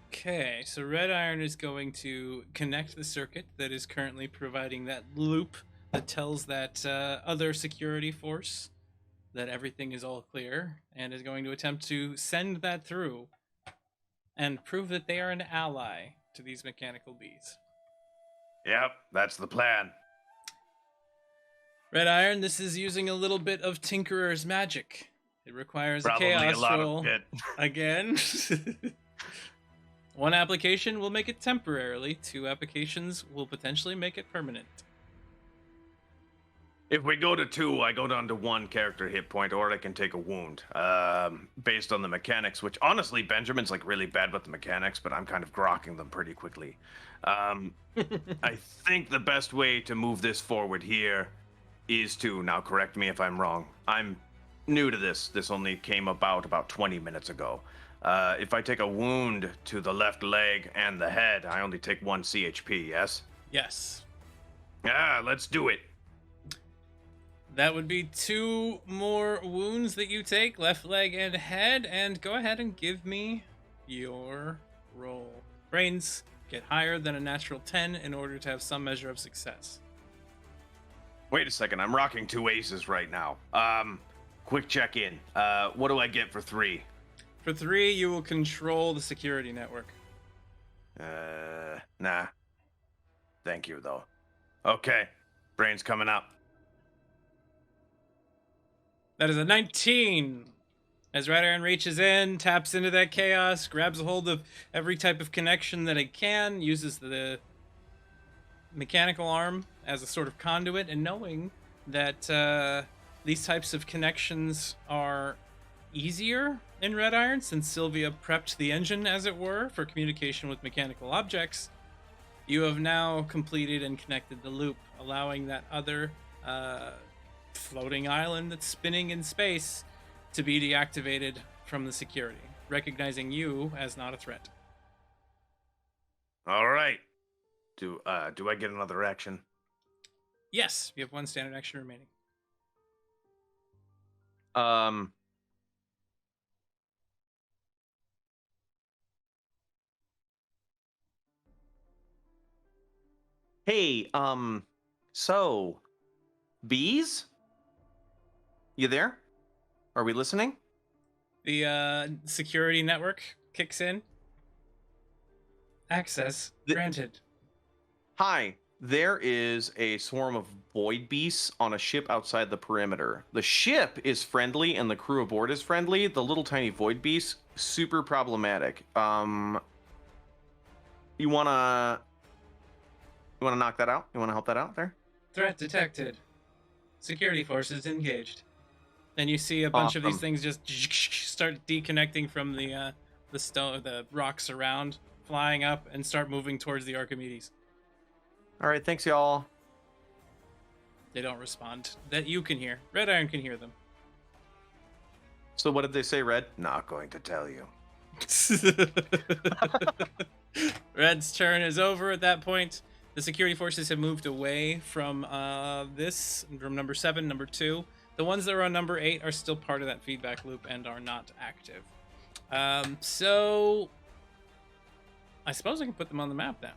A: Okay, so Red Iron is going to connect the circuit that is currently providing that loop that tells that other security force that everything is all clear, and is going to attempt to send that through and prove that they are an ally to these mechanical bees.
H: Yep, that's the plan.
A: Red Iron, this is using a little bit of Tinkerer's magic. It requires
H: Probably
A: a
H: a
A: chaos
H: lot
A: roll
H: of it.
A: again. One application will make it temporarily. 2 applications will potentially make it permanent.
H: If we go to 2, I go down to 1 character hit point, or I can take a wound. Based on the mechanics, which honestly, Benjamin's like really bad with the mechanics, but I'm kind of grokking them pretty quickly. I think the best way to move this forward here is to, now correct me if I'm wrong, I'm new to this. This only came about 20 minutes ago. If I take a wound to the left leg and the head, I only take 1 CHP, yes?
A: Yes.
H: Yeah, let's do it.
A: That would be 2 more wounds that you take, left leg and head, and go ahead and give me your roll. Brains, get higher than a natural 10 in order to have some measure of success.
H: Wait a second, I'm rocking 2 aces right now. Quick check in. What do I get for 3?
A: For 3, you will control the security network.
H: Nah. Thank you, though. Okay, brain's coming up.
A: That is a 19. As Red Iron reaches in, taps into that chaos, grabs a hold of every type of connection that it can, uses the mechanical arm as a sort of conduit, and knowing that these types of connections are easier in Red Iron, since Sylvia prepped the engine, as it were, for communication with mechanical objects, You have now completed and connected the loop, allowing that other floating island that's spinning in space to be deactivated from the security, recognizing you as not a threat.
H: All right. Do I get another action?
A: Yes, you have one standard action remaining.
E: Hey, so bees? You there? Are we listening?
A: The security network kicks in. Access granted.
E: Hi, there is a swarm of void beasts on a ship outside the perimeter. The ship is friendly and the crew aboard is friendly. The little tiny void beasts, super problematic. You wanna knock that out? You wanna help that out there?
A: Threat detected. Security forces engaged. And you see a bunch of these things just start deconnecting from the rocks around, flying up, and start moving towards the Archimedes.
E: All right, thanks, y'all.
A: They don't respond. That you can hear. Red Iron can hear them.
E: So what did they say, Red?
H: Not going to tell you.
A: Red's turn is over at that point. The security forces have moved away from from number 7, number 2. The ones that are on number 8 are still part of that feedback loop and are not active. So I suppose I can put them on the map now.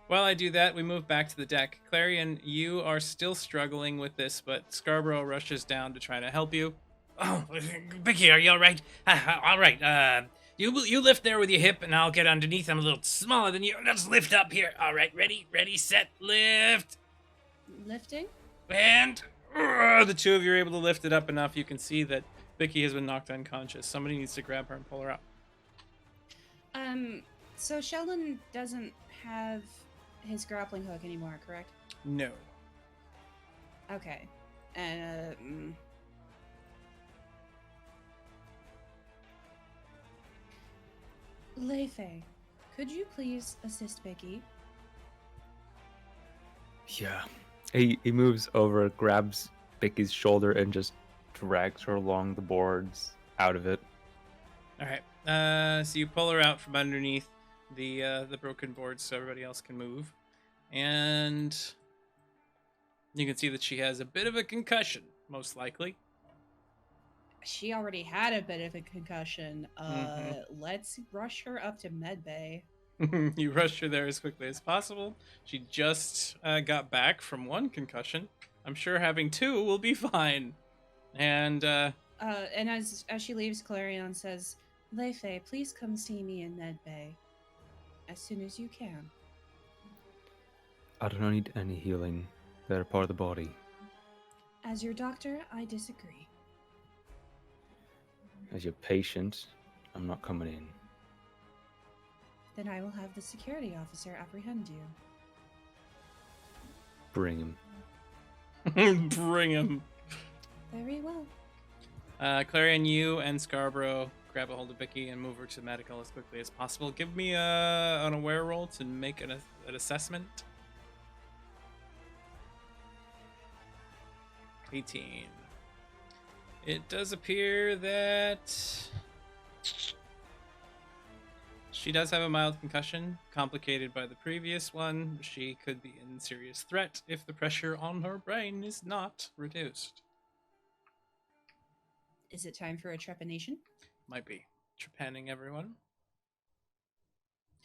A: While I do that, we move back to the deck. Clarion, you are still struggling with this, but Scarborough rushes down to try to help you.
G: Oh, Vicky, are you all right? All right. You lift there with your hip, and I'll get underneath. I'm a little smaller than you. Let's lift up here. All right, ready, set, lift.
B: Lifting?
G: And
A: The two of you are able to lift it up enough. You can see that Vicky has been knocked unconscious. Somebody needs to grab her and pull her up.
B: So Sheldon doesn't have his grappling hook anymore, correct?
A: No.
B: Okay. Leifei, could you please assist Vicky?
D: Yeah. He moves over, grabs Vicky's shoulder, and just drags her along the boards out of it.
A: All right. So you pull her out from underneath the broken boards so everybody else can move. And you can see that she has a bit of a concussion, most likely.
B: She already had a bit of a concussion. Let's rush her up to medbay.
A: You rush her there as quickly as possible. She just got back from 1 concussion. I'm sure having 2 will be fine. And
B: as she leaves, Clarion says, Leifei, please come see me in medbay as soon as you can.
D: I don't need any healing. They're part of the body.
B: As your doctor, I disagree.
D: As your patient, I'm not coming in.
B: Then I will have the security officer apprehend you.
D: Bring him.
A: Bring him.
B: Very well.
A: Clarion, you and Scarborough grab a hold of Vicky and move her to medical as quickly as possible. Give me an aware roll to make an assessment. 18. It does appear that she does have a mild concussion, complicated by the previous one. She could be in serious threat if the pressure on her brain is not reduced.
B: Is it time for a trepanation?
A: Might be. Trepanning everyone.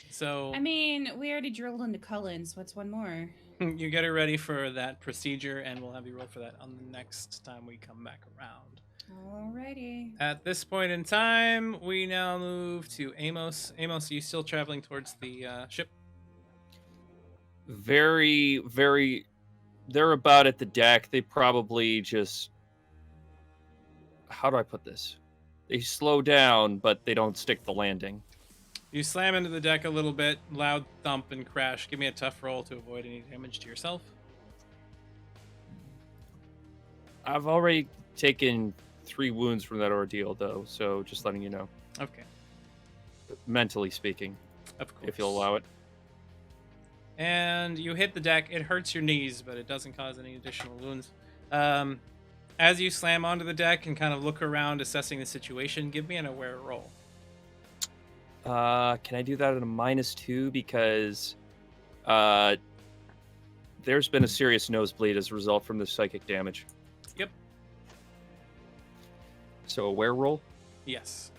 A: So
B: I mean, we already drilled into Cullens. What's one more?
A: you get her ready for that procedure, and we'll have you roll for that on the next time we come back around.
B: Alrighty.
A: At this point in time, we now move to Amos. Amos, are you still traveling towards the ship?
C: Very, very. They're about at the deck. They probably just. How do I put this? They slow down, but they don't stick the landing.
A: You slam into the deck a little bit, loud thump and crash. Give me a tough roll to avoid any damage to yourself.
C: I've already taken 3 wounds from that ordeal, though, so just letting you know.
A: Okay.
C: Mentally speaking,
A: Of course.
C: if you'll allow it.
A: and you hit the deck. It hurts your knees, but it doesn't cause any additional wounds. As you slam onto the deck and kind of look around, assessing the situation, give me an aware roll.
C: Can I do that at a -2 because there's been a serious nosebleed as a result from the psychic damage.
A: Yep.
C: So aware roll.
A: Yes.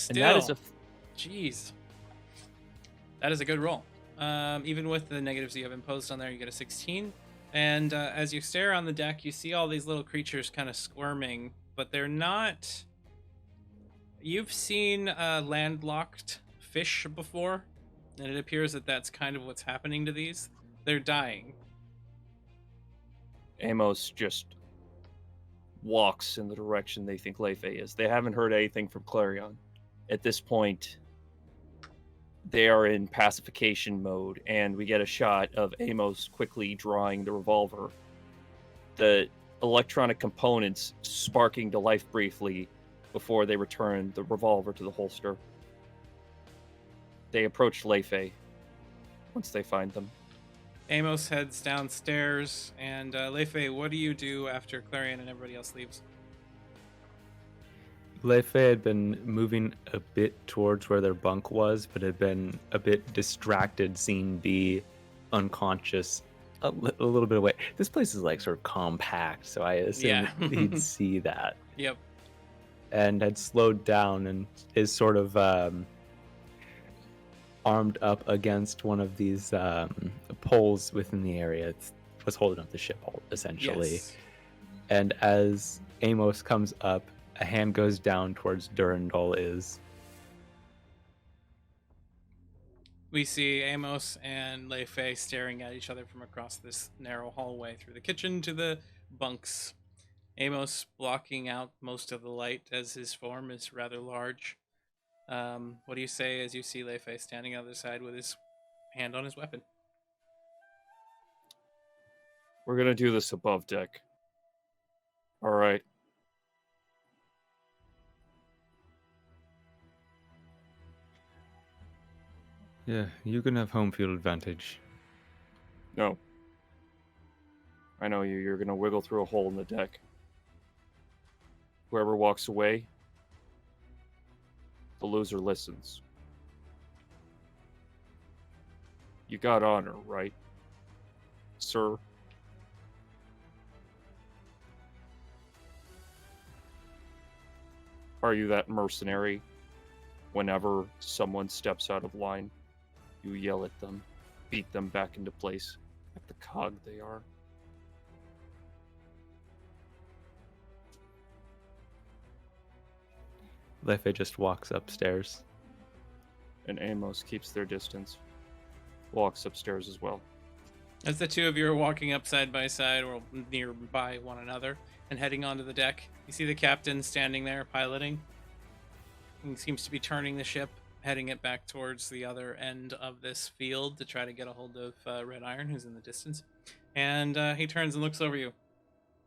C: And that is
A: Still, jeez, that is a good roll. Even with the negatives you have imposed on there, you get a 16. And as you stare on the deck, you see all these little creatures kind of squirming, but they're not. You've seen landlocked fish before, and it appears that that's kind of what's happening to these. They're dying.
C: Amos just walks in the direction they think Leifei is. They haven't heard anything from Clarion. At this point, they are in pacification mode, and we get a shot of Amos quickly drawing the revolver. The electronic components sparking to life briefly before they return the revolver to the holster. They approach Leifei once they find them.
A: Amos heads downstairs, and Leifei, what do you do after Clarion and everybody else leaves?
D: Leifei had been moving a bit towards where their bunk was, but had been a bit distracted seeing the unconscious a little bit away. This place is like sort of compact, so I assume he'd see that.
A: Yep.
D: And had slowed down and is sort of armed up against one of these poles within the area. It was holding up the ship, essentially.
A: Yes.
D: And as Amos comes up, a hand goes down towards Durandal is.
A: We see Amos and Leifei staring at each other from across this narrow hallway through the kitchen to the bunks. Amos blocking out most of the light as his form is rather large. What do you say as you see Leifei standing on the other side with his hand on his weapon?
C: We're gonna do this above deck. All right.
D: Yeah, you can have home field advantage.
C: No. I know you. You're gonna wiggle through a hole in the deck. Whoever walks away, the loser listens. You got honor, right, sir? Are you that mercenary? Whenever someone steps out of line, you yell at them, beat them back into place like the cog they are.
D: Leifei just walks upstairs.
C: And Amos keeps their distance, walks upstairs as well.
A: As the two of you are walking up side by side or nearby one another and heading onto the deck, you see the captain standing there piloting. He seems to be turning the ship, heading it back towards the other end of this field to try to get a hold of Red Iron, who's in the distance. And he turns and looks over you.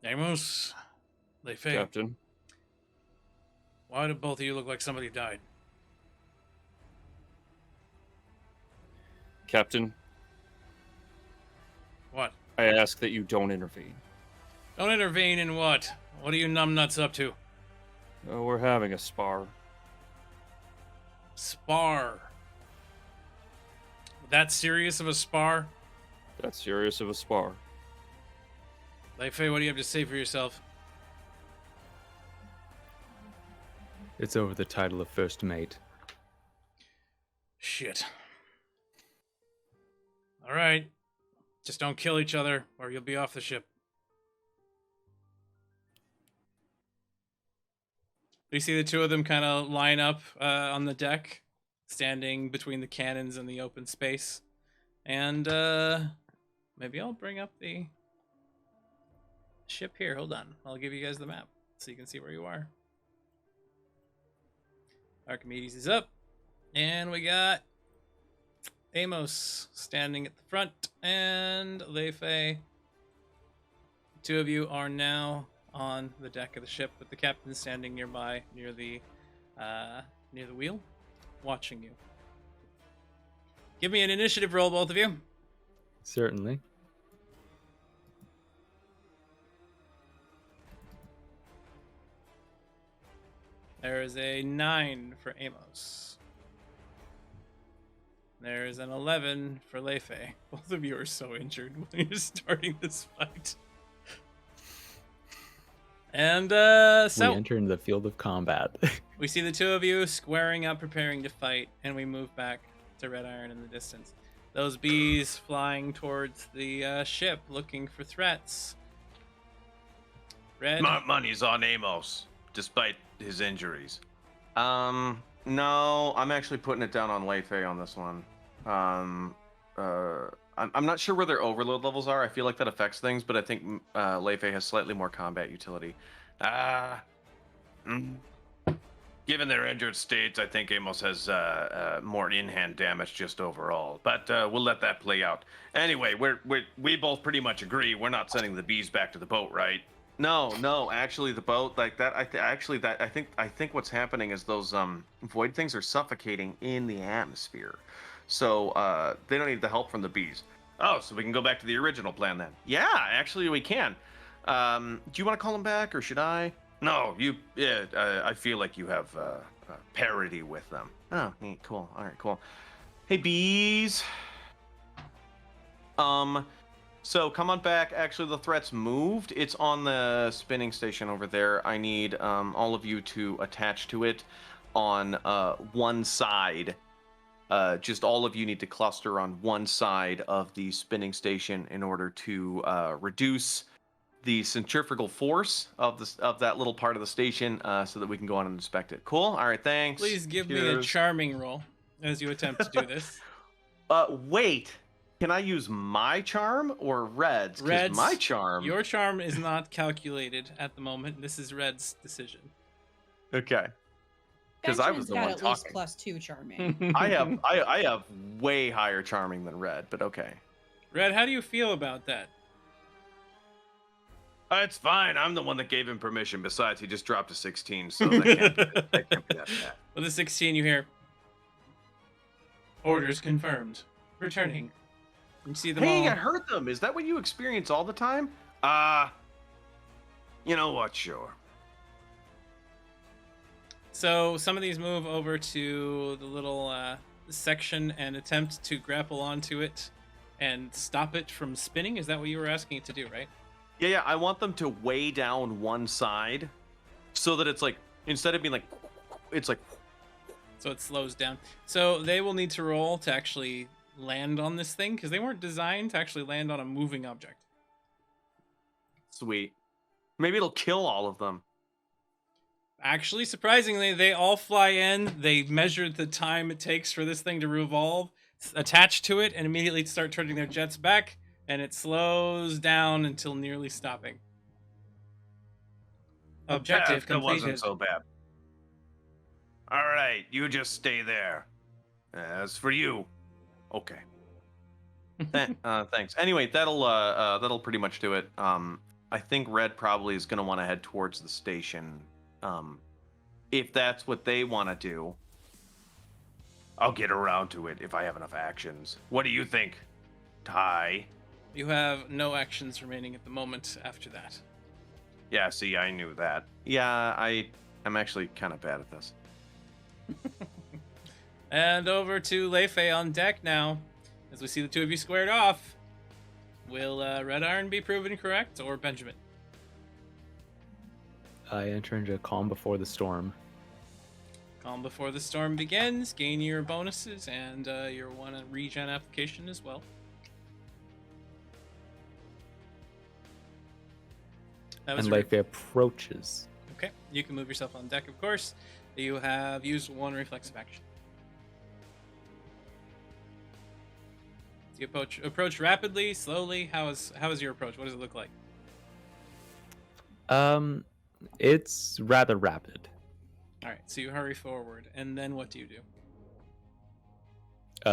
A: Amos, Leifei,
C: Captain,
G: Why do both of you look like somebody died?
C: Captain,
G: What?
C: I ask that you don't intervene.
G: Don't intervene in what? What are you numbnuts up to?
C: We're having a spar.
G: Spar. That serious of a spar?
C: That's serious of a spar.
G: Leifei, what do you have to say for yourself?
D: It's over the title of first mate.
G: Shit. Alright. Just don't kill each other, or you'll be off the ship.
A: You see the two of them kind of line up on the deck, standing between the cannons and the open space. And maybe I'll bring up the ship here. Hold on. I'll give you guys the map so you can see where you are. Archimedes is up. And we got Amos standing at the front and Leifei. The two of you are now on the deck of the ship with the captain standing nearby near the wheel, watching you. Give me an initiative roll, both of you.
D: Certainly.
A: There is a 9 for Amos. There is an 11 for Leife. Both of you are so injured when you're starting this fight. And
D: We
A: so
D: enter into the field of combat.
A: we see the two of you squaring up, preparing to fight, and we move back to Red Iron in the distance. Those bees flying towards the ship, looking for threats. Red.
H: Money's on Amos, despite his injuries.
E: No, I'm actually putting it down on Leife on this one. I'm not sure where their overload levels are. I feel like that affects things, but I think Leife has slightly more combat utility.
H: Given their injured states, I think Amos has more in-hand damage just overall. But we'll let that play out. Anyway, we both pretty much agree we're not sending the bees back to the boat, right?
E: No, actually the boat like that. I think what's happening is those void things are suffocating in the atmosphere, so they don't need the help from the bees.
H: Oh, so we can go back to the original plan then.
E: Yeah, actually we can. Do you want to call them back or should I?
H: No, I feel like you have parity with them.
E: Oh, neat, cool. All right, cool. Hey bees. So come on back. Actually, the threat's moved. It's on the spinning station over there. I need all of you to attach to it on one side. Just all of you need to cluster on one side of the spinning station in order to reduce the centrifugal force of that little part of the station, so that we can go on and inspect it. Cool. All right. Thanks.
A: Please give me a charming roll as you attempt to do this.
E: Wait. Can I use my charm or Red's? 'Cause
A: Red's.
E: my charm.
A: Your charm is not calculated at the moment. This is Red's decision.
E: Okay. Because I was
B: Benjamin's
E: the
B: got
E: one
B: at least
E: talking.
B: +2 charming.
E: I have way higher charming than Red, but okay.
A: Red, how do you feel about that?
H: It's fine. I'm the one that gave him permission. Besides, he just dropped a 16, so that can't be that bad.
A: With a 16, you hear orders confirmed. Returning. You see them
E: Hey,
A: all.
E: I heard them. Is that what you experience all the time?
H: You know what? Sure.
A: So some of these move over to the little section and attempt to grapple onto it and stop it from spinning. Is that what you were asking it to do, right?
E: Yeah. I want them to weigh down one side so that it's like, instead of being like, it's like.
A: So it slows down. So they will need to roll to actually land on this thing because they weren't designed to actually land on a moving object.
E: Sweet. Maybe it'll kill all of them.
A: Actually, surprisingly, they all fly in. They measure the time it takes for this thing to revolve, attach to it, and immediately start turning their jets back, and it slows down until nearly stopping. Objective
H: That wasn't
A: completed.
H: so bad. All right, you just stay there. As for you, okay.
E: Thanks. Anyway, that'll pretty much do it. I think Red probably is gonna want to head towards the station. If that's what they want to do.
H: I'll get around to it if I have enough actions. What do you think, Ty?
A: You have no actions remaining at the moment after that.
H: Yeah, see, I knew that.
E: Yeah, I'm actually kind of bad at this.
A: And over to Leife on deck now. As we see the two of you squared off. Will Red Iron be proven correct or Benjamin?
D: I enter into calm before the storm.
A: Calm before the storm begins. Gain your bonuses and your one regen application as well. That was
D: And
A: your-
D: Life approaches.
A: Okay, you can move yourself on deck, of course. You have used one reflexive action. You approach rapidly, slowly. How is your approach? What does it look like?
D: It's rather rapid.
A: All right, so you hurry forward, and then what do you do?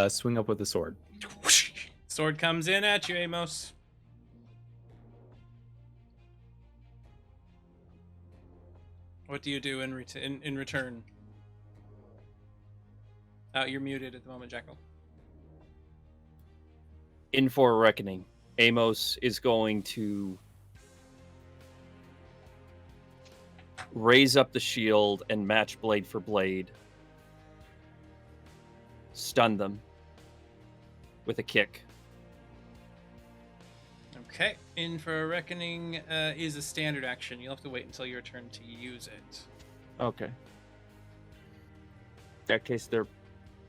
D: Swing up with the sword.
A: Sword comes in at you, Amos. What do you do in return? You're muted at the moment, Jackal.
C: In for a reckoning. Amos is going to raise up the shield and match blade for blade. Stun them with a kick.
A: Okay, in for a reckoning is a standard action. You'll have to wait until your turn to use it.
C: Okay.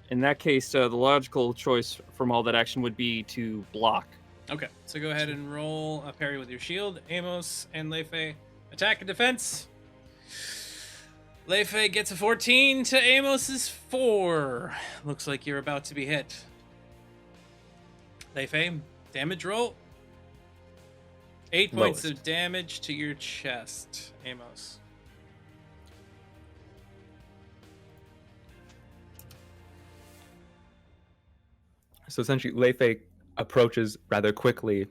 C: In that case, the logical choice from all that action would be to block.
A: Okay, so go ahead and roll a parry with your shield. Amos and Leifei, attack and defense. Leifei gets a 14 to Amos's 4. Looks like you're about to be hit. Leifei, damage roll. 8 points
D: Lowest.
A: of damage to your chest, Amos.
D: So essentially, Leifei approaches rather quickly,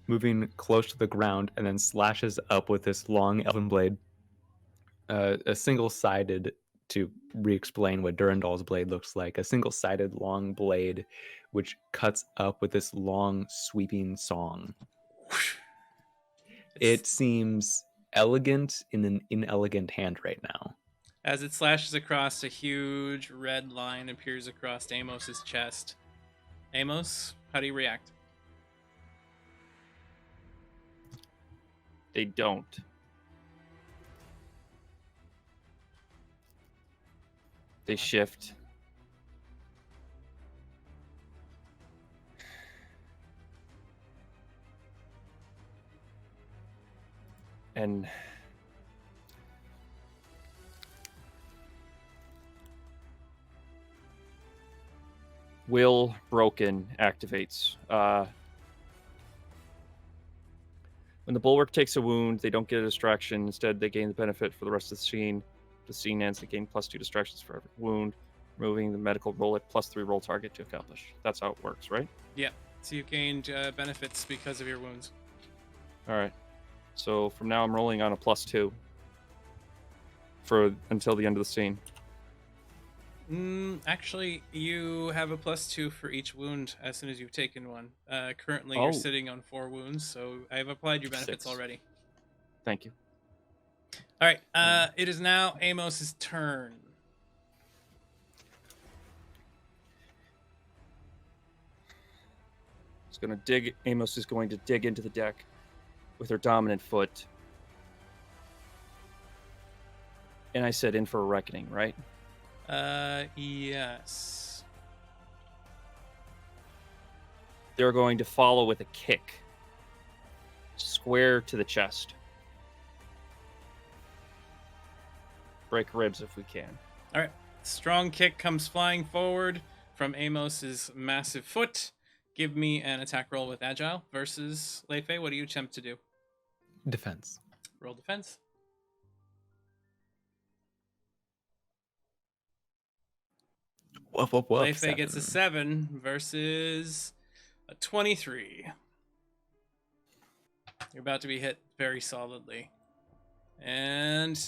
D: moving close to the ground, and then slashes up with this long elven blade. A single-sided, to re-explain what Durandal's blade looks like, a single-sided long blade which cuts up with this long sweeping song. It seems elegant in an inelegant hand right now.
A: As it slashes across, a huge red line appears across Amos's chest. Amos, how do you react?
C: They don't. They shift. And Will Broken activates. When the bulwark takes a wound, they don't get a distraction. Instead, they gain the benefit for the rest of the scene. The scene ends, they gain +2 distractions for every wound, removing the medical roll at +3 roll target to accomplish. That's how it works, right?
A: Yeah, so you've gained benefits because of your wounds.
C: All right. So from now, I'm rolling on a +2 for until the end of the scene.
A: Actually, you have a +2 for each wound as soon as you've taken one. Currently, you're
C: Oh.
A: sitting on 4 wounds, so I've applied your benefits
C: 6.
A: already.
C: Thank you.
A: All right, it is now Amos's turn.
C: Amos is going to dig into the deck with her dominant foot. And I said in for a reckoning, right?
A: Yes.
C: They're going to follow with a kick. Square to the chest. Break ribs if we can.
A: All right, strong kick comes flying forward from Amos's massive foot. Give me an attack roll with Agile versus Leifei. What do you attempt to do?
D: Defense.
A: Roll defense.
D: Woof,
A: Leifei gets a 7 versus a 23. You're about to be hit very solidly. And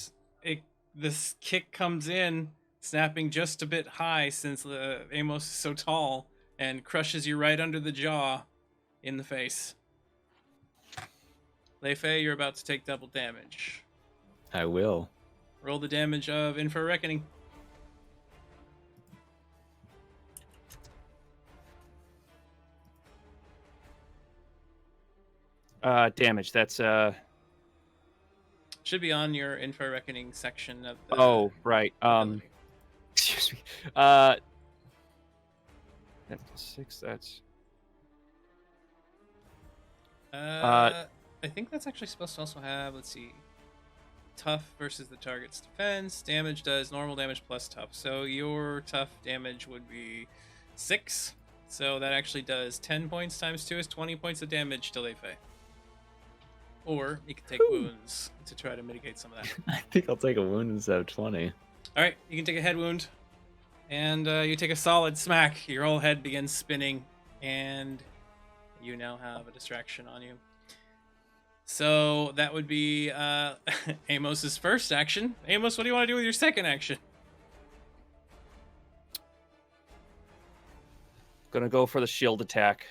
A: this kick comes in, snapping just a bit high since Amos is so tall, and crushes you right under the jaw in the face. Leifei, you're about to take double damage.
D: I will.
A: Roll the damage of In for a Reckoning.
C: Damage. That's
A: Should be on your In for a Reckoning section of the
C: oh, right.
A: ability.
C: Excuse me. That +6, that's
A: I think that's actually supposed to also have, let's see, tough versus the target's defense. Damage does normal damage plus tough. So your tough damage would be 6. So that actually does 10 points times 2 is 20 points of damage to Leifei. Or you can take wounds to try to mitigate some of that.
D: I think I'll take a wound instead of 20.
A: All right, you can take a head wound. And you take a solid smack. Your whole head begins spinning. And you now have a distraction on you. So that would be Amos's first action. Amos, what do you want to do with your second action?
C: gonna go for the shield attack.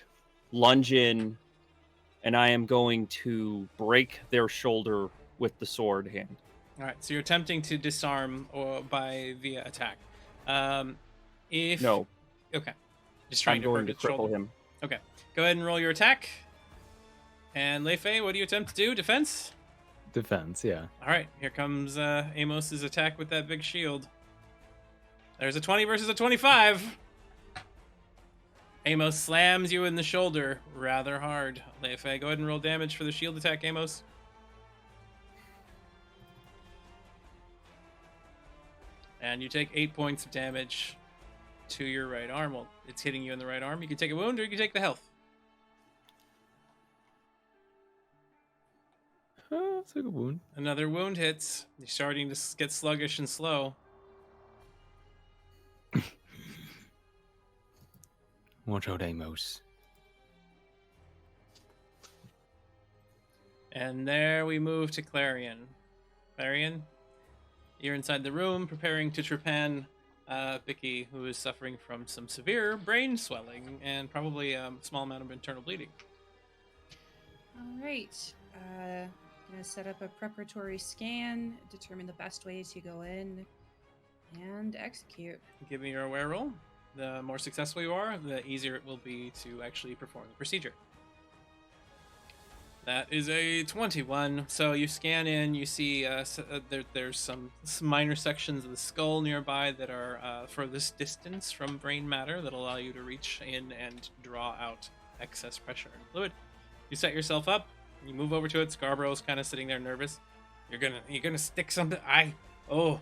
C: lunge in, and I am going to break their shoulder with the sword hand.
A: All right, so you're attempting to disarm or via attack. If
C: No,
A: okay, just trying
C: I'm
A: to
C: going
A: hurt
C: to
A: its
C: cripple
A: shoulder.
C: him.
A: Okay, go ahead and roll your attack. And Leifei, what do you attempt to do? Defense.
D: Defense, yeah.
A: All right, here comes Amos's attack with that big shield. There's a 20 versus a 25. Amos slams you in the shoulder rather hard. Leifei, go ahead and roll damage for the shield attack, Amos. And you take 8 points of damage to your right arm. Well, it's hitting you in the right arm. You can take a wound or you can take the health.
D: It's like a wound.
A: Another wound hits. You're starting to get sluggish and slow.
D: Watch out, Amos.
A: And there we move to Clarion. Clarion, you're inside the room preparing to trepan Vicky, who is suffering from some severe brain swelling and probably a small amount of internal bleeding.
B: All right. Gonna set up a preparatory scan, determine the best way to go in, and execute.
A: Give me your aware roll. The more successful you are, the easier it will be to actually perform the procedure. That is a 21. So you scan in, you see there's some minor sections of the skull nearby that are furthest distance from brain matter that allow you to reach in and draw out excess pressure and fluid. You set yourself up, you move over to it. Scarborough's kind of sitting there nervous. You're gonna stick something. Oh.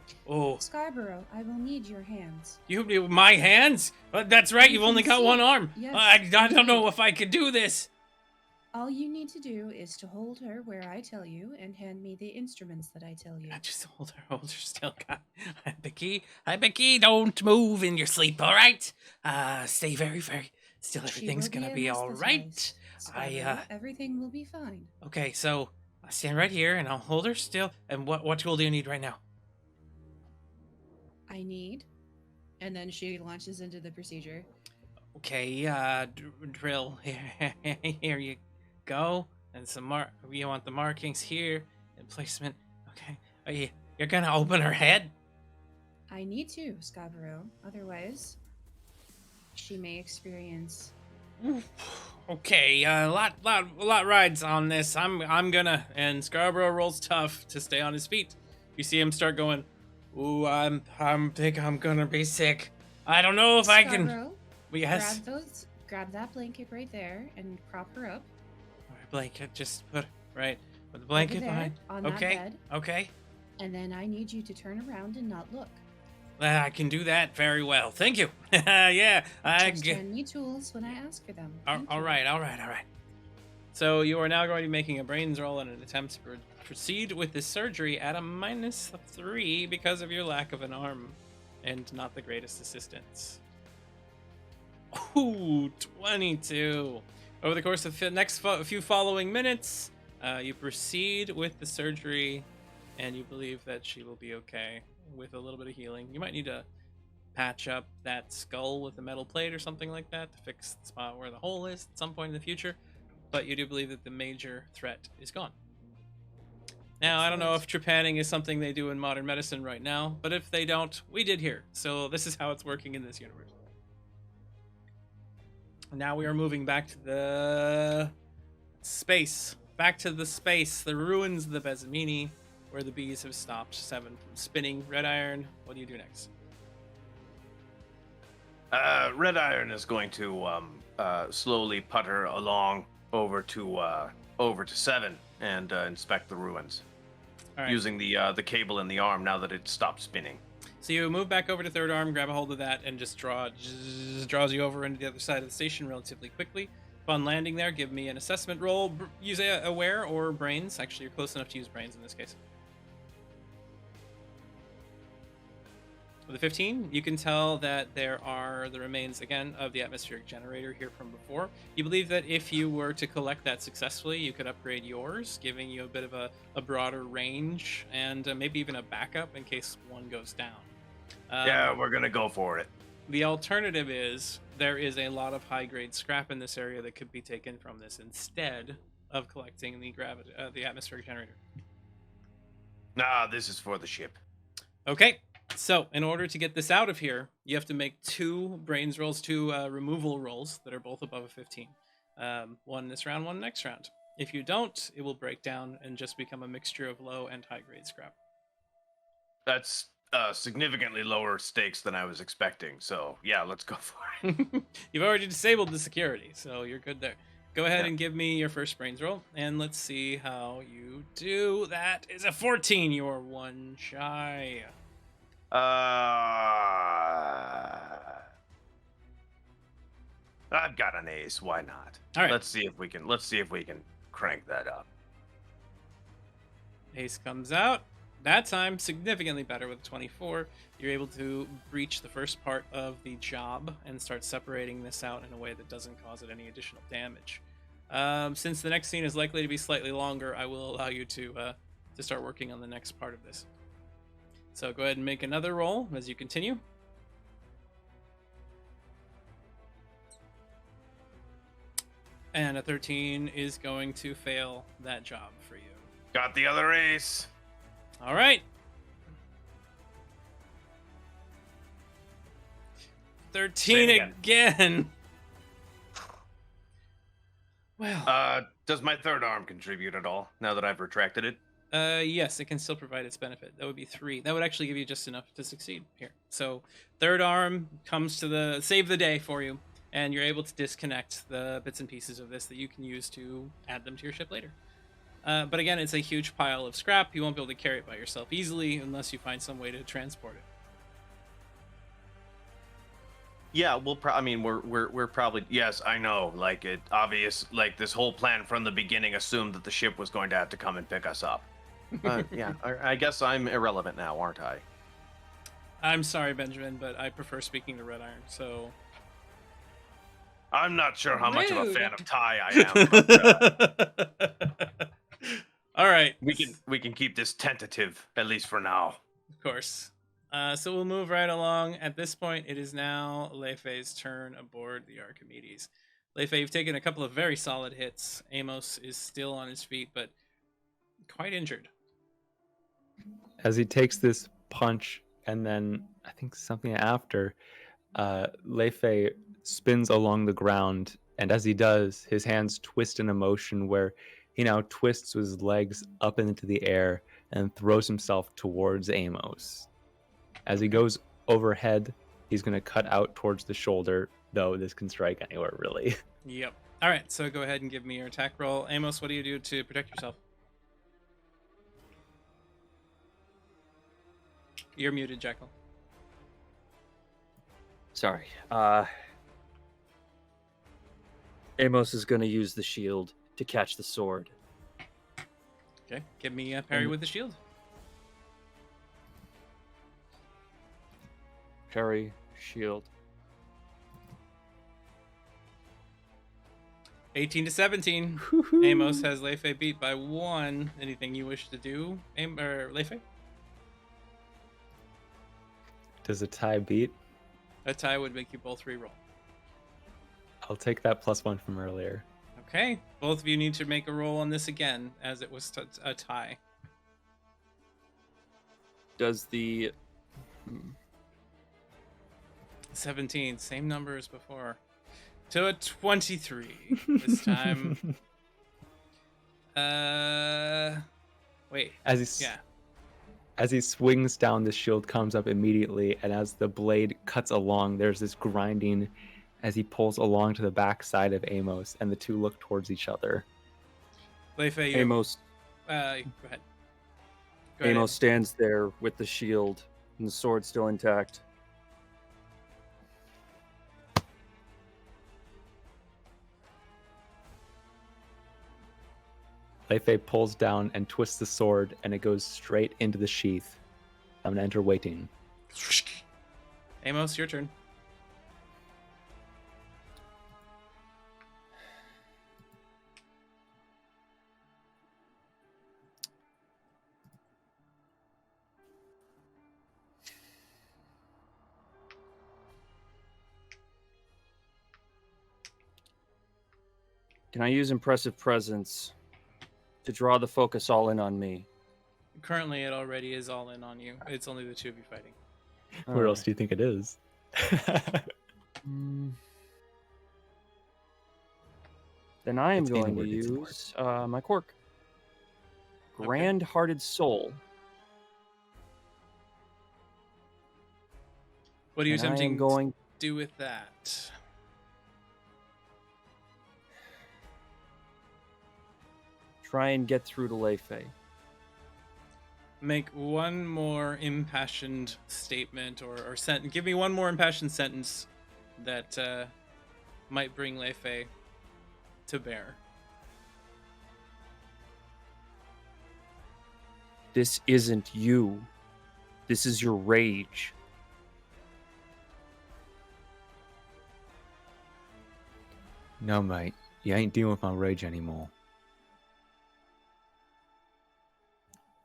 B: Scarborough, I will need your hands.
A: You my hands? That's right.
B: You
A: You've only
B: can
A: got
B: see.
A: one arm.
B: Yes,
A: I
B: you
A: don't
B: do.
A: know if I could do this.
B: All you need to do is to hold her where I tell you and hand me the instruments that I tell you.
A: Just hold her still. God. Becky, don't move in your sleep, all right? Stay very, very still.
B: She
A: Everything's
B: will
A: gonna be all right.
B: anesthetized. Scarborough, everything will be fine.
A: Okay, so I stand right here and I'll hold her still. And what tool do you need right now?
B: I need. And then she launches into the procedure.
A: Okay, drill. Here you go. And some you want the markings here and placement. Okay. You're gonna open her head?
B: I need to, Scarborough. Otherwise, she may experience.
A: Okay, a lot rides on this. I'm gonna. And Scarborough rolls tough to stay on his feet. You see him start going. Ooh, I think I'm gonna be sick. I don't know if I can.
B: Scarborough,
A: Yes.
B: grab that blanket right there and prop her up.
A: All right, blanket. Just put the blanket
B: over there,
A: behind.
B: on that
A: Okay.
B: bed.
A: Okay.
B: And then I need you to turn around and not look.
A: I can do that very well. Thank you. Yeah.
B: Just hand me tools when I ask for them. Thank
A: All
B: you.
A: right. So you are now going to be making a brains roll in an attempt to proceed with this surgery at a -3 because of your lack of an arm and not the greatest assistance. Ooh, 22. Over the course of the next few following minutes, you proceed with the surgery, and you believe that she will be okay with a little bit of healing. You might need to patch up that skull with a metal plate or something like that to fix the spot where the hole is at some point in the future, but you do believe that the major threat is gone. Now, I don't know if trepanning is something they do in modern medicine right now, but if they don't, we did here. So this is how it's working in this universe. Now we are moving back to the space. Back to the space. The ruins of the Bezamini, where the bees have stopped Seven from spinning. Red Iron, what do you do next?
H: Red Iron is going to slowly putter along over to Seven and inspect the ruins,
A: All right.
H: using the cable in the arm now that it stopped spinning.
A: So you move back over to third arm, grab a hold of that, and just draws you over into the other side of the station relatively quickly. Upon landing there, give me an assessment roll. Use aware or brains. Actually, you're close enough to use brains in this case. With a 15, you can tell that there are the remains, again, of the atmospheric generator here from before. You believe that if you were to collect that successfully, you could upgrade yours, giving you a bit of a broader range and maybe even a backup in case one goes down.
H: Yeah, we're gonna go for it.
A: The alternative is there is a lot of high-grade scrap in this area that could be taken from this instead of collecting the atmospheric generator.
H: Nah, this is for the ship.
A: Okay, so in order to get this out of here, you have to make 2 brains rolls, 2 removal rolls that are both above a 15. One this round, one next round. If you don't, it will break down and just become a mixture of low and high-grade scrap.
H: That's significantly lower stakes than I was expecting. So yeah, let's go for it.
A: You've already disabled the security, so you're good there. Go ahead
H: Yeah.
A: and give me your first brains roll, and let's see how you do. That is a 14. You're 1 shy.
H: I've got an ace. Why not?
A: All right.
H: Let's see if we can crank that up.
A: Ace comes out. That time, significantly better with 24. You're able to breach the first part of the job and start separating this out in a way that doesn't cause it any additional damage. Since the next scene is likely to be slightly longer, I will allow you to start working on the next part of this. So go ahead and make another roll as you continue. And a 13 is going to fail that job for you.
H: Got the other ace.
A: All right. 13
H: Say it
A: again. Well,
H: Does my third arm contribute at all now that I've retracted it?
A: yes, it can still provide its benefit. That would be 3. That would actually give you just enough to succeed here. So, third arm comes to save the day for you, and you're able to disconnect the bits and pieces of this that you can use to add them to your ship later. But again, it's a huge pile of scrap. You won't be able to carry it by yourself easily unless you find some way to transport it.
H: Yeah, we're probably, yes, I know. Like, it obvious, like, this whole plan from the beginning assumed that the ship was going to have to come and pick us up. Yeah, I guess I'm irrelevant now, aren't I?
A: I'm sorry, Benjamin, but I prefer speaking to Red Iron, so...
H: I'm not sure how much of a
B: Rude.
H: fan of Ty I am. But,
A: All right.
H: we can keep this tentative, at least for now.
A: Of course. So we'll move right along. At this point, it is now Leife's turn aboard the Archimedes. Leife, you've taken a couple of very solid hits. Amos is still on his feet, but quite injured.
D: As he takes this punch, and then I think something after, Leife spins along the ground, and as he does, his hands twist in a motion where he now twists his legs up into the air and throws himself towards Amos. As he goes overhead, he's going to cut out towards the shoulder, though this can strike anywhere, really.
A: Yep. All right, so go ahead and give me your attack roll. Amos, what do you do to protect yourself? You're muted, Jekyll.
C: Sorry. Amos is going to use the shield to catch the sword.
A: Okay, give me a parry with the shield.
C: Parry, shield.
A: 18 to 17. Amos has Leife beat by 1. Anything you wish to do, Leife?
D: Does a tie beat?
A: A tie would make you both reroll.
D: I'll take that +1 from earlier.
A: Okay, both of you need to make a roll on this again, as it was a tie.
C: Does the
A: 17, same number as before. To a 23 this time. Wait.
D: As he swings down, the shield comes up immediately, and as the blade cuts along, there's this grinding as he pulls along to the back side of Amos, and the two look towards each other.
A: Leife,
C: Amos
A: go ahead. Go
C: Amos
A: ahead.
C: stands there with the shield and the sword still intact.
D: Leife pulls down and twists the sword, and it goes straight into the sheath. I'm gonna enter waiting.
A: Amos, your turn.
F: Can I use impressive presence to draw the focus all in on me?
A: Currently, it already is all in on you. It's only the two of you fighting.
D: Where else do you think it is?
F: Then I am
D: It's
F: going to
D: inward, it's inward.
F: use my quirk.
A: Okay.
F: Grand-hearted soul.
A: What are you
F: And I am
A: attempting
F: going
A: to do with that?
F: try and get through to Leifei.
A: Make one more impassioned statement or sentence. Give me one more impassioned sentence that might bring Leifei to bear.
F: This isn't you. This is your rage.
D: No, mate. You ain't dealing with my rage anymore.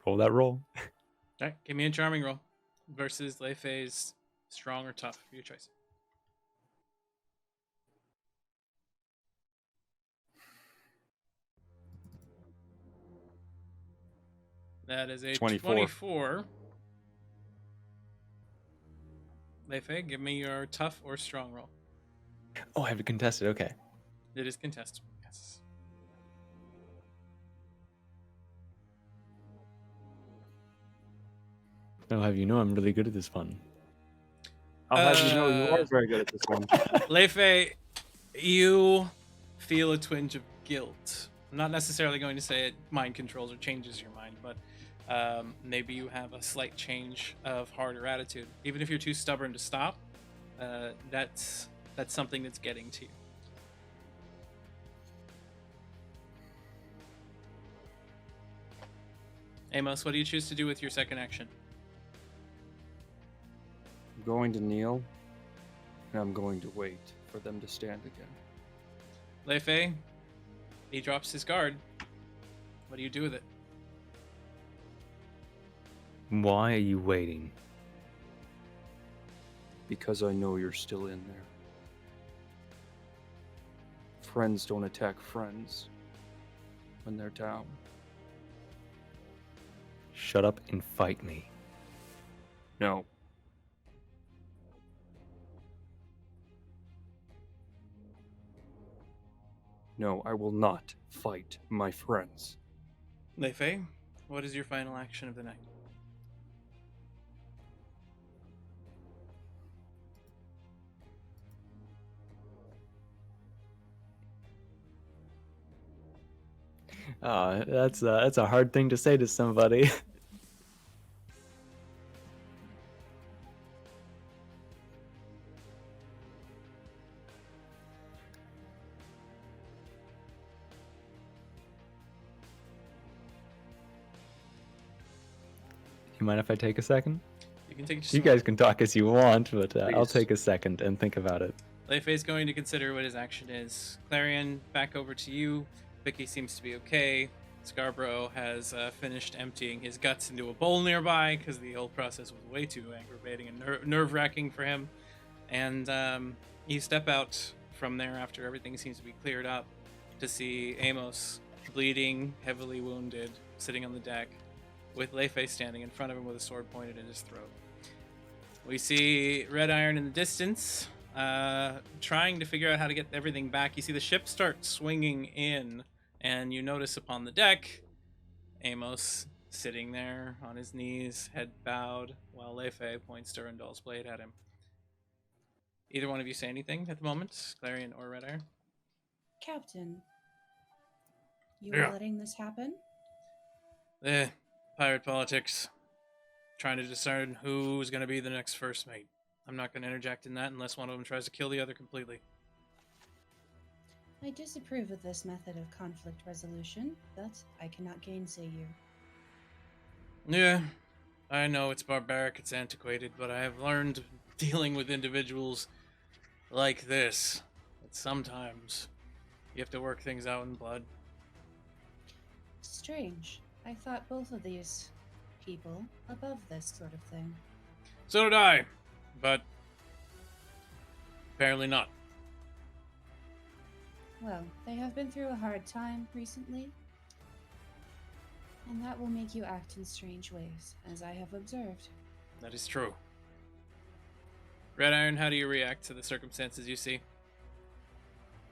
D: Roll that roll.
A: All right, give me a charming roll versus Leifei's strong or tough. Your choice. That is a
C: 24.
A: 24. Leifei, give me your tough or strong roll.
D: Oh, I have to contest it. Okay.
A: It is contestable. Yes.
D: I'll have you know I'm really good at this one.
F: I'll have you know you are
A: Uh,
F: very good at this one.
A: Leifei, you feel a twinge of guilt. I'm not necessarily going to say it mind controls or changes your mind, but maybe you have a slight change of heart or attitude. Even if you're too stubborn to stop, that's something that's getting to you. Amos, what do you choose to do with your second action?
F: I'm going to kneel, and I'm going to wait for them to stand again.
A: Leifei, he drops his guard. What do you do with it?
D: Why are you waiting?
F: Because I know you're still in there. Friends don't attack friends when they're down.
D: Shut up and fight me.
F: No. No, I will not fight my friends.
A: Leifei, what is your final action of the night?
D: That's a hard thing to say to somebody. You mind if I take a second?
A: You can take just
D: You
A: a moment.
D: guys can talk as you want, but I'll
F: Please.
D: take a second and think about it.
A: Leifei's going to consider what his action is. Clarion, back over to you. Vicky seems to be okay. Scarborough has finished emptying his guts into a bowl nearby because the whole process was way too aggravating and nerve-wracking for him. And you step out from there after everything seems to be cleared up to see Amos bleeding, heavily wounded, sitting on the deck, with Leifei standing in front of him with a sword pointed at his throat. We see Red Iron in the distance, trying to figure out how to get everything back. You see the ship start swinging in, and you notice upon the deck, Amos sitting there on his knees, head bowed, while Leifei points Durandal's blade at him. Either one of you say anything at the moment, Clarion or Red Iron?
B: Captain, you
G: Yeah.
B: are letting this happen?
A: Pirate politics. Trying to discern who's going to be the next first mate. I'm not going to interject in that unless one of them tries to kill the other completely.
B: I disapprove of this method of conflict resolution, but I cannot gainsay you.
A: Yeah, I know it's barbaric, it's antiquated, but I have learned dealing with individuals like this that sometimes you have to work things out in blood.
B: Strange. I thought both of these people above this sort of thing.
A: So did I, but apparently not.
B: Well, they have been through a hard time recently, and that will make you act in strange ways, as I have observed.
A: That is true. Red Iron, how do you react to the circumstances you see?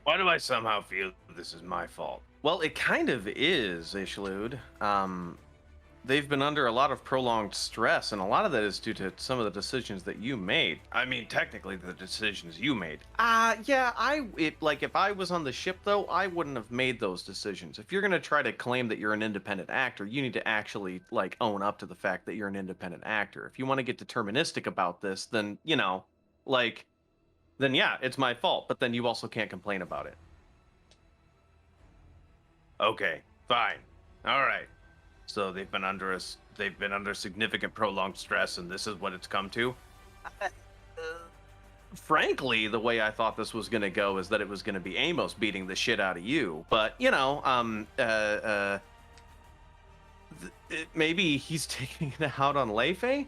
H: Why do I somehow feel this is my fault?
E: Well, it kind of is, Ishlude. They've been under a lot of prolonged stress, and a lot of that is due to some of the decisions that you made.
H: I mean, technically, the decisions you made.
E: Yeah, if I was on the ship, though, I wouldn't have made those decisions. If you're gonna try to claim that you're an independent actor, you need to actually, like, own up to the fact that you're an independent actor. If you want to get deterministic about this, then, then yeah, it's my fault, but then you also can't complain about it.
H: Okay, fine. All right. So they've been under significant prolonged stress, and this is what it's come to.
E: Frankly, the way I thought this was gonna go is that it was gonna be Amos beating the shit out of you, but maybe he's taking it out on Leifei.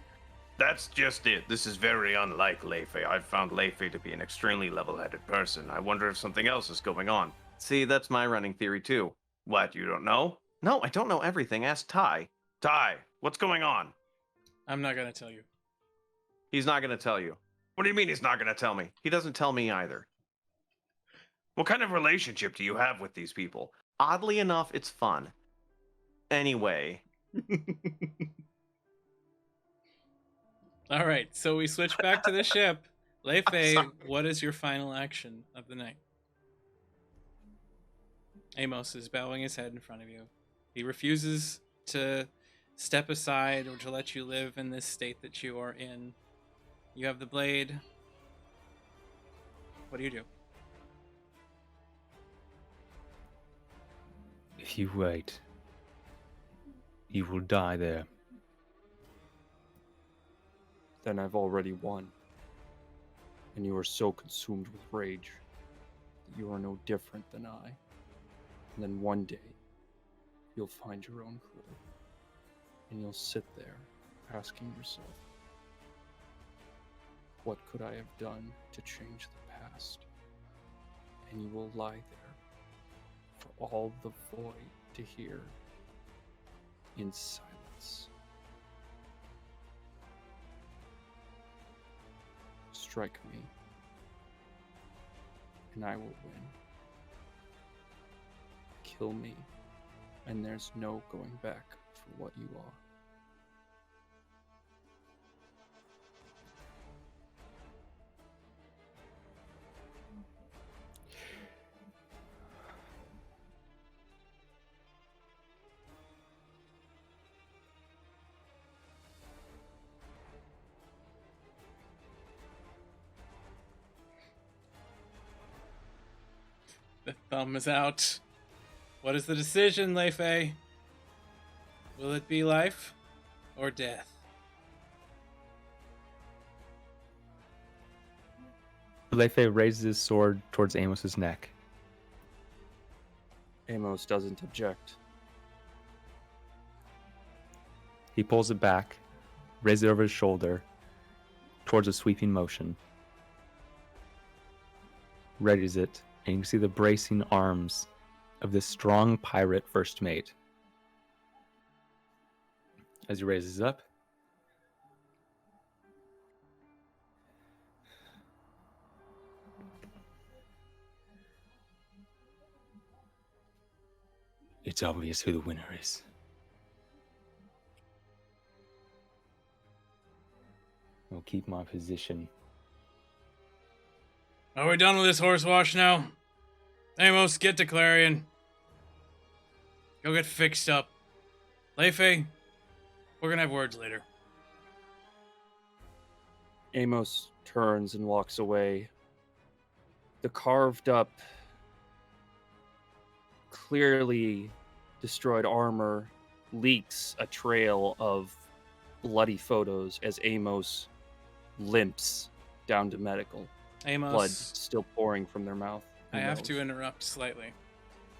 H: That's just it. This is very unlike Leifei. I've found Leifei to be an extremely level-headed person. I wonder if something else is going on.
E: See, that's my running theory too.
H: What, you don't know?
E: No, I don't know everything. Ask Ty.
H: Ty, what's going on?
A: I'm not gonna tell you.
E: He's not gonna tell you.
H: What do you mean he's not going to tell me?
E: He doesn't tell me either.
H: What kind of relationship do you have with these people?
E: Oddly enough, it's fun. Anyway.
A: All right, so we switch back to the ship. Leifei, what is your final action of the night? Amos is bowing his head in front of you. He refuses to step aside or to let you live in this state that you are in. You have the blade. What do you do?
D: If you wait, you will die there.
C: Then I've already won. And you are so consumed with rage that you are no different than I. And then one day, you'll find your own crew. And you'll sit there, asking yourself, what could I have done to change the past? And you will lie there for all the void to hear in silence. Strike me, and I will win. Kill me, and there's no going back for what you are.
A: The thumb is out. What is the decision, Leifei? Will it be life or death?
D: Leifei raises his sword towards Amos's neck.
C: Amos doesn't object.
D: He pulls it back, raises it over his shoulder, towards a sweeping motion. Readies it, and you can see the bracing arms of this strong pirate first mate. As he raises up, it's obvious who the winner is. I'll keep my position.
A: Are we done with this horse wash now? Amos, get to Clarion. Go get fixed up. Leifei, we're gonna have words later.
C: Amos turns and walks away. The carved up, clearly destroyed armor leaks a trail of bloody photos as Amos limps down to medical.
A: Amos,
C: Blood still pouring from their mouth.
A: I have to interrupt slightly.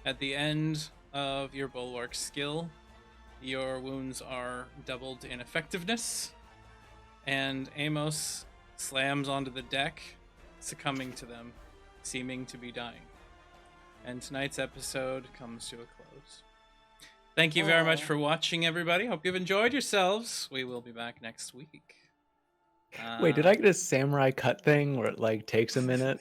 A: At the end of your bulwark skill, your wounds are doubled in effectiveness, and Amos slams onto the deck, succumbing to them, seeming to be dying. and tonight's episode comes to a close. Thank you very much
B: Aw.
A: for watching, everybody. Hope you've enjoyed yourselves. We will be back next week.
D: Wait, did I get a samurai cut thing where it like takes a minute?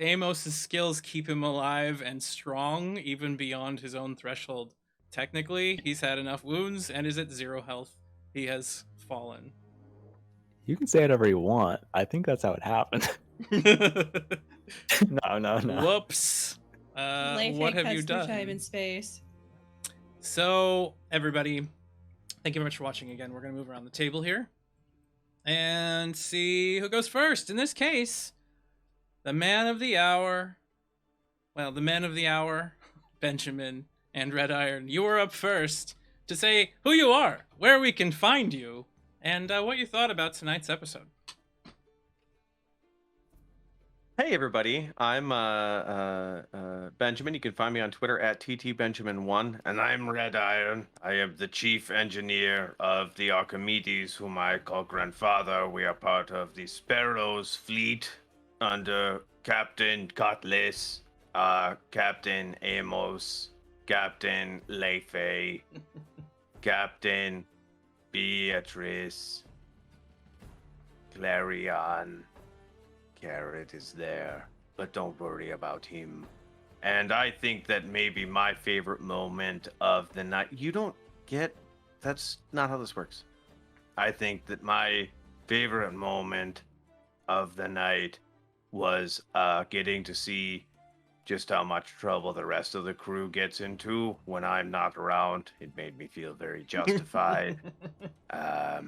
A: Amos's skills keep him alive and strong, even beyond his own threshold. Technically, he's had enough wounds and is at 0 health. He has fallen.
D: You can say whatever you want. I think that's how it happened. No.
A: Whoops.
B: Life
A: What have
B: cuts
A: you
B: through
A: done?
B: time and space.
A: So, everybody, thank you very much for watching again. We're going to move around the table here and see who goes first. In this case, the man of the hour. Well, the men of the hour, Benjamin and Red Iron. You are up first to say who you are, where we can find you, and what you thought about tonight's episode.
E: Hey everybody, I'm Benjamin. You can find me on Twitter at ttbenjamin1,
H: And I'm Red Iron. I am the chief engineer of the Archimedes, whom I call grandfather. We are part of the Sparrows fleet under Captain Cutlass, Captain Amos, Captain Leifei, Captain Beatrice, Clarion. Carrot is there, but don't worry about him. And I think that maybe my favorite moment of the night. You don't get. That's not how this works. I think that my favorite moment of the night was getting to see just how much trouble the rest of the crew gets into when I'm not around. It made me feel very justified. That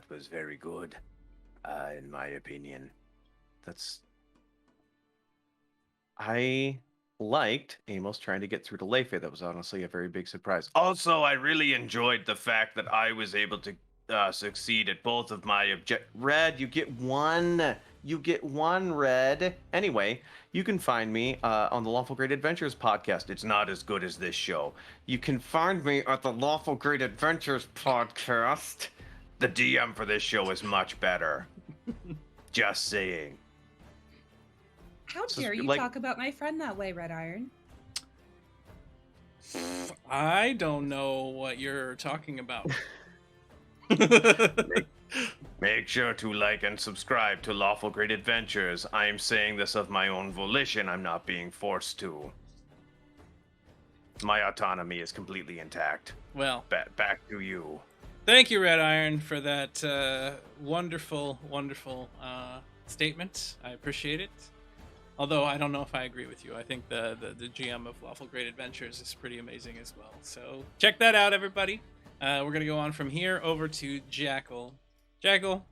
H: was very good. In my opinion, I liked Amos trying to get through to Leifei. That was honestly a very big surprise. Also, I really enjoyed the fact that I was able to succeed at both of my Red, you get one. You get one, Red. Anyway, you can find me on the Lawful Great Adventures podcast. It's not as good as this show. You can find me at the Lawful Great Adventures podcast. The DM for this show is much better. Just saying.
B: How
E: So,
B: dare you
E: like-
B: talk about my friend that way, Red Iron?
A: I don't know what you're talking about.
H: Make sure to like and subscribe to Lawful Great Adventures. I am saying this of my own volition. I'm not being forced to. My autonomy is completely intact.
A: Well,
H: Back to you.
A: thank you, Red Iron, for that wonderful, wonderful statement. I appreciate it. Although I don't know if I agree with you. I think the GM of Lawful Great Adventures is pretty amazing as well. So check that out, everybody. We're going to go on from here over to Jackal. Jackal.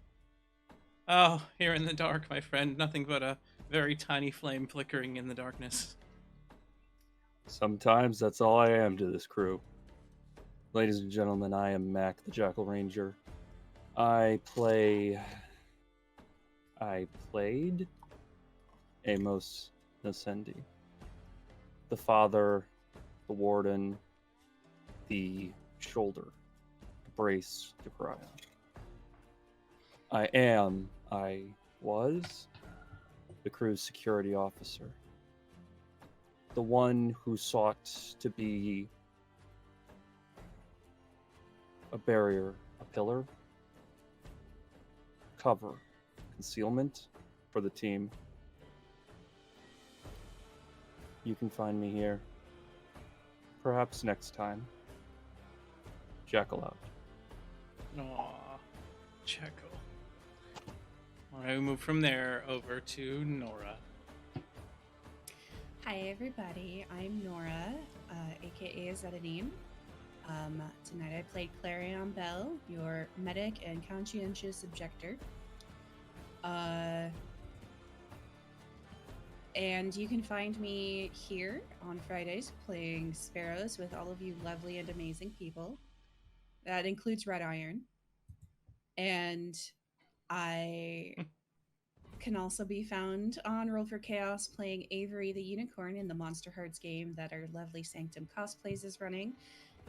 A: Oh, here in the dark, my friend. Nothing but a very tiny flame flickering in the darkness.
C: Sometimes that's all I am to this crew. Ladies and gentlemen, I am Mac, the Jackal Ranger. I played Amos Nascendi. The father, the warden, the shoulder, the brace, the cryo. I was the crew's security officer. The one who sought to be a barrier, a pillar, cover, concealment for the team. You can find me here. Perhaps next time. Jackal out.
A: Aw, Checo. Alright, we move from there over to Nora.
B: Hi, everybody. I'm Nora, aka Zetanim. Tonight I played Clarion Bell, your medic and conscientious objector. And you can find me here on Fridays playing Sparrows with all of you lovely and amazing people. That includes Red Iron. And I can also be found on Roll for Chaos playing Avery the Unicorn in the Monster Hearts game that our lovely Sanctum Cosplays is running.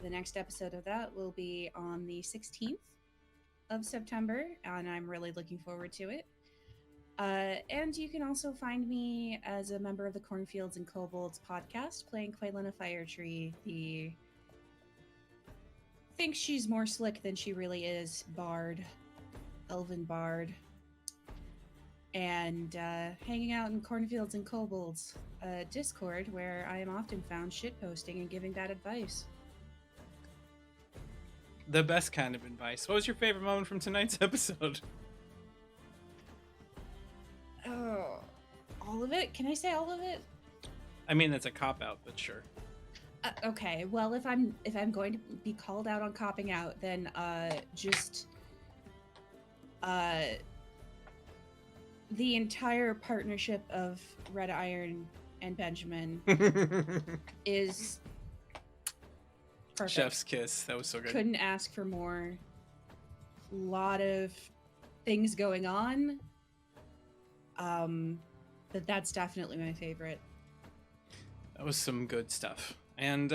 B: The next episode of that will be on the 16th of September, and I'm really looking forward to it. And you can also find me as a member of the Cornfields and Kobolds podcast, playing Quaylin Firetree, the thinks she's more slick than she really is bard, elven bard, and hanging out in Cornfields and Kobolds Discord, where I am often found shitposting and giving bad advice.
A: The best kind of advice. What was your favorite moment from tonight's episode?
B: Oh, all of it? Can I say all of it?
A: I mean, that's a cop out, but sure.
B: Okay. Well, if I'm going to be called out on copping out, then just the entire partnership of Red Iron and Benjamin is perfect.
A: Chef's kiss. That was so good.
B: Couldn't ask for more. Lot of things going on. But that's definitely my favorite.
A: That was some good stuff. And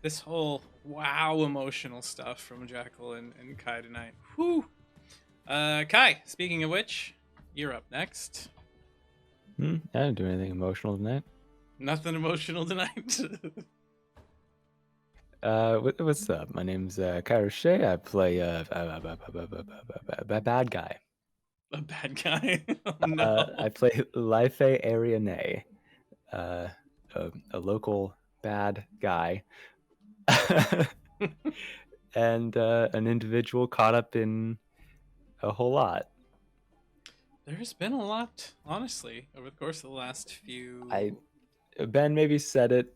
A: this whole wow emotional stuff from Jackal and Kai tonight. Whew. Kai, speaking of which, you're up next.
D: I didn't do anything emotional tonight.
A: Nothing emotional tonight.
D: What's up? My name's Kai Roche. I play a bad guy.
A: A bad guy? Oh, no.
D: I play Life Ariane, a local bad guy, and an individual caught up in a whole lot.
A: There's been a lot, honestly, over the course of the last few...
D: Ben maybe said it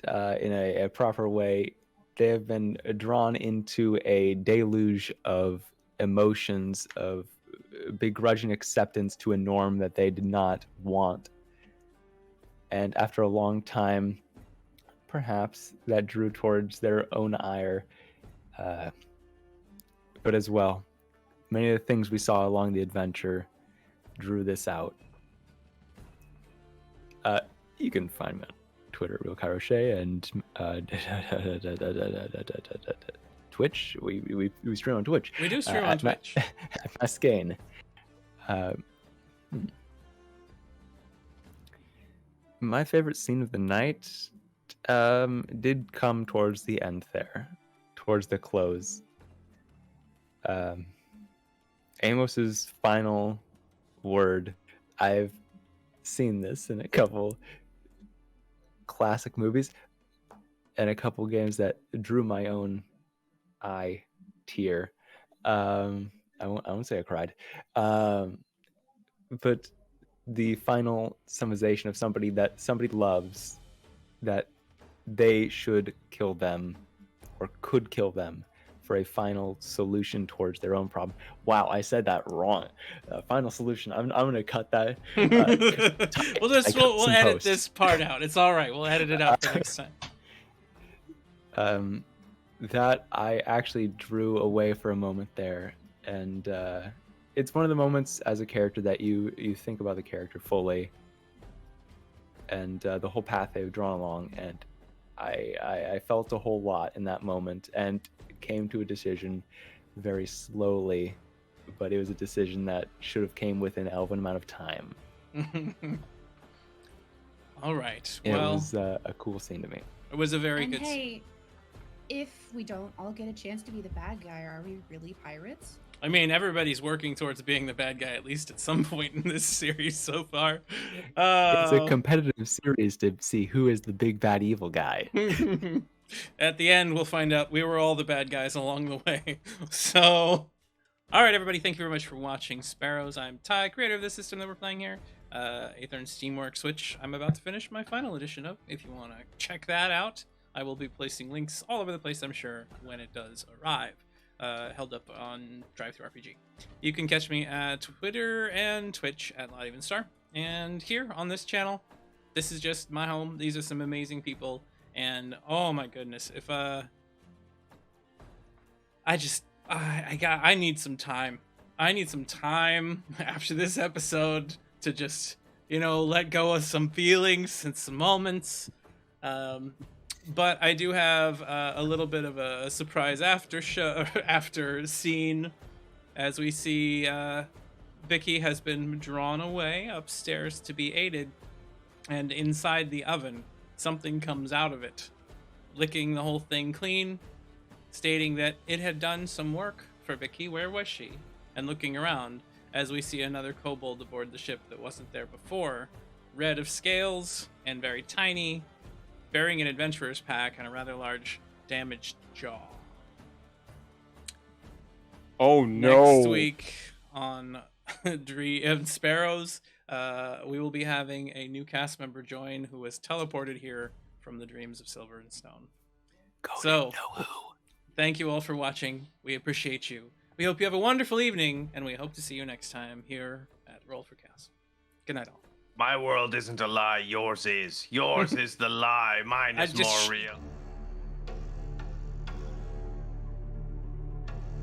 D: in a proper way. They have been drawn into a deluge of emotions, of begrudging acceptance to a norm that they did not want. And after a long time, perhaps that drew towards their own ire. But as well, many of the things we saw along the adventure drew this out. You can find me on Twitter, Real Kai Roche, and Twitch. We stream on Twitch.
A: We do stream on Twitch.
D: At Mascane. My favorite scene of the night did come towards the end there, towards the close. Amos's final word. I've seen this in a couple classic movies and a couple games that drew my own eye tear. I won't say I cried. But the final summarization of somebody that somebody loves, that they should kill them or could kill them for a final solution towards their own problem. Wow, I said that wrong. Final solution. I'm going to cut that.
A: We'll edit this part out. It's all right. We'll edit it out for next time.
D: That I actually drew away for a moment there, and it's one of the moments as a character that you think about the character fully, and the whole path they've drawn along, and I felt a whole lot in that moment, and came to a decision very slowly, but it was a decision that should have came within an elven amount of time.
A: All right.
D: It was a cool scene to me.
A: It was a very good
B: Hey, if we don't all get a chance to be the bad guy, are we really pirates?
A: I mean, everybody's working towards being the bad guy at least at some point in this series so far.
D: It's a competitive series to see who is the big bad evil guy.
A: At the end, we'll find out we were all the bad guys along the way. So, all right, everybody, thank you very much for watching Sparrows. I'm Ty, creator of the system that we're playing here, Aether and Steamworks, which I'm about to finish my final edition of. If you want to check that out, I will be placing links all over the place, I'm sure, when it does arrive. Held up on TTRPG. You can catch me at Twitter and Twitch at Not Even Star. And here on this channel, this is just my home. These are some amazing people. And oh my goodness, if I need some time. I need some time after this episode to just, let go of some feelings and some moments. But I do have a little bit of a surprise after scene as we see Vicky has been drawn away upstairs to be aided, and inside the oven, something comes out of it, licking the whole thing clean, stating that it had done some work for Vicky. Where was she? And looking around, as we see another kobold aboard the ship that wasn't there before, red of scales and very tiny, bearing an adventurer's pack and a rather large damaged jaw.
C: Oh no!
A: Next week on Sparrows, we will be having a new cast member join who was teleported here from the Dreams of Silver and Stone. Thank you all for watching. We appreciate you. We hope you have a wonderful evening, and we hope to see you next time here at Roll for Chaos. Good night, all.
H: My world isn't a lie, yours is. Yours is the lie, mine is
A: just
H: more real.